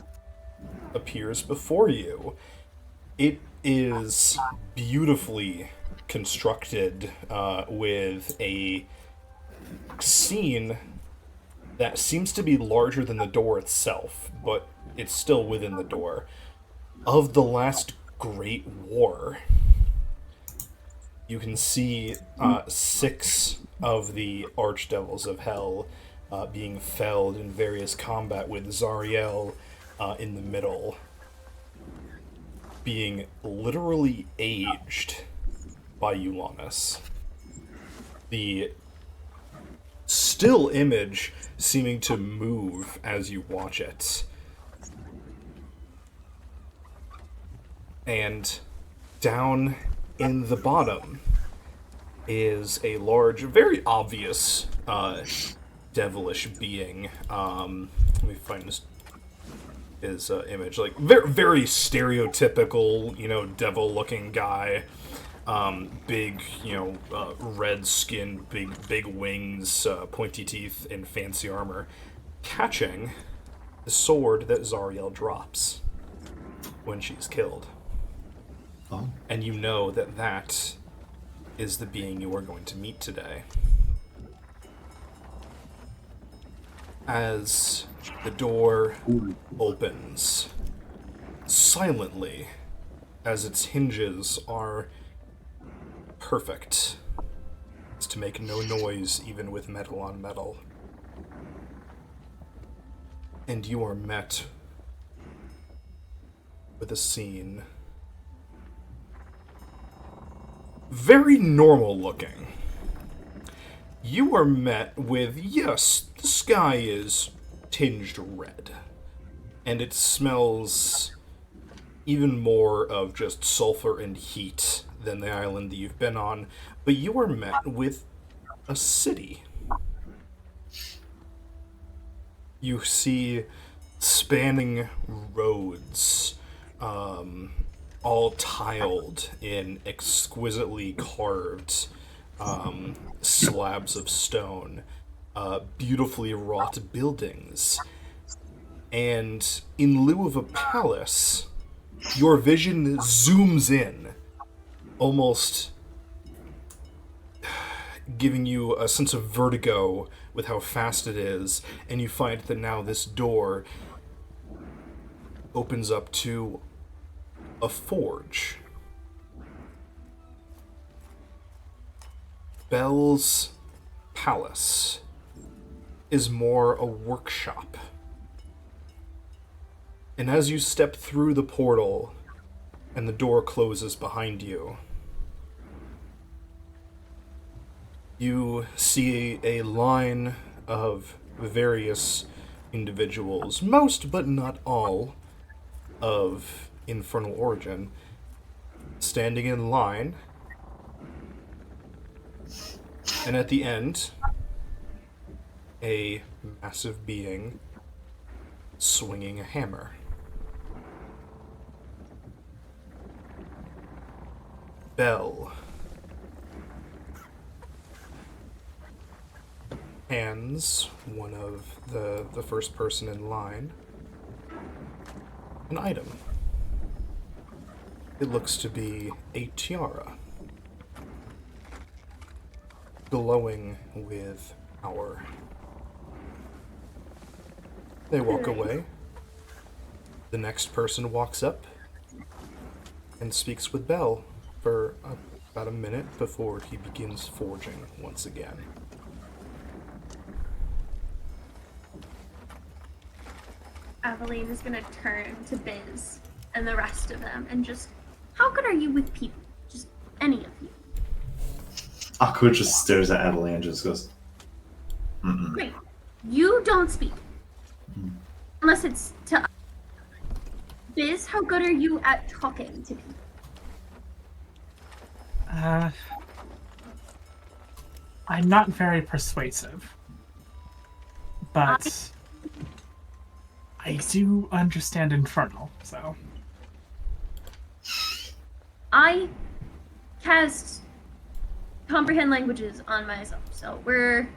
appears before you. It is beautifully constructed with a scene that seems to be larger than the door itself, but it's still within the door, of the last Great War. You can see 6 of the Archdevils of Hell being felled in various combat, with Zariel in the middle, being literally aged by Yulon. The still image seeming to move as you watch it. And down in the bottom is a large, very obvious devilish being. Let me find his image. Like, very, very stereotypical, devil-looking guy. Big, red skin, big wings, pointy teeth, and fancy armor, catching the sword that Zariel drops when she's killed. Oh. And you know that is the being you are going to meet today. As the door opens, silently, as its hinges are perfect, as to make no noise even with metal on metal, and you are met with a scene. Very normal looking. You are met with, yes, the sky is tinged red, and it smells even more of just sulfur and heat than the island that you've been on, but you are met with a city. You see spanning roads, all tiled in exquisitely carved slabs of stone, beautifully wrought buildings, and in lieu of a palace, your vision zooms in, almost giving you a sense of vertigo with how fast it is, and you find that now this door opens up to a forge. Belle's palace is more a workshop. And as you step through the portal and the door closes behind you, you see a line of various individuals, most but not all of infernal origin, standing in line, and at the end, a massive being swinging a hammer. Belle hands one of the first person in line an item. It looks to be a tiara, glowing with power. They walk away. The next person walks up and speaks with Belle for about a minute before he begins forging once again. Aveline is gonna turn to Biz and the rest of them and just, how good are you with people? Just any of you. Aqua just stares at Adeline and just goes, mm-mm. Great. You don't speak. Unless it's to us. Biz, how good are you at talking to people? I'm not very persuasive, but I do understand Infernal, so. I cast comprehend languages on myself, so we're...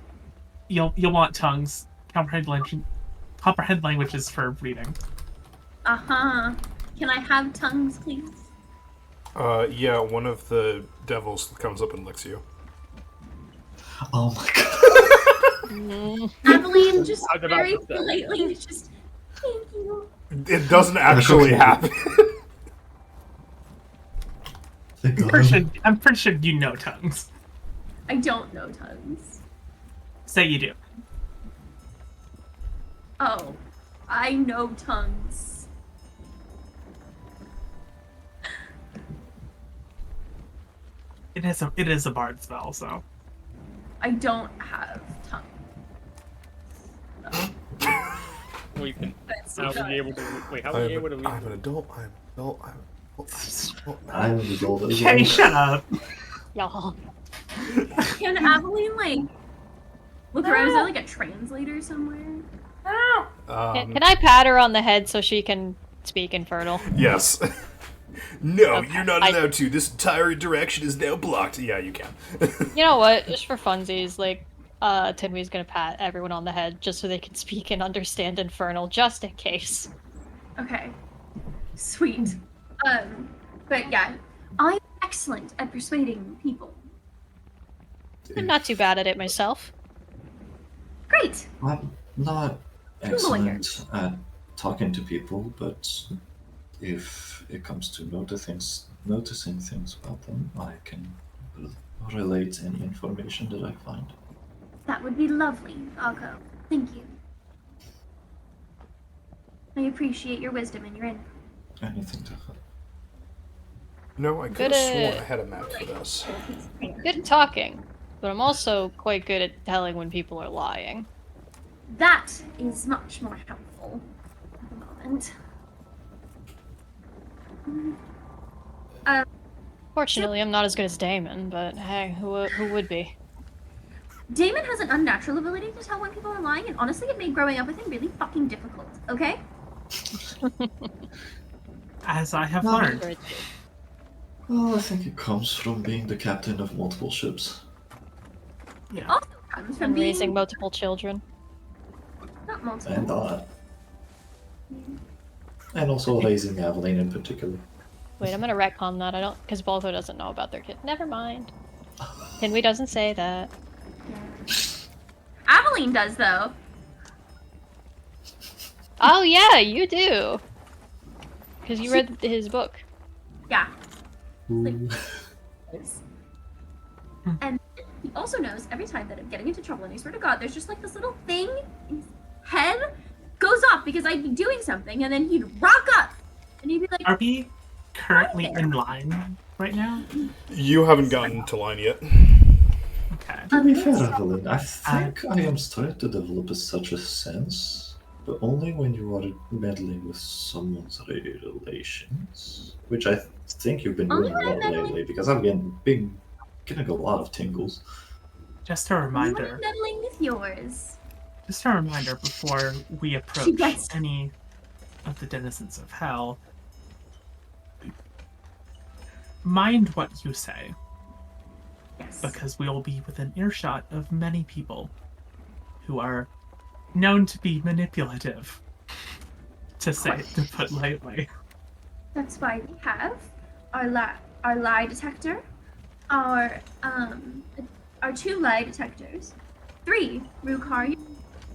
You'll want tongues. Comprehend languages for reading. Uh-huh. Can I have tongues, please? Yeah, one of the devils comes up and licks you. Oh my god. Aveline just very politely just, thank you. It doesn't actually happen. I'm pretty sure you know tongues. I don't know tongues. Say you do. Oh, I know tongues. It is a bard spell, so. I don't have tongues. Well, you can. That's How so were you able to? Wait, how were you able to read? I'm an adult. I'm an adult. I'm an adult as Okay, well. shut up. Y'all. Can Aveline, like, look around? Is there, like, a translator somewhere? Can I pat her on the head so she can speak Infernal? Yes. No, Okay. you're not allowed to. This entire direction is now blocked. Yeah, you can. You know what? Just for funsies, like, Tinwy's gonna pat everyone on the head just so they can speak and understand Infernal, just in case. Okay. Sweet. But yeah, I'm excellent at persuading people. I'm not too bad at it myself. Great! I'm not excellent at talking to people, but if it comes to noticing things about them, I can relate any information that I find. That would be lovely, Akko. Thank you. I appreciate your wisdom and your input. Anything to help. No, I could Good, have sworn I had a map for this. Good at talking, but I'm also quite good at telling when people are lying. That is much more helpful at the moment. Fortunately, I'm not as good as Damon, but hey, who would be? Damon has an unnatural ability to tell when people are lying, and honestly, it made growing up with him really fucking difficult, okay? As I have Sure learned. it did. Well, I think it comes from being the captain of multiple ships. Yeah. Also comes from And being raising multiple children. not multiple. And that. And also raising Aveline in particular. Wait, I'm gonna retcon that. I don't, because Balto doesn't know about their kid. Never mind. Hinwe doesn't say that. Aveline does though. Oh yeah, you do. Because you read his book. Yeah. Ooh. And he also knows every time that I'm getting into trouble, and I swear to God, there's just like this little thing in his head goes off because I'd be doing something, and then he'd rock up, and he'd be like, Are we currently in line right now? You haven't gotten to line yet. Okay. To be fair, Evelyn, I think I am starting to develop such a sense, but only when you are meddling with someone's relations, which I think you've been Only doing a when I'm lot meddling- lately, because I've getting a lot of tingles. Just a "I'm reminder. meddling with yours." Just a reminder before we approach Yes. any of the denizens of hell. Mind what you say, Yes. because we will be within earshot of many people who are known to be manipulative, to put lightly. That's why we have our lie detector, our 2 lie detectors, 3 Rukar. You're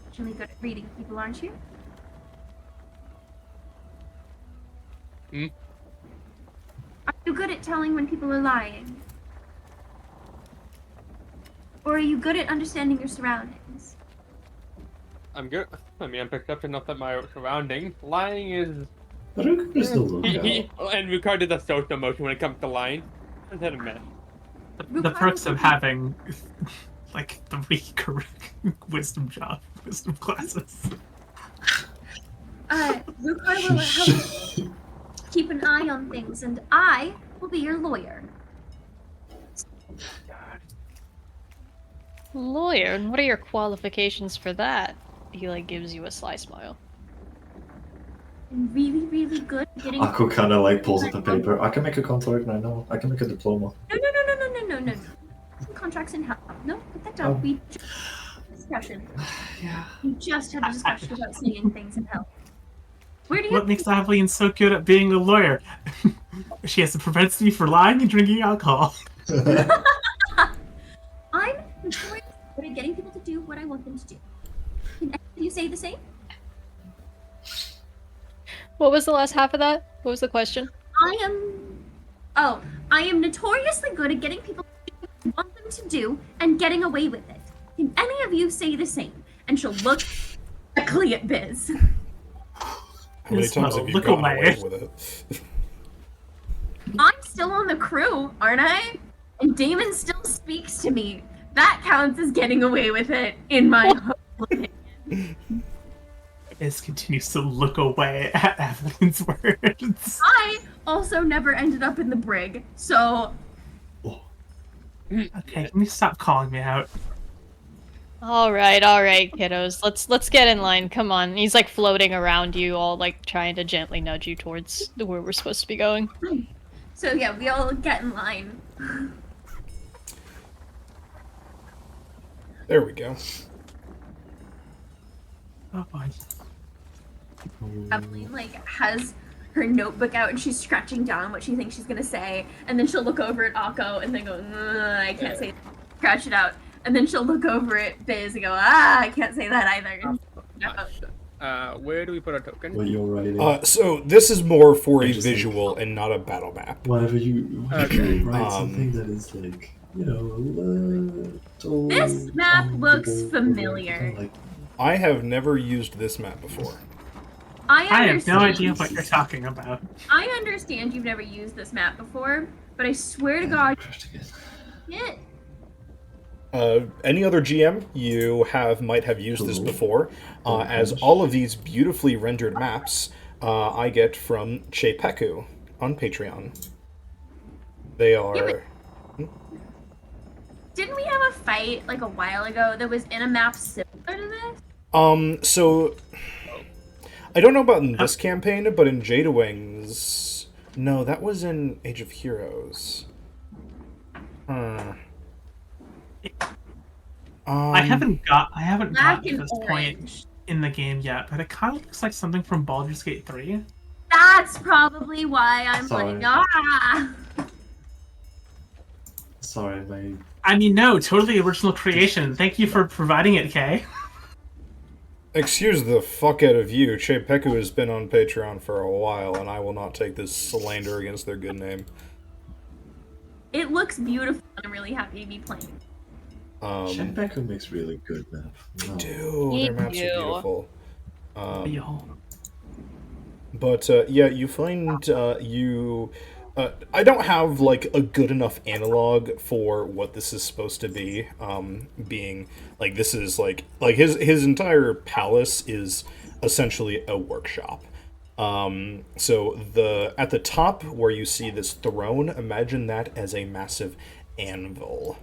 actually good at reading people, aren't you? Hmm? Are you good at telling when people are lying? Or are you good at understanding your surroundings? I'm good. I mean, I'm perceptive enough at my surrounding. Lying is. Rukar is the lookout. And Ricard did a social motion when it comes to lying. Is that a mess? The perks of having like 3 wisdom classes. Rukar will help you keep an eye on things, and I will be your lawyer. Lawyer, and what are your qualifications for that? He like gives you a sly smile. I'm really, really good at getting. Akko kind of like pulls up a paper. I can make a contract right now. I can make a diploma. No. Contracts in hell. No, put that down. Oh. We just discussion. Yeah. We just had a discussion about saying things in hell. Where do you? What makes Aveline so good at being a lawyer? She has a propensity for lying and drinking alcohol. I'm notoriously good at getting people to do what I want them to do. Can any of you say the same? What was the last half of that? What was the question? I am notoriously good at getting people to do what I want them to do and getting away with it. Can any of you say the same? And she'll look directly at Biz. How many Yes, times well, have you look gone away. away with it? I'm still on the crew, aren't I? And Damon still speaks to me. That counts as getting away with it, in my humble opinion. Is continues to look away at Aveline's words. I also never ended up in the brig, so Okay, can you stop calling me out? All right, kiddos. Let's get in line. Come on. He's like floating around you, all like trying to gently nudge you towards where we're supposed to be going. so yeah, we all get in line. There we go. Oh boy. Evelyn has her notebook out and she's scratching down what she thinks she's gonna say, and then she'll look over at Akko and then go, I can't say that. Scratch it out. And then she'll look over at Biz and go, I can't say that either. Where do we put our token? What you're writing. So this is more for a Interesting. visual and not a battle map. Whenever you Okay. write something that is like, you know, little This map looks unreadable, familiar. like, I have never used this map before. I have no idea what you're talking about. I understand you've never used this map before, but I swear to God, it. Any other GM you might have used this before, as all of these beautifully rendered maps I get from Chepeku on Patreon. They are. Didn't we have a fight like a while ago that was in a map similar to this? So I don't know about in this campaign, but in Jada Wings, no, that was in Age of Heroes. I haven't got to this point in the game yet, but it kind of looks like something from Baldur's Gate 3. That's probably why I'm Sorry. like, Sorry, my... I mean, no, totally original creation. Thank you for providing it, Kay. Excuse the fuck out of you. Chepeku has been on Patreon for a while, and I will not take this slander against their good name. It looks beautiful, and I'm really happy to be playing. Chepeku makes really good maps. No. Dude, their maps are beautiful. Yo. But yeah, you find I don't have like a good enough analog for what this is supposed to be. Being like this is like his entire palace is essentially a workshop. So at the top where you see this throne, imagine that as a massive anvil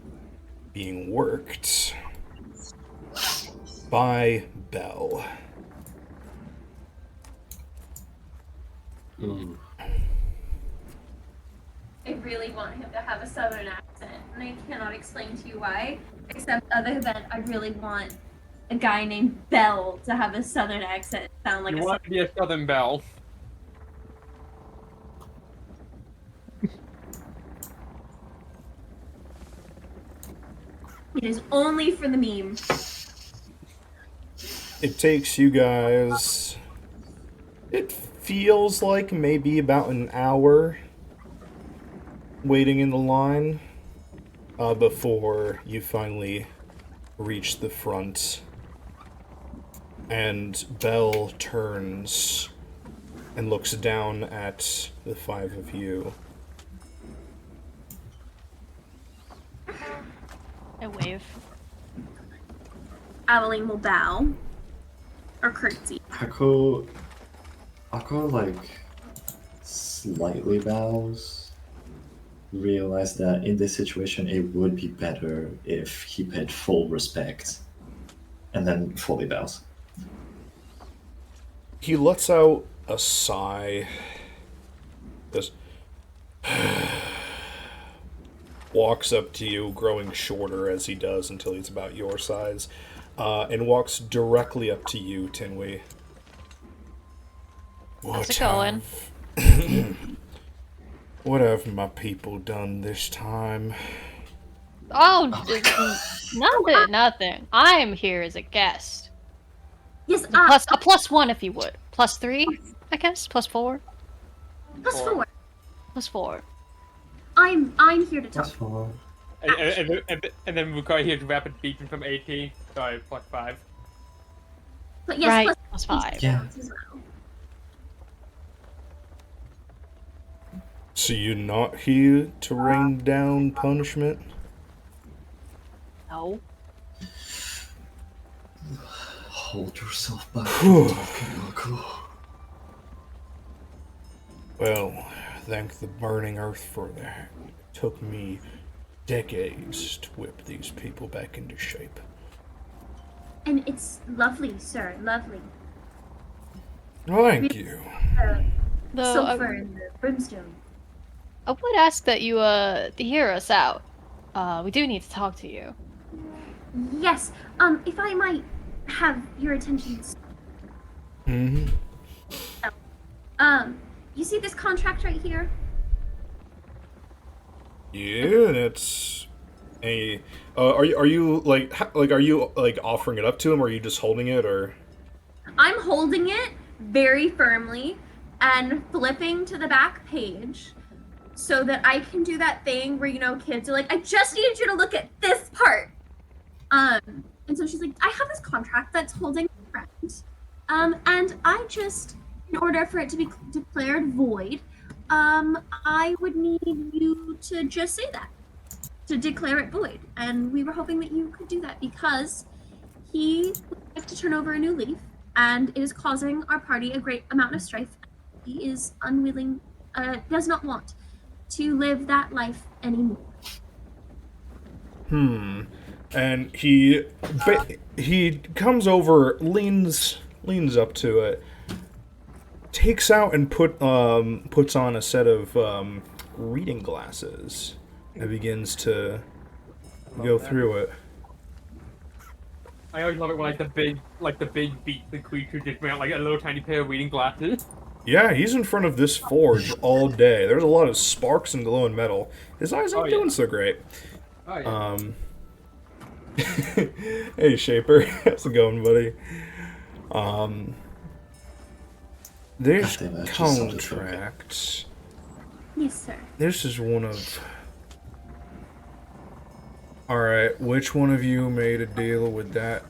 being worked by Bell. Ooh. I really want him to have a southern accent, and I cannot explain to you why, except other than I really want a guy named Bell to have a southern accent, sound like You a want to be a Southern Belle. It is only for the meme. It takes you guys, it feels like maybe about an hour waiting in the line before you finally reach the front. And Belle turns and looks down at the five of you. I wave. Aveline will bow. Or curtsy. Akko like slightly bows. Realize that in this situation it would be better if he paid full respect. And then fully bows. He lets out a sigh. Just walks up to you, growing shorter as he does until he's about your size, and walks directly up to you, Tinwei. How's it going? What have my people done this time? Oh, nothing. I'm here as a guest. Yes, A plus one if you would. Plus 3, I guess. Plus 4. plus 4. Plus 4. I'm here to talk. That's fine. And then Vukai hears rapid beating from 18. Sorry, plus 5. But yes, Right, plus plus 5. Yeah. as well. So you're not here to rain down punishment? No. Hold yourself back from talking, Akko. Well, thank the burning earth for that. It took me decades to whip these people back into shape. And it's lovely, sir, lovely. Thank you. Though, Sulfur and the brimstone. I would ask that you hear us out. We do need to talk to you. Yes, if I might have your attention. Mm-hmm. You see this contract right here? Yeah, that's a. Are you like are you like offering it up to him, or are you just holding it, or? I'm holding it very firmly and flipping to the back page so that I can do that thing where, you know, kids are like, I just need you to look at this part. And so she's like, I have this contract that's holding a friend. And I just in order for it to be declared void, I would need you to just say that, to declare it void. And we were hoping that you could do that because he would like to turn over a new leaf, and it is causing our party a great amount of strife. He is unwilling, does not want to live that life anymore. And he comes over, leans up to it, takes out and puts on a set of reading glasses, and begins to go through it. I always love it when the big beat the creature just wearing like a little tiny pair of reading glasses. Yeah, he's in front of this forge all day. There's a lot of sparks and glowing metal. His eyes aren't doing so great. Oh yeah. Hey Shaper, how's it going, buddy? This God damn it, I just saw this contract. Yes, sir. This is one of. Alright, which one of you made a deal with that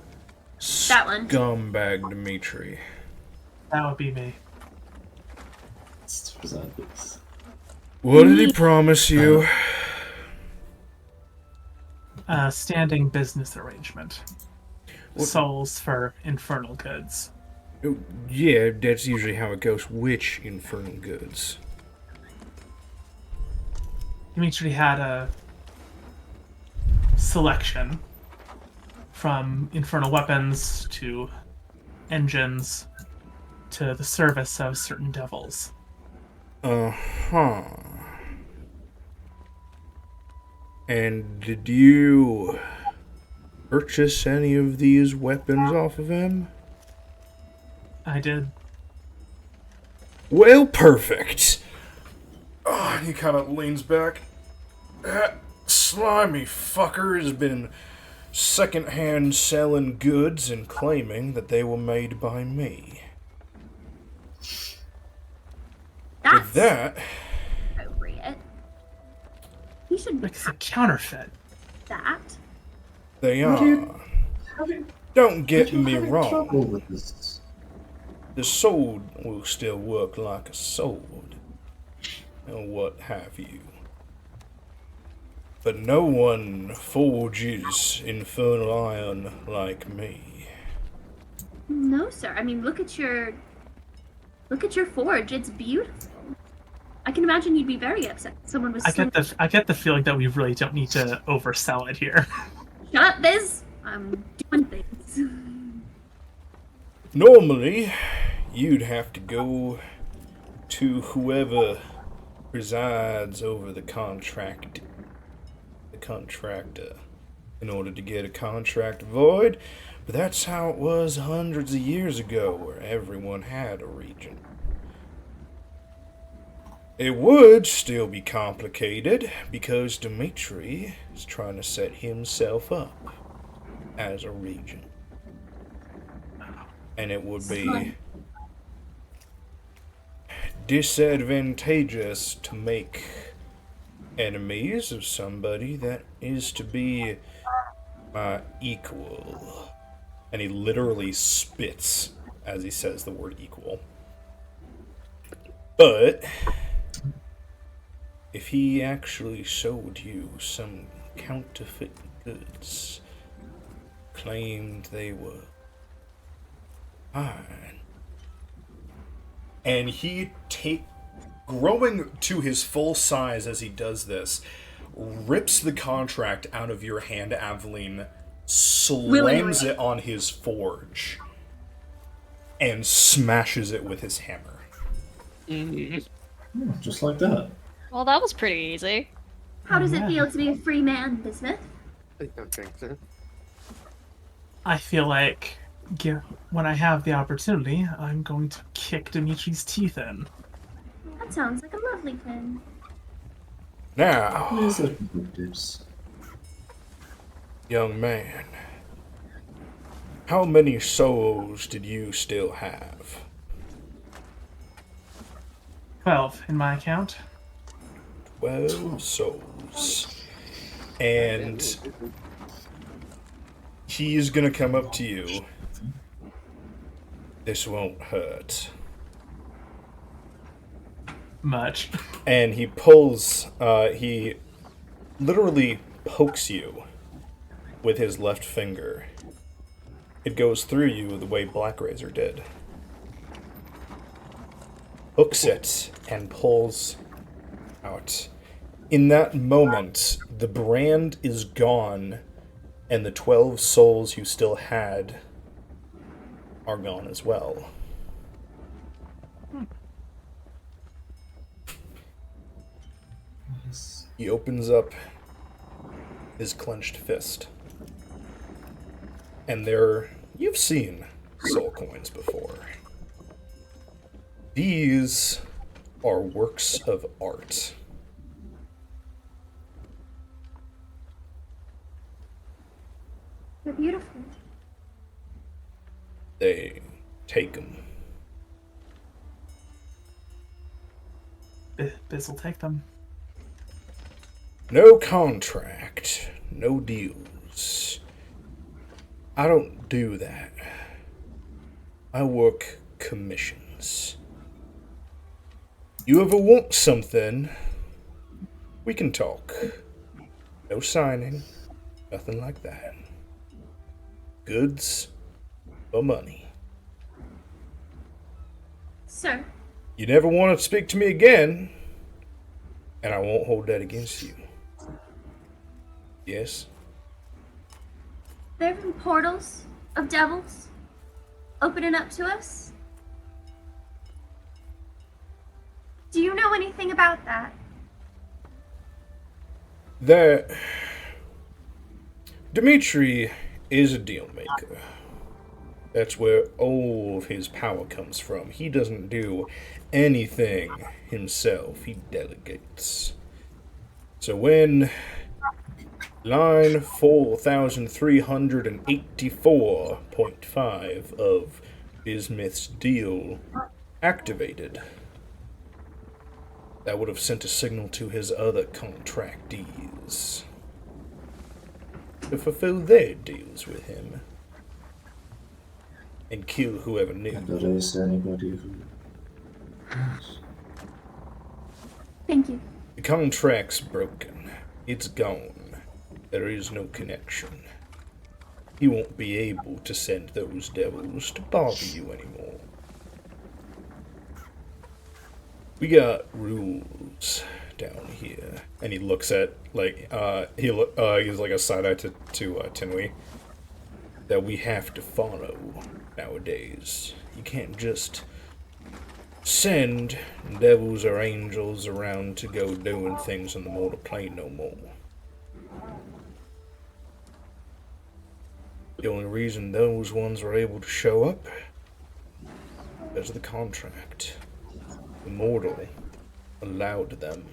That one. scumbag Dimitri? That would be me. Let's present this. What did he promise you? Standing business arrangement. What- Souls for infernal goods. Yeah, that's usually how it goes. Which infernal goods? Dimitri had a selection from infernal weapons to engines to the service of certain devils. Uh-huh. And did you purchase any of these weapons off of him? I did. Well, perfect. He kind of leans back. That slimy fucker has been secondhand selling goods and claiming that they were made by me. That's With that, appropriate. He should Like it's a counterfeit. that. they What are. are you- Don't get me Having wrong. trouble with this. The sword will still work like a sword, and what have you. But no one forges infernal iron like me. No, sir. I mean, look at your forge. It's beautiful. I can imagine you'd be very upset if someone was. I get the feeling that we really don't need to oversell it here. Shut up, Biz. I'm doing things. Normally, you'd have to go to whoever presides over the contractor, in order to get a contract void, but that's how it was hundreds of years ago, where everyone had a regent. It would still be complicated, because Dimitri is trying to set himself up as a regent. And it would be disadvantageous to make enemies of somebody that is to be my equal. And he literally spits as he says the word equal. But if he actually sold you some counterfeit goods, claimed they were fine, and growing to his full size as he does this, rips the contract out of your hand, Aveline, slams it on his forge, and smashes it with his hammer. Just like that. Well, that was pretty easy. How does it Yeah. feel to be a free man, Bismuth? I don't think so. I feel like when I have the opportunity, I'm going to kick Dimitri's teeth in. That sounds like a lovely plan. Now, Where's the dips? young man, how many souls did you still have? 12 in my account. 12 souls. And he's gonna come up to you. This won't hurt. much. And he pulls, he literally pokes you with his left finger. It goes through you the way Black Razor did. Hooks it and pulls out. In that moment, the brand is gone, and the 12 souls you still had are gone as well. He opens up his clenched fist. And you've seen soul coins before. These are works of art. They're beautiful. They take them. Biz will take them. No contract, no deals. I don't do that. I work commissions. You ever want something, we can talk. No signing, nothing like that. Goods or money. Sir, You never want to speak to me again, and I won't hold that against you. Yes? there have been portals of devils opening up to us. Do you know anything about that? That Dimitri is a deal maker. That's where all of his power comes from. He doesn't do anything himself. He delegates. So when line 4384.5 of Bismuth's deal activated, that would have sent a signal to his other contractees to fulfill their deals with him and kill whoever knew. And there is anybody who... Yes. Thank you. The contract's broken. It's gone. There is no connection. He won't be able to send those devils to bother you anymore. We got rules down here. And he looks at, like, he gives like a side eye to Tinwei. That we have to follow nowadays. You can't just send devils or angels around to go doing things on the mortal plane no more. The only reason those ones were able to show up because of the contract. The mortal allowed them,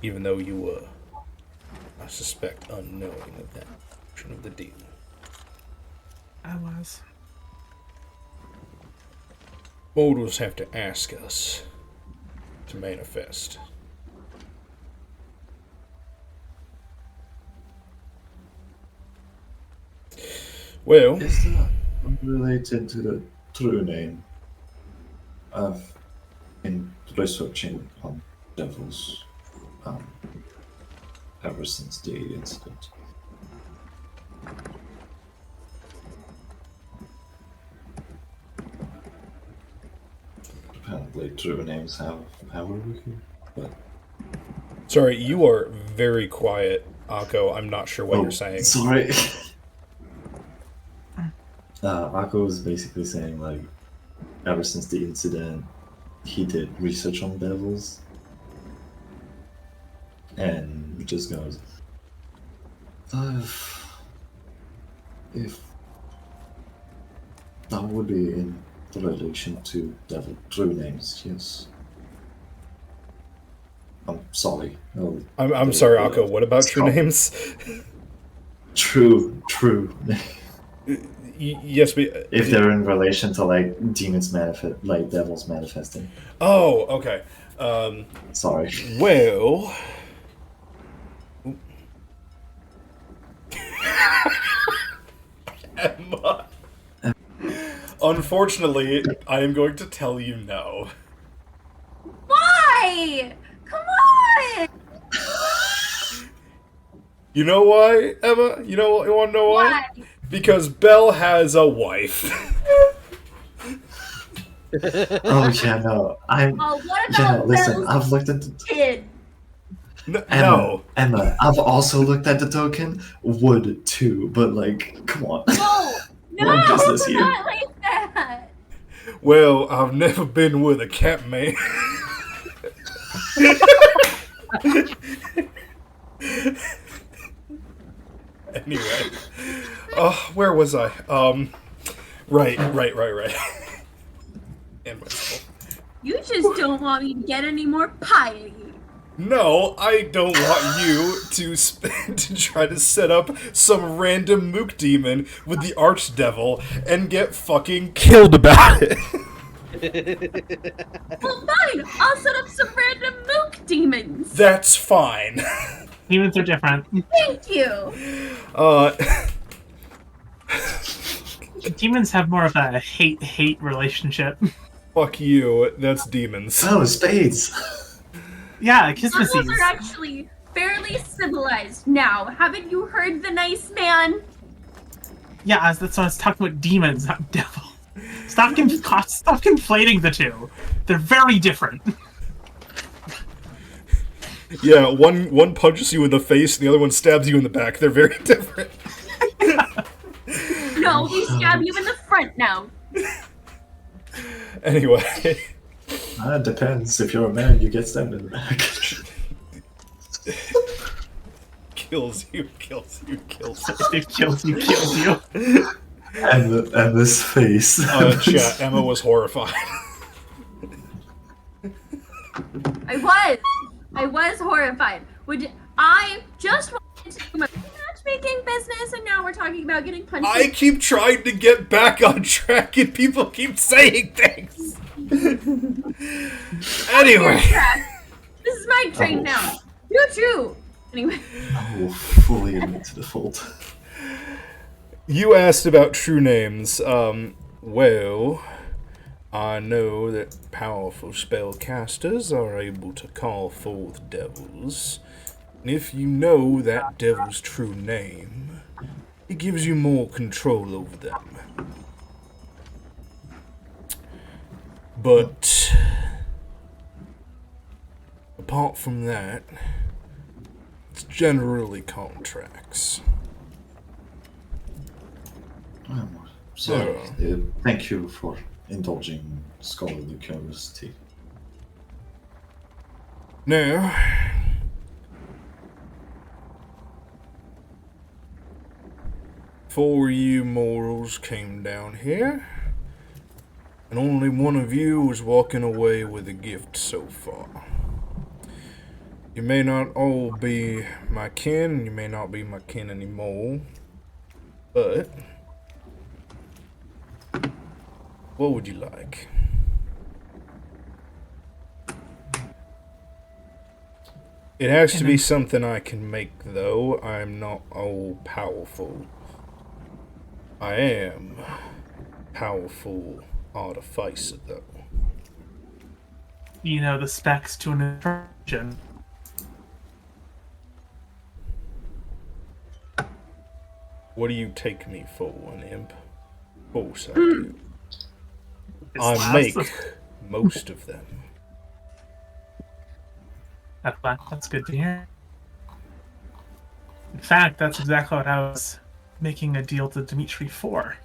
even though you were, I suspect, unknowing of that portion of the deal. I was. Mortals have to ask us to manifest. Well, Is that related to the true name? I've been researching on devils ever since the incident. Apparently, true names have power with you, but sorry, you are very quiet, Akko. I'm not sure what you're saying. Sorry. Akko was basically saying, like, ever since the incident, he did research on devils, and just goes, if that would be in relation to devil true names, yes. I'm sorry. I'm sorry, Akko. What about true names? True. Yes, but If they're in relation to like demons manifest, like devils manifesting. oh, okay. Sorry. Well, Emma. Unfortunately, I am going to tell you no. Why? You know why, Emma? You want to know why? Why? Because Belle has a wife. Oh yeah, no. Oh, what Yeah, about listen. Belle's I've looked at kid? No. Emma. I've also looked at the token. Would too, but like, come on. No, We're in business here. not like that. Well, I've never been with a cat man. Anyway, where was I? Right. And myself. You just don't want me to get any more piety. No, I don't want you to try to set up some random mook demon with the archdevil and get fucking killed about it. Well, fine. I'll set up some random mook demons. That's fine. Demons are different. Thank you. Demons have more of a hate-hate relationship. Fuck you. That's demons. Oh, spades. Yeah, Kisses. Animals are actually fairly civilized now. Haven't you heard the nice man? Yeah, that's what I was talking about. Demons, not devil. Stop conflating the two. They're very different. Yeah, one punches you in the face, and the other one stabs you in the back. They're very different. No, we stab you in the front now. Anyway. It depends. If you're a man, you get stabbed in the back. Kills you. It kills you. And this face. Chat, Emma was horrified. I was horrified. I just wanted to do my matchmaking business, and now we're talking about getting punched. I keep trying to get back on track, and people keep saying things. Anyway. This is my train now. You too. Anyway. I will fully admit to the fault. You asked about true names. Well, I know that powerful spellcasters are able to call forth devils. And if you know that devil's true name, it gives you more control over them. But apart from that, it's generally contracts. So, thank you for indulging scholarly curiosity. Now, four of you mortals came down here, and only one of you was walking away with a gift so far. You may not all be my kin, you may not be my kin anymore, but what would you like? It has to be something I can make, though. I'm not all powerful. I am powerful artificer, though. You know the specs to an introduction. What do you take me for, an imp? Of course I do. I make most of them. That's good to hear. In fact, that's exactly what I was making a deal to Dimitri for.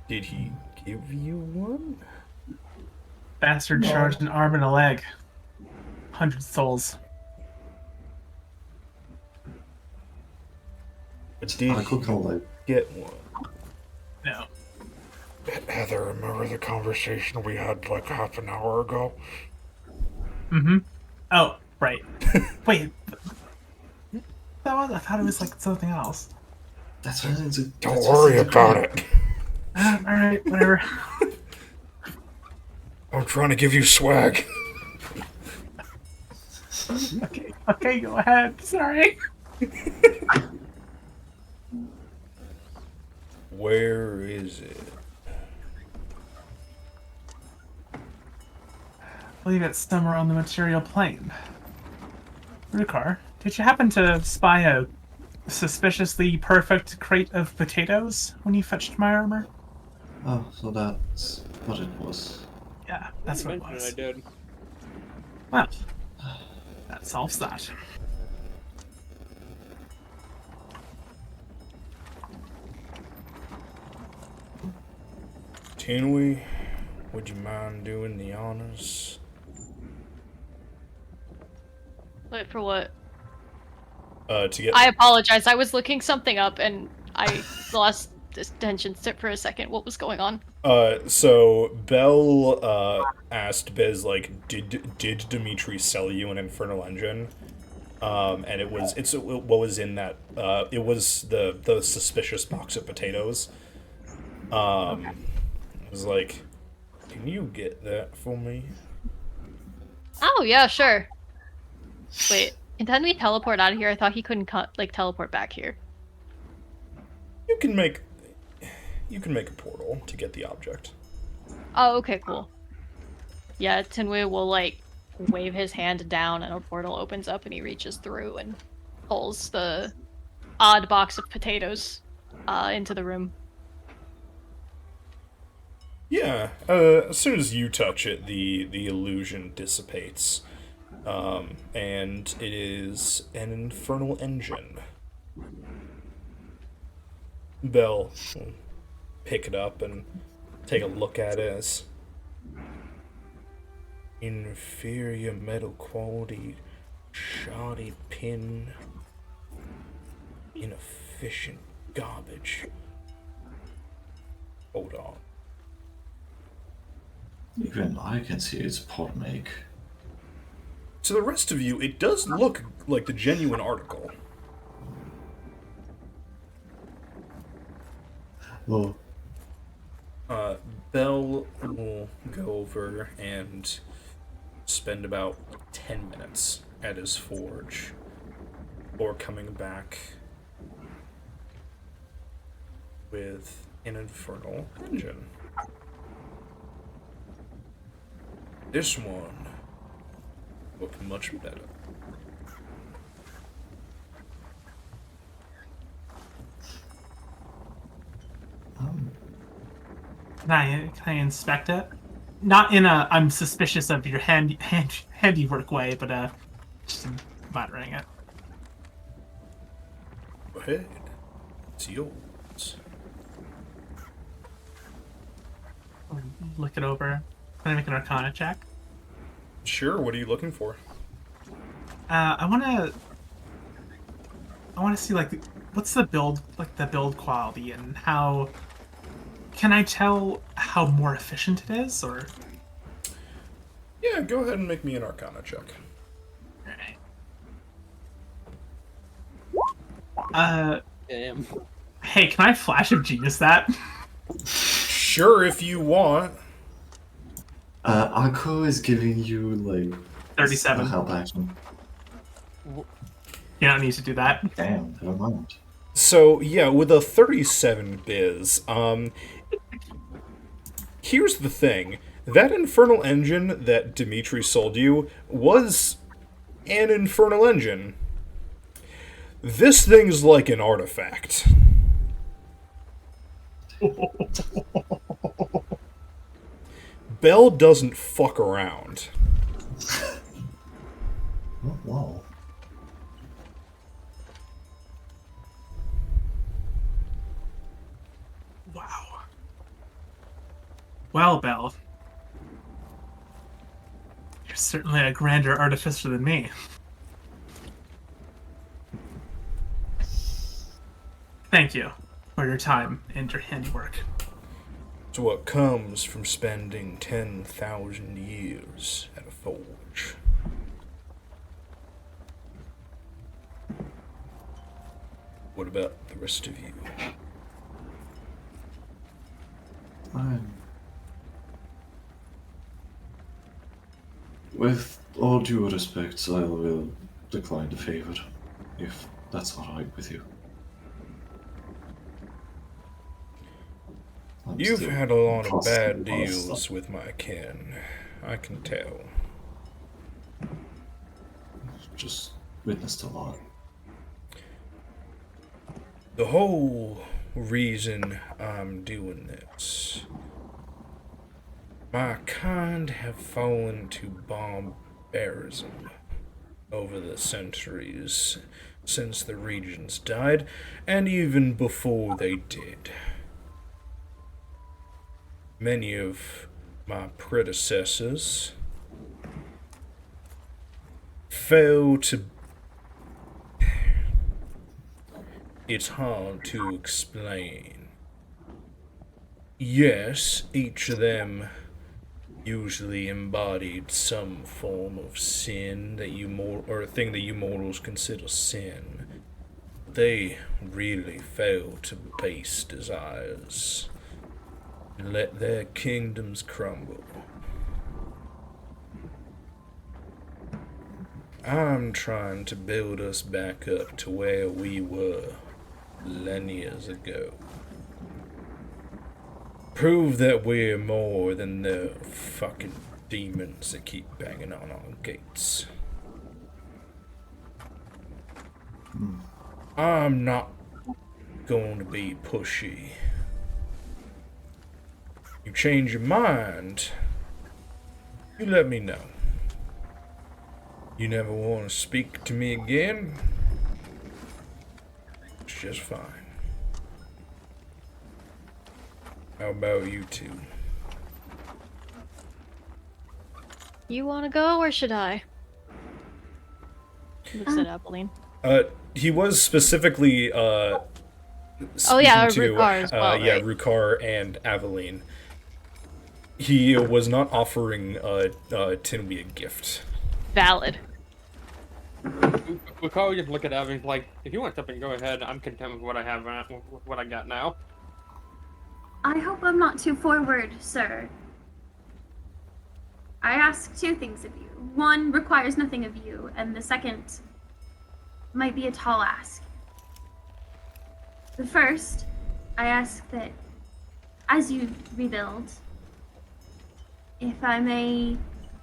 Did he give you one? Bastard charged an arm and a leg. 100 souls. But did he get one? No. Heather, remember the conversation we had like half an hour ago? Mm-hmm. Oh, right. Wait. I thought it was like something else. That's what it is. Don't worry about it. Alright, whatever. I'm trying to give you swag. Okay, go ahead. Sorry. Where is it? believe it's somewhere on the material plane. Rukar, did you happen to spy a suspiciously perfect crate of potatoes when you fetched my armor? Oh, so that's what it was. Yeah, that's what it I was. did. Well, that solves that. Tinwy, would you mind doing the honors? Wait, for what? To get. I apologize. I was looking something up and I lost attention for a second. What was going on? So Bell asked Biz like, did Dimitri sell you an infernal engine? And what was in that? It was the suspicious box of potatoes. It was like, can you get that for me? Oh, yeah, sure. Wait, can we teleport out of here? I thought he couldn't teleport back here. You can make a portal to get the object. Oh, okay, cool. Yeah, Tinwei will wave his hand down and a portal opens up and he reaches through and pulls the odd box of potatoes into the room. Yeah, as soon as you touch it, the illusion dissipates. And it is an infernal engine. Bell will pick it up and take a look at it as inferior metal quality, shoddy pin, inefficient garbage. Hold on. Even I can see its pot make. To the rest of you, it does look like the genuine article. Well, Bell will go over and spend about 10 minutes at his forge before coming back with an infernal engine. This one looked much better. Can I inspect it? Not in a I'm suspicious of your handiwork way, but just admiring it. Go ahead. It's yours. Look it over. Can I make an Arcana check? Sure, what are you looking for? I wanna see what's the build quality and how can I tell how more efficient it is or Yeah, go ahead and make me an Arcana check. Alright. Damn. Hey, can I Flash of Genius that? Sure, if you want. Akko is giving you, 37. a help action. You don't need to do that. Damn, never mind. So, yeah, with a 37 biz, here's the thing. That infernal engine that Dimitri sold you was an infernal engine. This thing's like an artifact. Bell doesn't fuck around. Oh, wow. Wow. Well, Belle. You're certainly a grander artificer than me. Thank you for your time and your handiwork. It's what comes from spending 10,000 years at a forge. What about the rest of you? Fine. With all due respect, I will decline the favor, if that's alright with you. You've had a lot of bad possibly deals with my kin. I can tell. just witnessed a lot. The whole reason I'm doing this, my kind have fallen to barbarism over the centuries since the regions died, and even before they did. Many of my predecessors fell to... It's hard to explain. Yes, each of them usually embodied some form of sin that or a thing that you mortals consider sin. They really fell to base desires and let their kingdoms crumble. I'm trying to build us back up to where we were millennia ago. Prove that we're more than the fucking demons that keep banging on our gates. I'm not going to be pushy. You change your mind, you let me know. You never want to speak to me again, it's just fine. How about you two? You want to go, or should I? Looks at Apolline. He was specifically Oh yeah, speaking to Rukar as well, yeah, right? Rukar and Aveline. He was not offering Tinwy a gift. Valid. We'll probably just look at Evan like, if you want something, go ahead. I'm content with what I have, with what I got now. I hope I'm not too forward, sir. I ask two things of you. One requires nothing of you, and the second might be a tall ask. The first, I ask that as you rebuild, if I may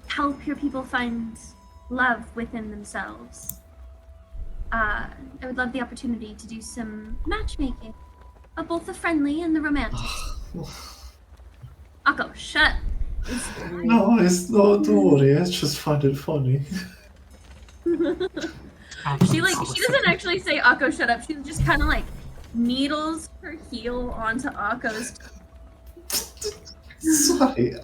help your people find love within themselves, I would love the opportunity to do some matchmaking of both the friendly and the romantic. Akko, shut up. No, it's not. Don't worry. I just find it funny. She doesn't actually say Akko, shut up. She just kind of like needles her heel onto Akko's. Sorry.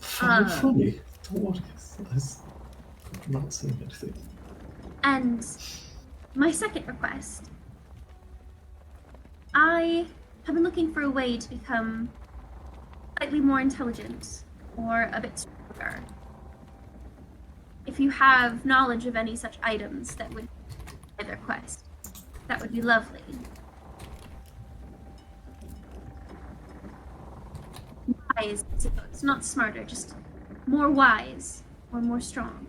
Find it funny. Don't worry. I'm not saying anything. And my second request. I have been looking for a way to become slightly more intelligent or a bit stronger. If you have knowledge of any such items that would be their quest, that would be lovely. Wise, I suppose. Not smarter, just more wise or more strong.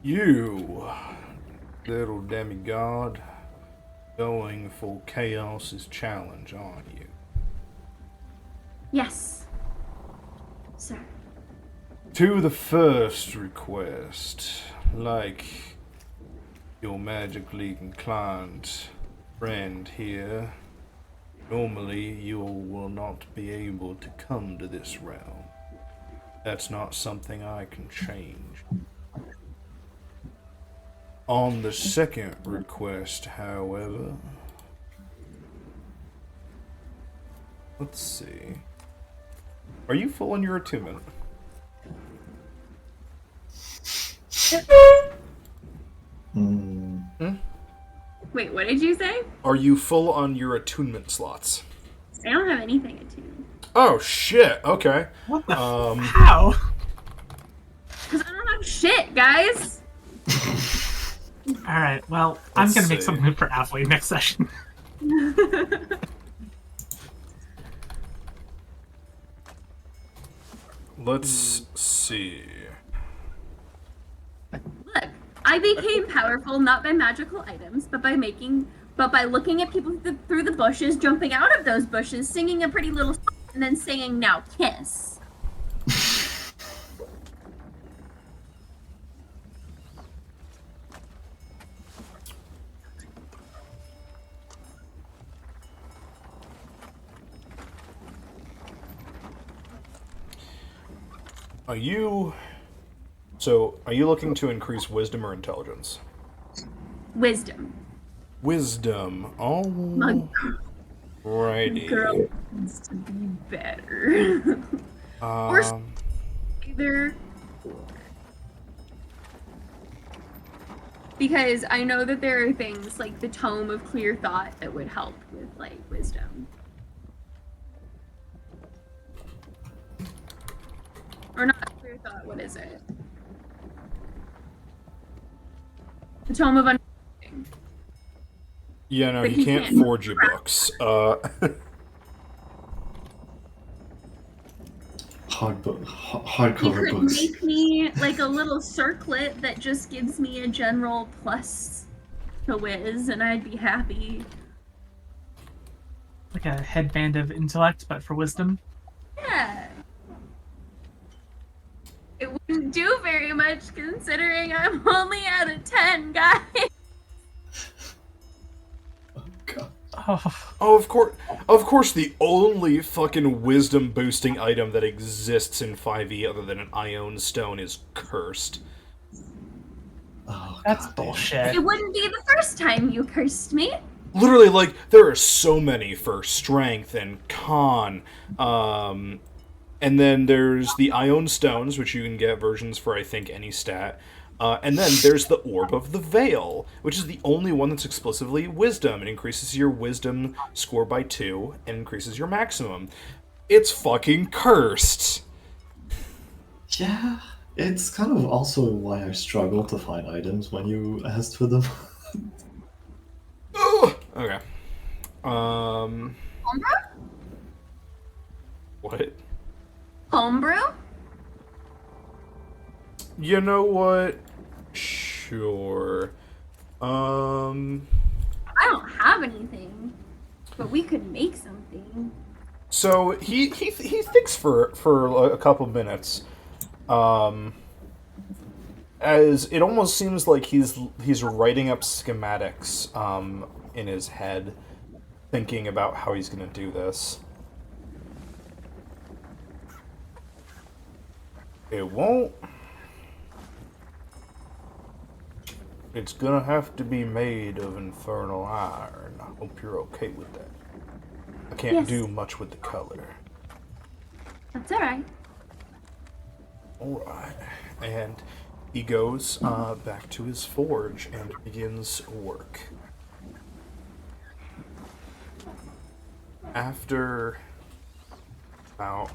You, little demigod, going for Chaos's challenge, aren't you? Yes, sir. To the first request, like your magically inclined friend here, normally you will not be able to come to this realm. That's not something I can change. On the second request, however, let's see. Are you full on your attunement? Wait, what did you say? Are you full on your attunement slots? I don't have anything attuned. Oh shit! Okay. What the how? Because I don't have shit, guys. Alright, well, I'm gonna make something for Athlete next session. Let's see. Look, I became powerful not by magical items, but by looking at people through the bushes, jumping out of those bushes, singing a pretty little song and then saying, now kiss. Are you looking to increase wisdom or intelligence? Wisdom. Wisdom. My Alrighty. girl needs to be better. Or either. Because I know that there are things like the Tome of Clear Thought that would help with, like, wisdom. Or not Clear Thought, what is it? The Tome of Understanding. Yeah, no, But he he can't can't forge you books. He Hardcover could books. make me like a little circlet that just gives me a general plus to whiz, and I'd be happy. Like a headband of intellect, but for wisdom. Yeah. It wouldn't do very much considering I'm only at a 10, guys. Oh, Oh, of course, the only fucking wisdom boosting item that exists in 5e other than an Ion Stone is cursed. Oh, that's God damn. bullshit. It wouldn't be the first time you cursed me. Literally, like, there are so many for strength and con. And then there's the Ion Stones, which you can get versions for, I think, any stat. And then there's the Orb of the Veil, which is the only one that's explicitly wisdom. It increases your wisdom score by 2 and increases your maximum. It's fucking cursed. Yeah, it's kind of also why I struggle to find items when you asked for them. Ugh. Okay. Homebrew? What? Homebrew? You know what? Sure. I don't have anything, but we could make something. So he thinks for a couple minutes, as it almost seems like he's writing up schematics in his head, thinking about how he's gonna do this. It won't. It's gonna have to be made of infernal iron. I hope you're okay with that. I can't Yes. do much with the color. That's alright. Alright. And he goes back to his forge and begins work. After about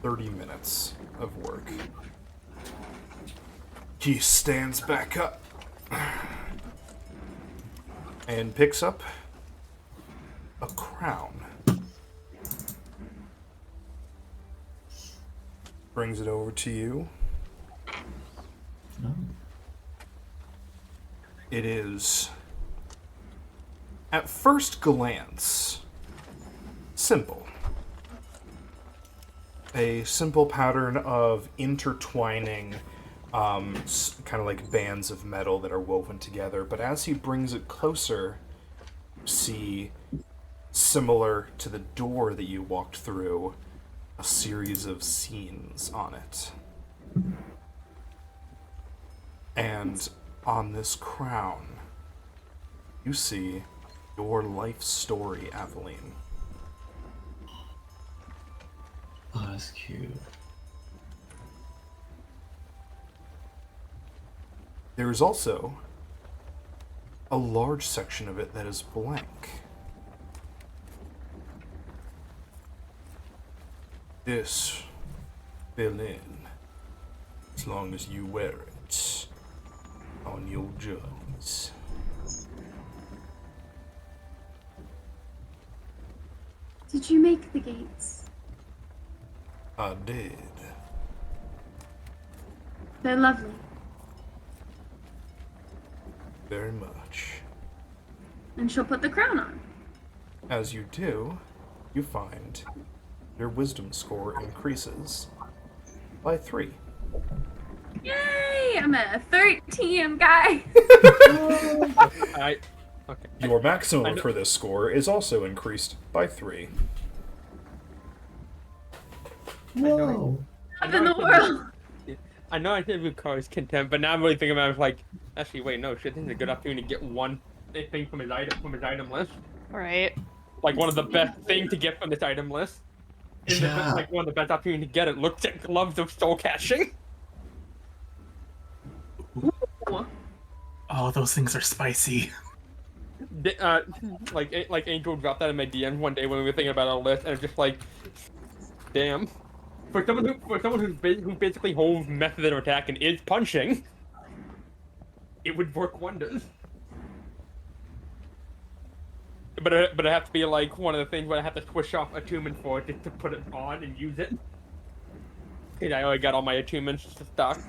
30 minutes of work, he stands back up and picks up a crown. Brings it over to you. No. It is, at first glance, simple. A simple pattern of intertwining kind of like bands of metal that are woven together, but as he brings it closer, you see, similar to the door that you walked through, a series of scenes on it. And on this crown, you see your life story, Aveline. Oh, that's cute. There is also a large section of it that is blank. This fill in as long as you wear it on your journeys. Did you make the gates? I did. They're lovely. Very much. And she'll put the crown on. As you do, you find your wisdom score increases by 3. Yay! I'm a 13 guy. Okay. Your I maximum know- for this score is also increased by 3. Whoa. Up in the world. I know I said Lucar's content, but now I'm really thinking about it, like, actually, wait, no, shit, this is a good opportunity to get one thing from his item list. Right. Like, one of the best things to get from this item list. Yeah. Like, one of the best opportunities to get it. Looks at gloves of soul catching. Oh, those things are spicy. Like Angel dropped that in my DMs one day when we were thinking about our list, and I'm just like, damn. For someone who basically holds method of attack and is punching, it would work wonders. But it have to be like one of the things where I have to switch off attunement for just to put it on and use it. Cause I already got all my attunements stocked.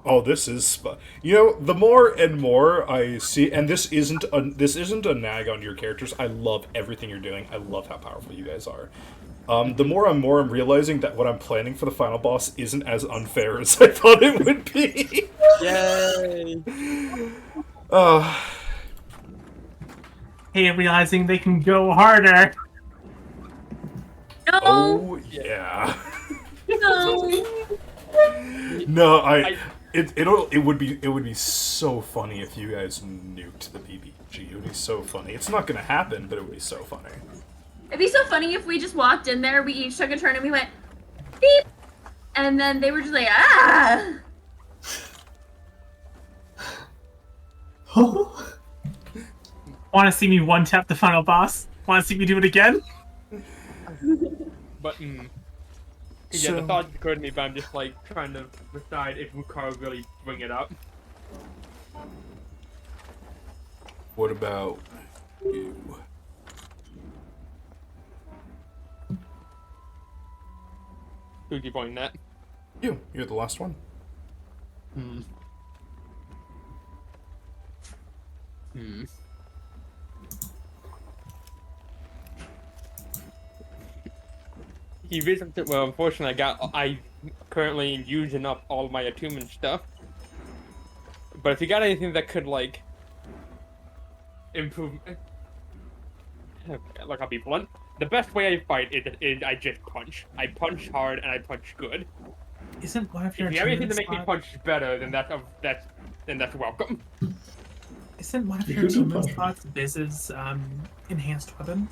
Oh, this is the more and more I see, and this isn't a nag on your characters. I love everything you're doing. I love how powerful you guys are. The more I'm realizing that what I'm planning for the final boss isn't as unfair as I thought it would be. Yay! Hey, realizing they can go harder. No. Oh yeah. No. No, it would be so funny if you guys nuked the BBG. It would be so funny. It's not gonna happen, but it would be so funny. It'd be so funny if we just walked in there, we each took a turn, and we went beep, and then they were just like ah. Want to see me one tap the final boss? Want to see me do it again? But So- the thought occurred to me, but I'm just like trying to decide if Rukar really bring it up. What about you? Who's you pointing at? You're the last one. Well, unfortunately, I currently using up all my attunement stuff. But if you got anything that could like improve, like I'll be blunt, the best way I fight is I just punch. I punch hard and I punch good. Isn't one of your If you have anything to attunement make me slots- punch better, then that's welcome. Isn't one of You your could do attunement punch. slots Biz's enhanced weapon?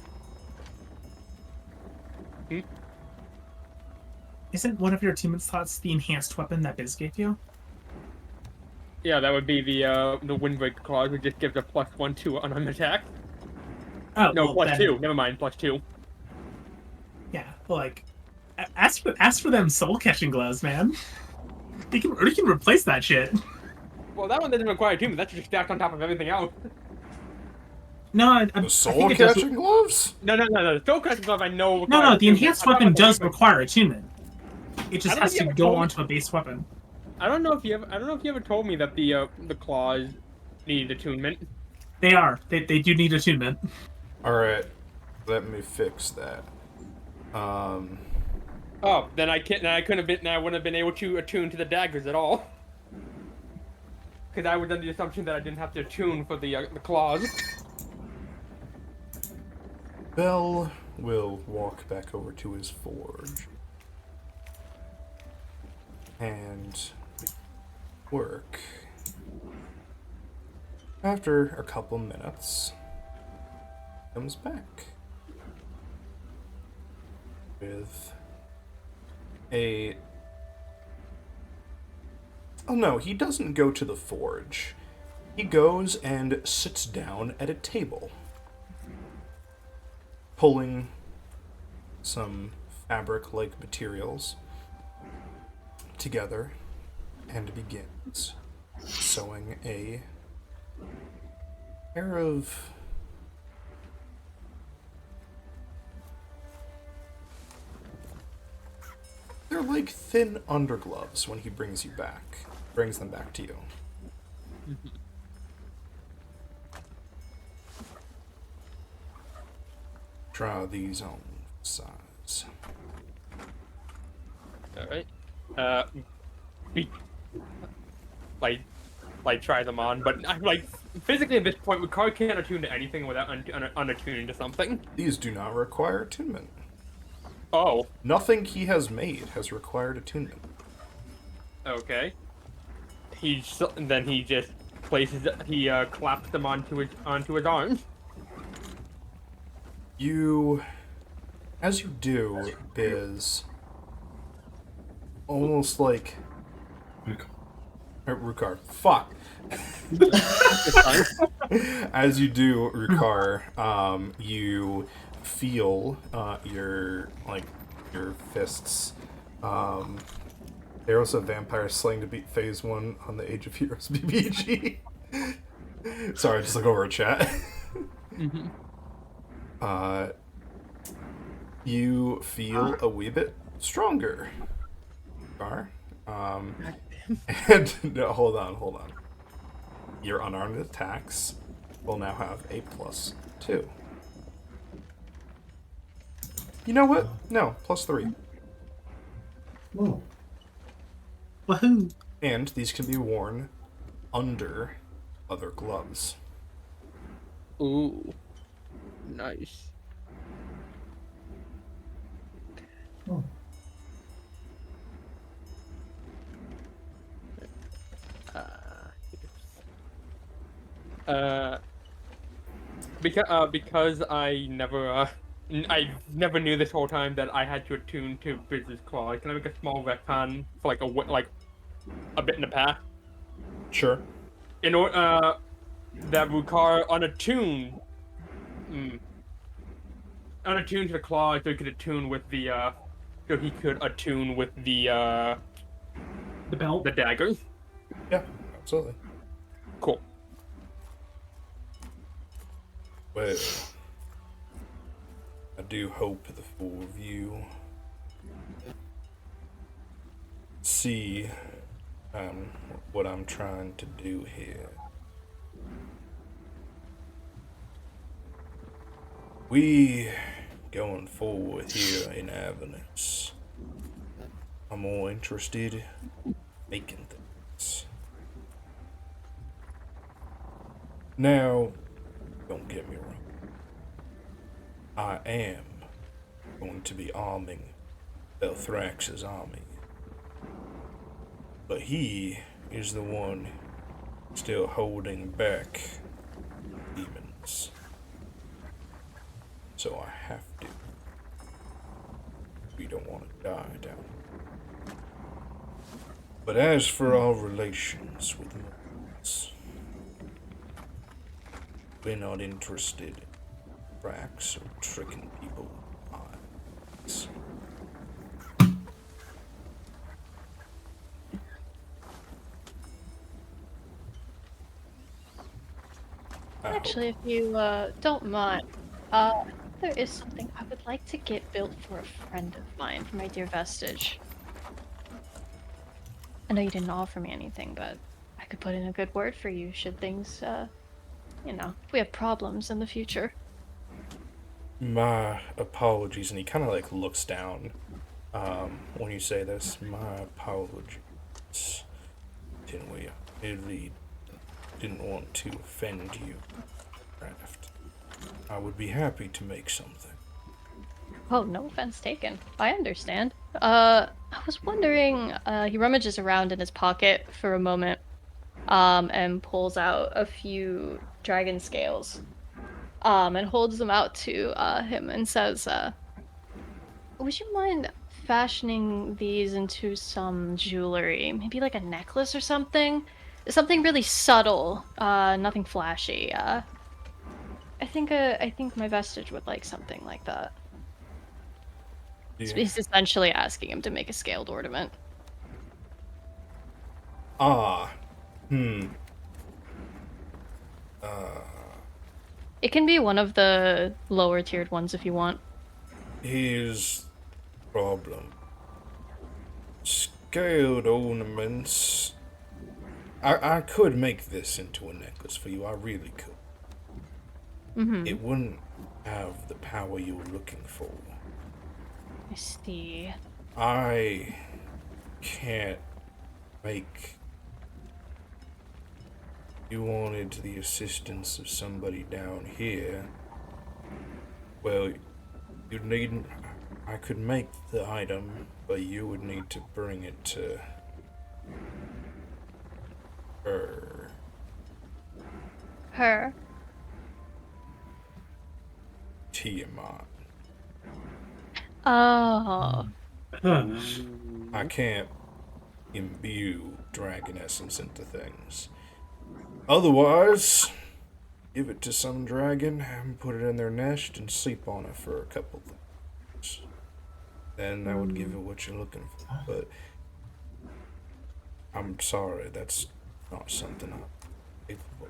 Hmm? Isn't one of your attunement slots the enhanced weapon that Biz gave you? Yeah, that would be the Windbreaker clause, which just gives a +1 to an attack. Oh, No, well, then- +2. Never mind, +2. Yeah, well, like, ask for them soul catching gloves, man. You can replace that shit. Well, that one doesn't require attunement. That's just stacked on top of everything else. No, I The think soul it does- catching gloves? No. The soul catching glove I know. No, requires the enhanced attunement. weapon does require attunement. It I just don't has think to you go ever told onto a base weapon. I don't know if you ever told me that the claws needed attunement. They are. They do need attunement. Alright. Let me fix that. Oh, then I can't. Then I couldn't have been. Then I wouldn't have been able to attune to the daggers at all. Because I was under the assumption that I didn't have to attune for the claws. Bell will walk back over to his forge. And work. After a couple minutes, comes back with a... Oh no, he doesn't go to the forge. He goes and sits down at a table, pulling some fabric-like materials together and begins sewing a pair of they're like thin undergloves when he brings them back to you. try these on size. All right. Be, like try them on, but like physically at this point, Ricard can't attune to anything without unattuning to something. These do not require attunement. Oh, Nothing he has made has required attunement. okay. Then he just claps them onto his arms. As you do, Biz, almost like Rukar. Fuck. As you do, Rukar, you feel your fists. Arrows of Vampire Slaying to beat Phase 1 on the Age of Heroes BBG. Sorry, I just look over a chat. Mm-hmm. You feel a wee bit stronger. And no, hold on. Your unarmed attacks will now have a +2. You know what? No, +3. Whoa. Woohoo! And these can be worn under other gloves. Ooh, nice. Oh. Because I never knew this whole time that I had to attune to Biz's claw. Can I make a small retcon for like a bit in the past? Sure. In order that Rukar unattuned to the claw, so he could attune with the belt. the daggers. Yeah, absolutely. Cool. Well, I do hope the four of you see what I'm trying to do here. We going forward here in Avernus are more interested in making things. Now, don't get me wrong. I am going to be arming Belthrax's army. But he is the one still holding back demons. So I have to. We don't want to die down. But as for our relations with mortals, we're not interested in tracks or tricking people with minds. Actually, if you don't mind, there is something I would like to get built for a friend of mine, for my dear Vestige. I know you didn't offer me anything, but I could put in a good word for you should things, if we have problems in the future. My apologies, and he kind of like looks down when you say this. My apologies. Didn't we? Really didn't want to offend you, Craft. I would be happy to make something. Oh, no offense taken. I understand. I was wondering, he rummages around in his pocket for a moment, and pulls out a few dragon scales, and holds them out to him and says, would you mind fashioning these into some jewelry? Maybe like a necklace or something? Something really subtle, nothing flashy. I think my Vestige would like something like that. Yeah. He's essentially asking him to make a scaled ornament. It can be one of the lower tiered ones if you want. Here's the problem. Scaled ornaments. I could make this into a necklace for you, I really could. Mm-hmm. it wouldn't have the power you're looking for. I see. I can't make. You wanted the assistance of somebody down here. Well, you'd need. I could make the item, but you would need to bring it to her. Her. Tiamat. Oh. I can't imbue dragon essence into things. Otherwise, give it to some dragon, have them put it in their nest, and sleep on it for a couple days. Then that would give it what you're looking for. But I'm sorry, that's not something I'm capable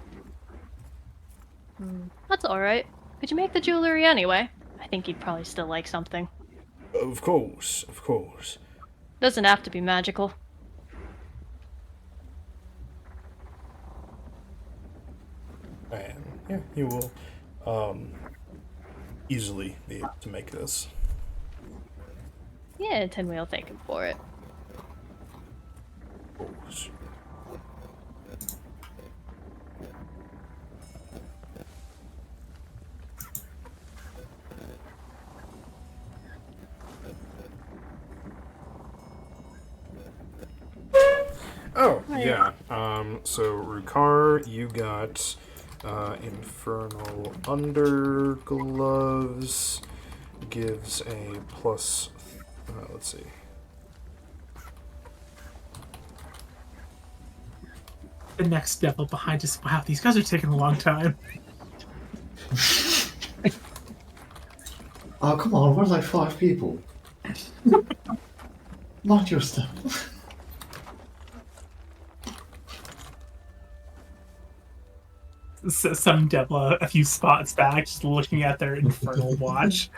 of. That's alright. Could you make the jewelry anyway? I think you'd probably still like something. Of course, of course. Doesn't have to be magical. And yeah, you will easily be able to make this. Yeah, Tenway'll thank him for it. Of course. Oh, yeah. So Rukar, you got Infernal Undergloves, gives a plus, let's see. The next devil behind us. Wow, these guys are taking a long time. Oh, come on, we're like 5 people. Not your stuff. So some devil a few spots back, just looking at their infernal watch.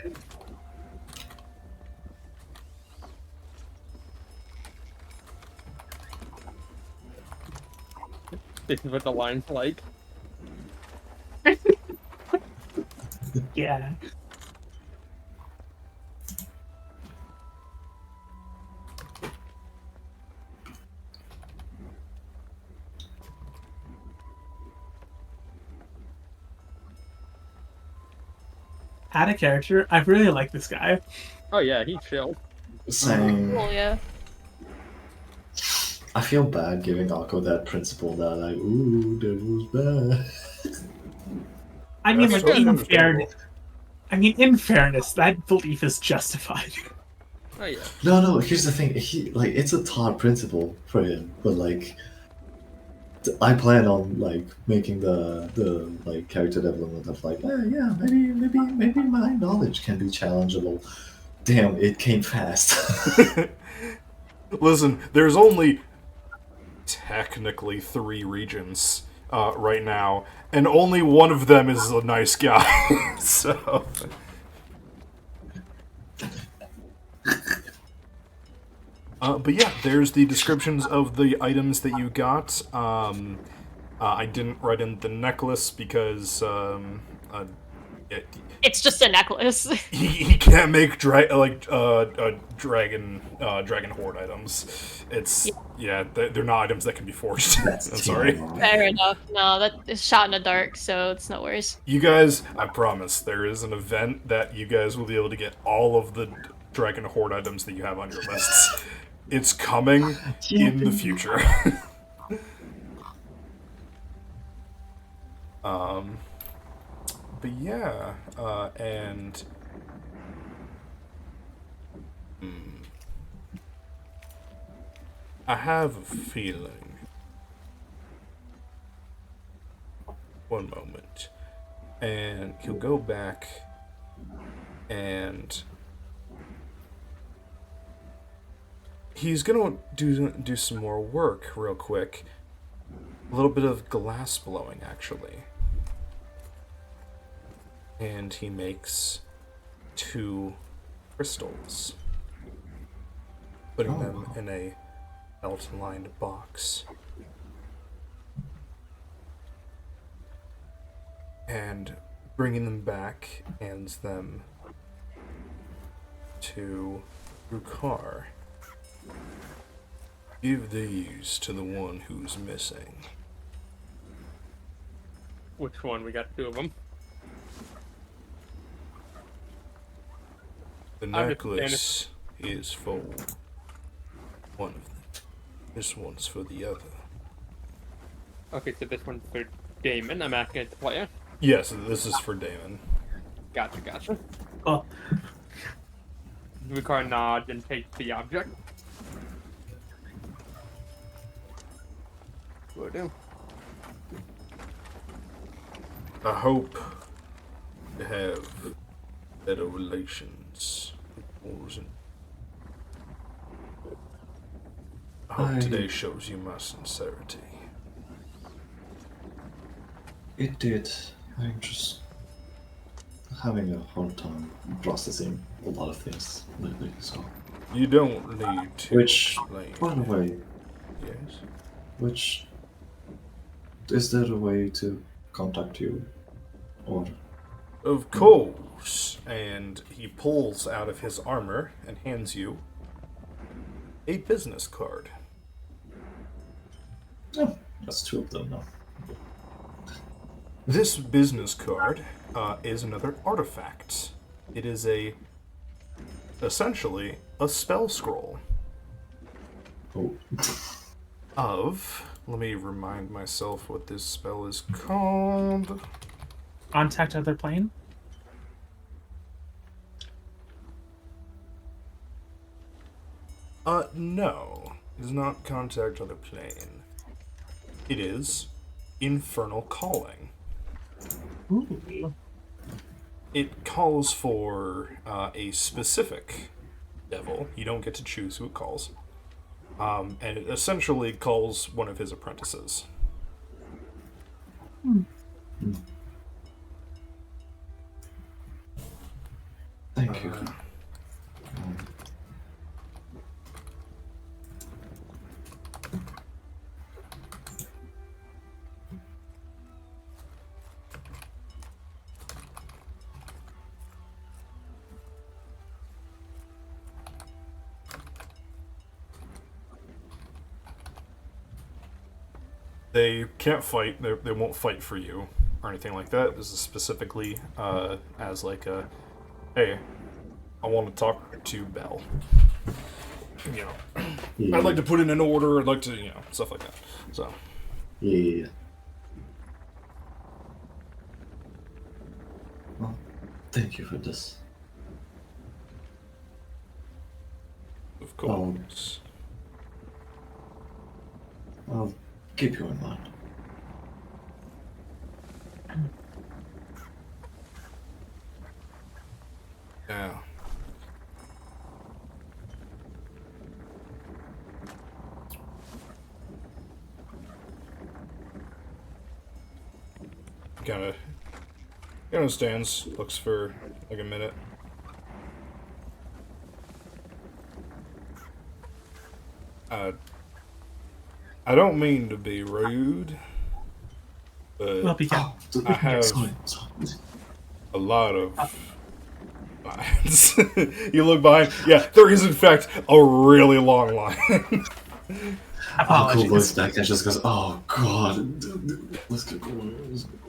This is what the line's like. Yeah. Out of character, I really like this guy. Oh yeah, he's chill. Same. Oh yeah. I feel bad giving Akko that principle that, like, ooh, devil's bad. I mean, That's like, totally in understandable. fairness, in fairness, that belief is justified. Oh yeah. No, here's the thing. It's a taught principle for him, but, like, I plan on, like, making the like, character development of, like, yeah, maybe my knowledge can be challengeable. Damn, it came fast. Listen, there's only technically 3 regions right now, and only one of them is a nice guy. So. But yeah, there's the descriptions of the items that you got. I didn't write in the necklace because It's just a necklace. he can't make dragon horde items. It's they're not items that can be forged. I'm sorry. Fair enough. No, that is shot in the dark, so it's no worries. You guys, I promise, there is an event that you guys will be able to get all of the dragon horde items that you have on your lists. It's coming in the future. But yeah, and I have a feeling. One moment, and he'll go back, and he's gonna do some more work real quick. A little bit of glass blowing, actually. And he makes 2 crystals, putting them in a belt-lined box. And bringing them back, hands them to Rukar. Give these to the one who's missing. Which one? We got 2 of them. The I'm just necklace is for one of them. This one's for the other. Okay, so this one's for Damon. I'm asking it the player. Yes, this is for Damon. Gotcha. Oh, Rukar nods and takes the object. Will do. I hope to have better relations with Wars and I hope today shows you my sincerity. It did. I'm just having a hard time processing a lot of things lately, so. You don't need to Which, explain. by the way, Yes? which is there a way to contact you, or Of course. And he pulls out of his armor and hands you a business card. oh, that's 2 of them now. This business card is another artifact. It is essentially a spell scroll Oh, of. Let me remind myself what this spell is called. contact other plane. No. It does not contact other plane. It is Infernal Calling. Ooh. It calls for a specific devil. You don't get to choose who it calls. And it essentially calls one of his apprentices. thank you. They can't fight. They won't fight for you or anything like that. This is specifically as like a, hey, I want to talk to Bell. You know, Yeah. I'd like to put in an order. I'd like to, stuff like that. So, Yeah. Well, thank you for this. of course. I'll keep you in mind. Yeah. Kind of stands, looks for like a minute. I don't mean to be rude, but Well, be careful. I have Sorry. a lot of lines. You look behind. Yeah, there is in fact a really long line. Cool Apologies. looks back and just goes, oh god, let's get going. Let's get going.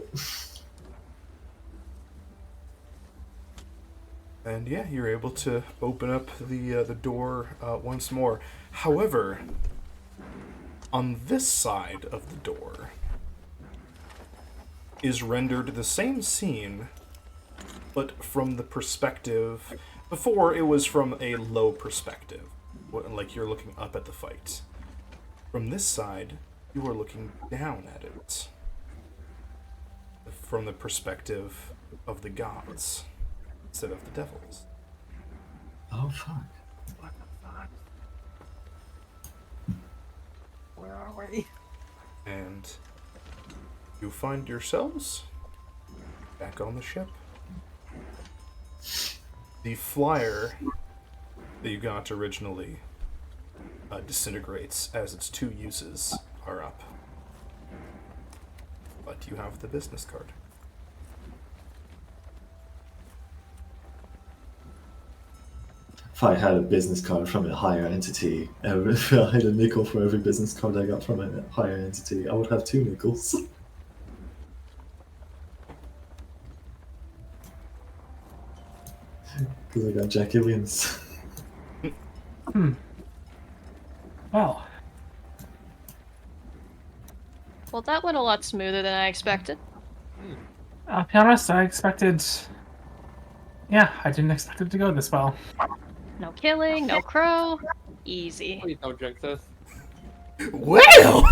And yeah, you're able to open up the door once more. However, on this side of the door is rendered the same scene, but from the perspective. Before, it was from a low perspective, like you're looking up at the fight. From this side, you are looking down at it, from the perspective of the gods instead of the devils. Oh fuck. What the fuck? Where are we? And you find yourselves back on the ship. The flyer that you got originally disintegrates as its 2 uses are up. But you have the business card. if I had a business card from a higher entity, if I had a nickel for every business card I got from a higher entity, I would have 2 nickels. Because I got Jack Williams. Well, Well, that went a lot smoother than I expected. I'll be honest, I expected. Yeah, I didn't expect it to go this well. No killing, no crow. Easy. Please don't jinx this. Well,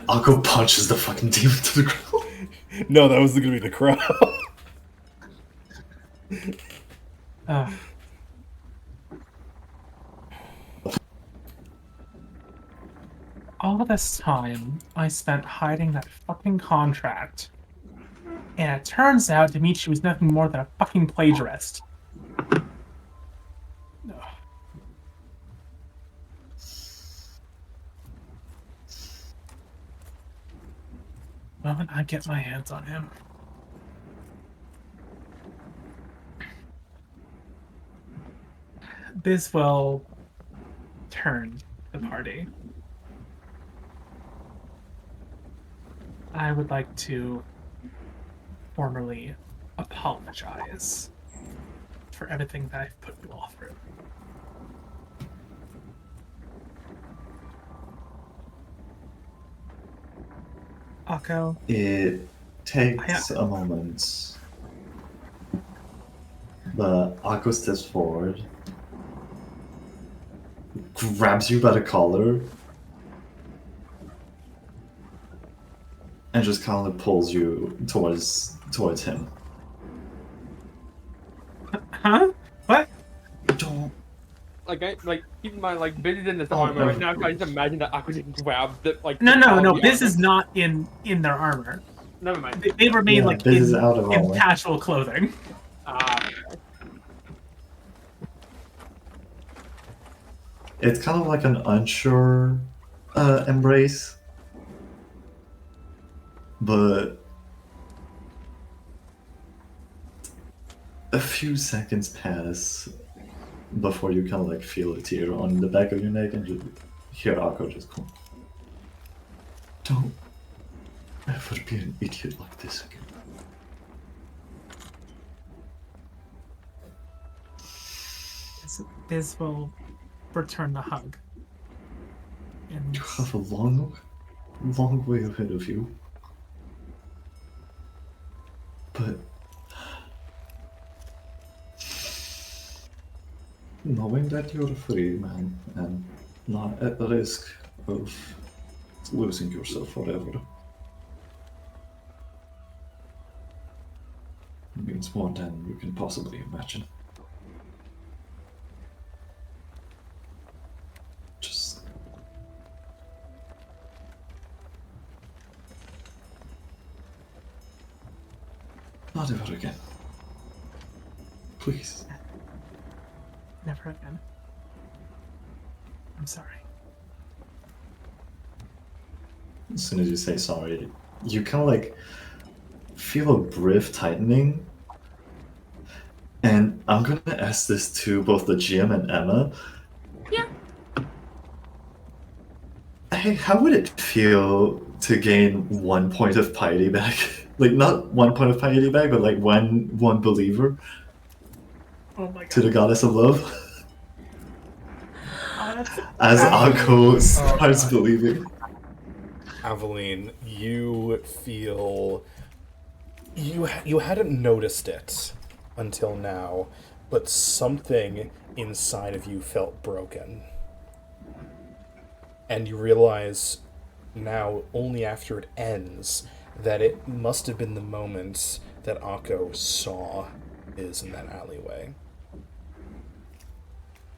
Akko punches the fucking demon to the ground. no, that was gonna be the crow. All of this time I spent hiding that fucking contract. And it turns out Dimitri was nothing more than a fucking plagiarist. The moment I get my hands on him. This will turn the party. I would like to formally apologize for everything that I've put you all through. Akko, It takes a moment. But Akko steps forward, grabs you by the collar, and just kind of pulls you towards him. Huh? What? Don't. Like keep in mind, like Biz is in this armor right now. I just imagine that Aqua just grabbed it, like. No. Biz is not in their armor. Never mind. They remain like Biz is in out of armor. casual clothing. It's kind of like an unsure embrace, but a few seconds pass before you kind of like feel a tear on the back of your neck and you hear Akko just go, "Don't ever be an idiot like this again." Biz will return the hug. And You have a long way ahead of you. But knowing that you're a free man and not at the risk of losing yourself forever means more than you can possibly imagine. Just not ever again. Please. never again. I'm sorry. As soon as you say sorry, you kind of like feel a breath tightening. And I'm gonna ask this to both the GM and Emma. Yeah. Hey, how would it feel to gain 1 point of piety back? Like, not 1 point of piety back, but like one believer Oh my god. to the goddess of love? That's- As Akko starts believing. Aveline, you feel you hadn't noticed it until now, but something inside of you felt broken. And you realize now, only after it ends, that it must have been the moment that Akko saw Iz in that alleyway.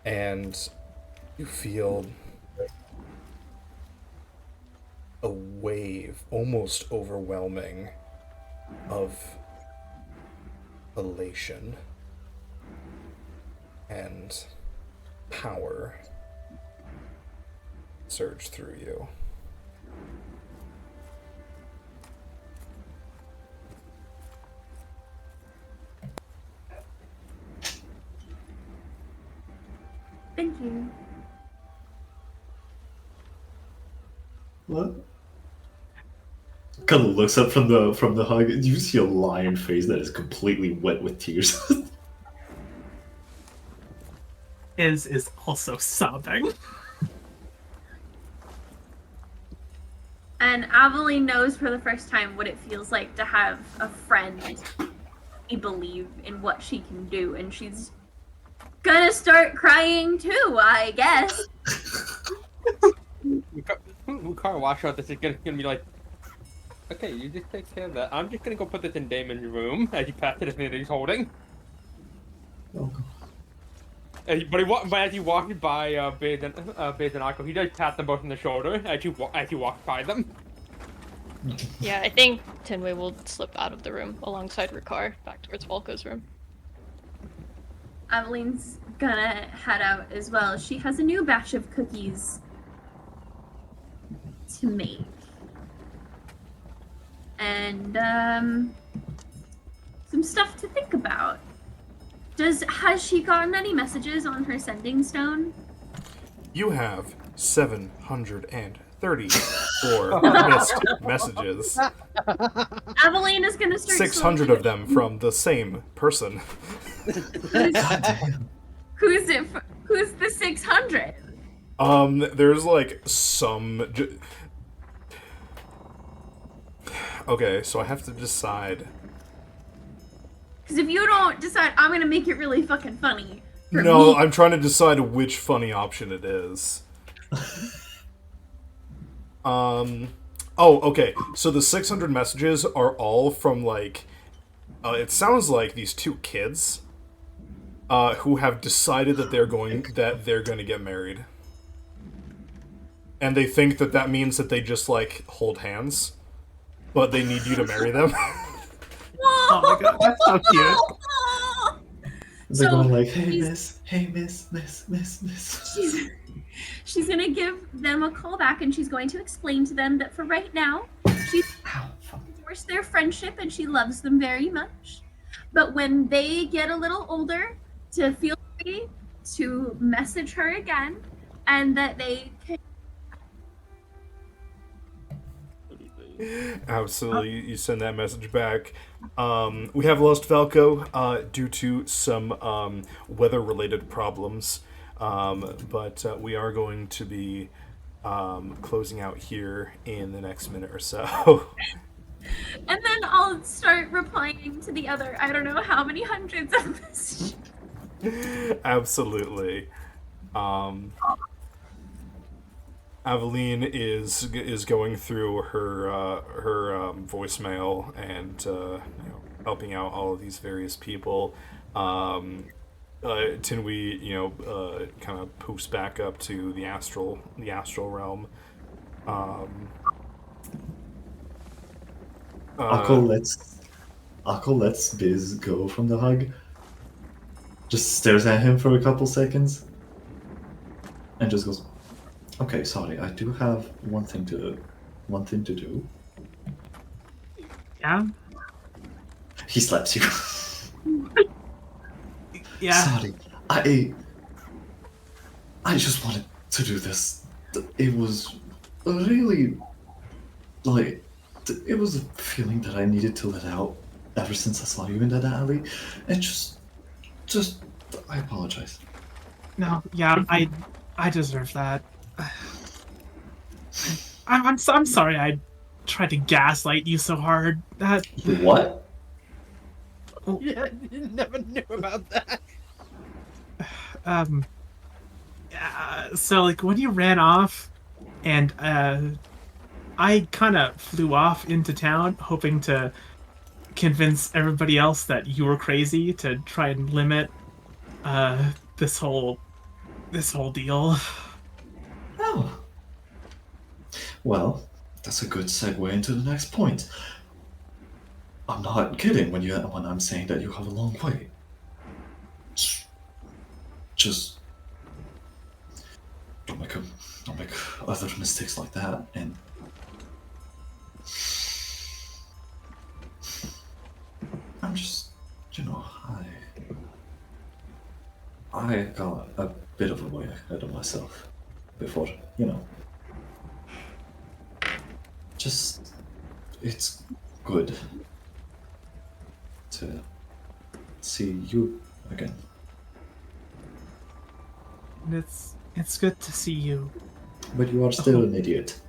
And you feel a wave, almost overwhelming, of elation and power surge through you. Thank you. What? Kind of looks up from the hug. You see a lion face that is completely wet with tears. Is also sobbing. And Aveline knows for the first time what it feels like to have a friend believe in what she can do, and she's gonna start crying too, I guess. Wukar watch out. This is gonna be like, okay, you just take care of that. I'm just gonna go put this in Damon's room as you pass it to the thing that he's holding. Oh, But as you walk by Biz and Akko, he does tap them both on the shoulder as you walk by them. Yeah, I think Tinway will slip out of the room alongside Ricard back towards Volko's room. Aveline's gonna head out as well. She has a new batch of cookies to make. And some stuff to think about. Has she gotten any messages on her sending stone? You have 734 missed messages. Aveline is gonna start 600 of them from the same person. Who's the 600? There's like some... Okay, so I have to decide. Because if you don't decide, I'm gonna make it really fucking funny. No, I'm trying to decide which funny option it is. Oh, okay. So the 600 messages are all from, like... it sounds like these two kids who have decided that they're going to get married. And they think that that means that they just, like, hold hands. But they need you to marry them. Oh my god, that's so cute. They're going like, hey miss. She's gonna give them a call back, and she's going to explain to them that for right now, she's divorced their friendship and she loves them very much. But when they get a little older, to feel free to message her again, and that they can. Absolutely, you send that message back. We have lost Valko due to some weather-related problems, but we are going to be closing out here in the next minute or so. And then I'll start replying to the other, I don't know how many hundreds of messages. Absolutely. Aveline is going through her voicemail and helping out all of these various people. Tinwee, kind of poofs back up to the astral realm. Akko lets Biz go from the hug. Just stares at him for a couple seconds, and just goes, "Okay, sorry, I do have one thing to do." Yeah? He slaps you. Yeah. Sorry, I just wanted to do this. It was really, like, it was a feeling that I needed to let out ever since I saw you in that alley. And just, I apologize. No, yeah, I deserve that. I'm sorry I tried to gaslight you so hard. That What? Yeah, you never knew about that. So like when you ran off, and I kind of flew off into town, hoping to convince everybody else that you were crazy to try and limit this whole deal. Oh. Well, that's a good segue into the next point. I'm not kidding when I'm saying that you have a long way. Just don't make other mistakes like that, and I'm just, I got a bit of a way ahead of myself before, you know. Just, it's good to see you again. And it's good to see you. But you are still an idiot.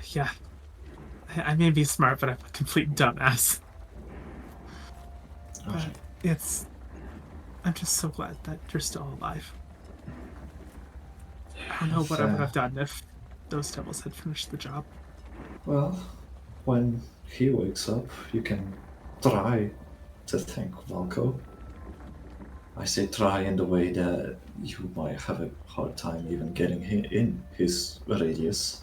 Yeah. I may be smart, but I'm a complete dumbass. But I'm just so glad that you're still alive. I don't know what I would have done if those devils had finished the job. Well, when he wakes up, you can try to thank Valko. I say try in the way that you might have a hard time even getting him in his radius.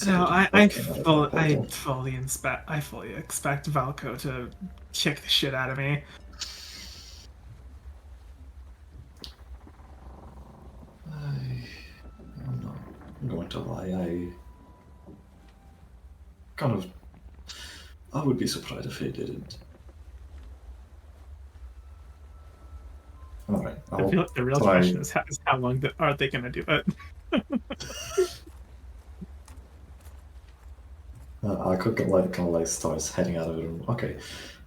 No, I I fully expect Valko to kick the shit out of me. I'm not going to lie. I would be surprised if he didn't. All right, I feel like the real question is how long are they going to do it? I could kind of like starts heading out of the room. Okay,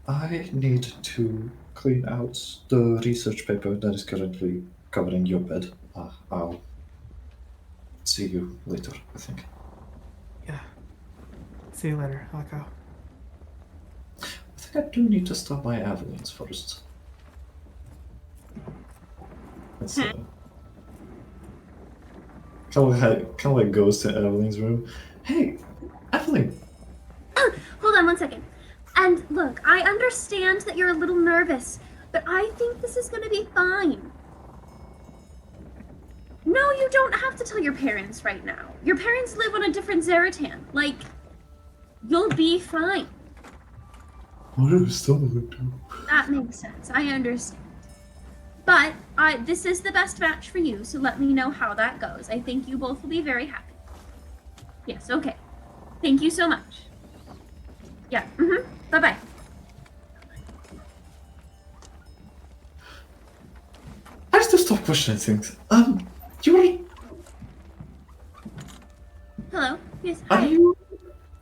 I need to clean out the research paper that is currently covering your bed. I'll see you later, I think. Yeah. See you later, Valko. I think I do need to stop by Evelyn's first. Let's kind of like goes to Evelyn's room. Hey, Evelyn. Hold on one second. And look, I understand that you're a little nervous, but I think this is gonna be fine. No, you don't have to tell your parents right now. Your parents live on a different Zaratan. Like, you'll be fine. Whatever someone would do. That makes sense. I understand. But this is the best match for you, so let me know how that goes. I think you both will be very happy. Yes, okay. Thank you so much. Yeah, Bye-bye. I have to stop questioning things. You're... Hello? Yes, hi.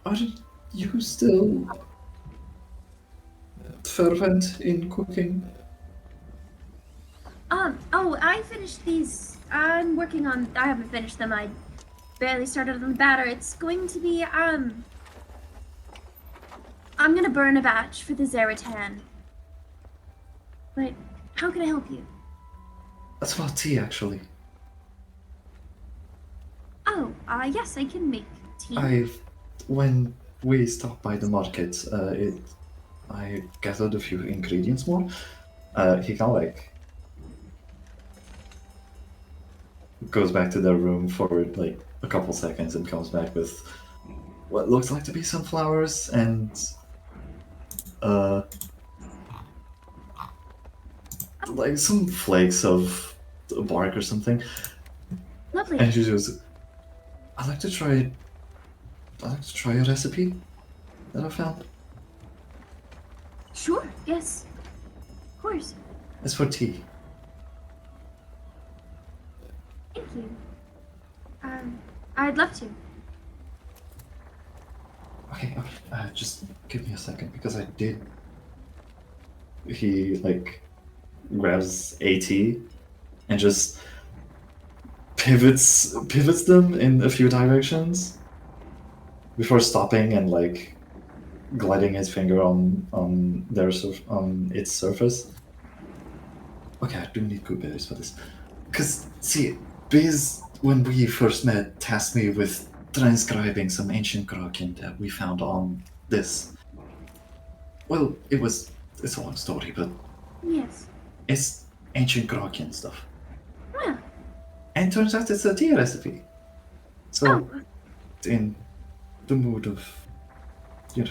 Are you still fervent in cooking? Oh, I finished these. I haven't finished them. I barely started on the batter. It's going to be, I'm gonna burn a batch for the Zaratan. But how can I help you? That's about tea, actually. Oh, yes, I can make tea. When we stopped by the market, I gathered a few ingredients more. He kind of like goes back to their room for like a couple seconds and comes back with what looks like to be some flowers and like some flakes of bark or something. Lovely. And she goes, I'd like to try a recipe that I found. Sure, yes. Of course. It's for tea. Thank you. I'd love to. Okay, just give me a second because I did. He like grabs AT and just pivots them in a few directions before stopping and like gliding his finger on its surface. Okay, I do need good berries for this. Cause see, Biz, when we first met, tasked me with transcribing some ancient Kraken that we found on this. Well, it's a long story, but Yes. it's ancient Kraken stuff. Well. And turns out it's a tea recipe. So, in the mood of, you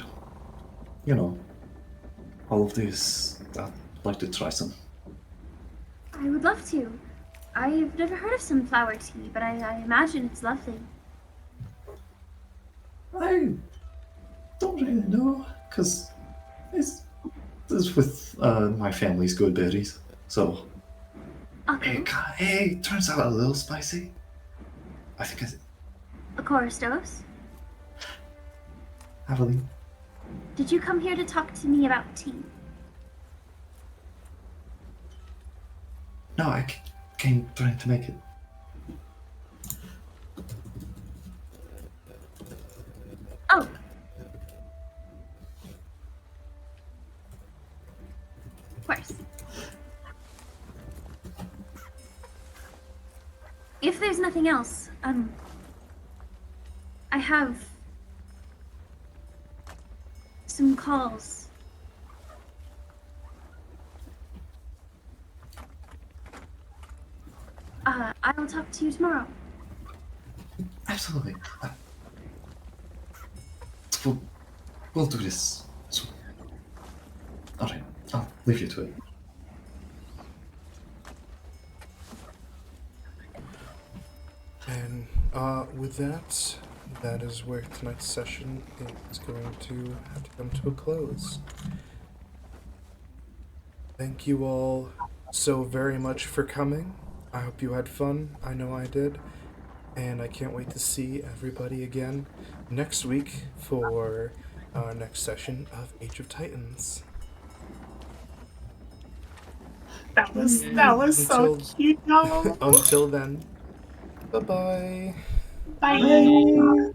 know, all of this, I'd like to try some. I would love to. I've never heard of sunflower tea, but I imagine it's lovely. I don't really know, because it's with my family's good berries, so Okay. Hey, turns out a little spicy. I think it's Akoristos, Aveline. did you come here to talk to me about tea? No, I came trying to make it. Oh. Of course. If there's nothing else, I have some calls. I'll talk to you tomorrow. Absolutely. We'll, we'll do this. So, alright, I'll leave you to it. And with that, that is where tonight's session is going to have to come to a close. Thank you all so very much for coming. I hope you had fun. I know I did. And I can't wait to see everybody again next week for our next session of Age of Titans. That was so cute, y'all. Until then, bye-bye. Bye.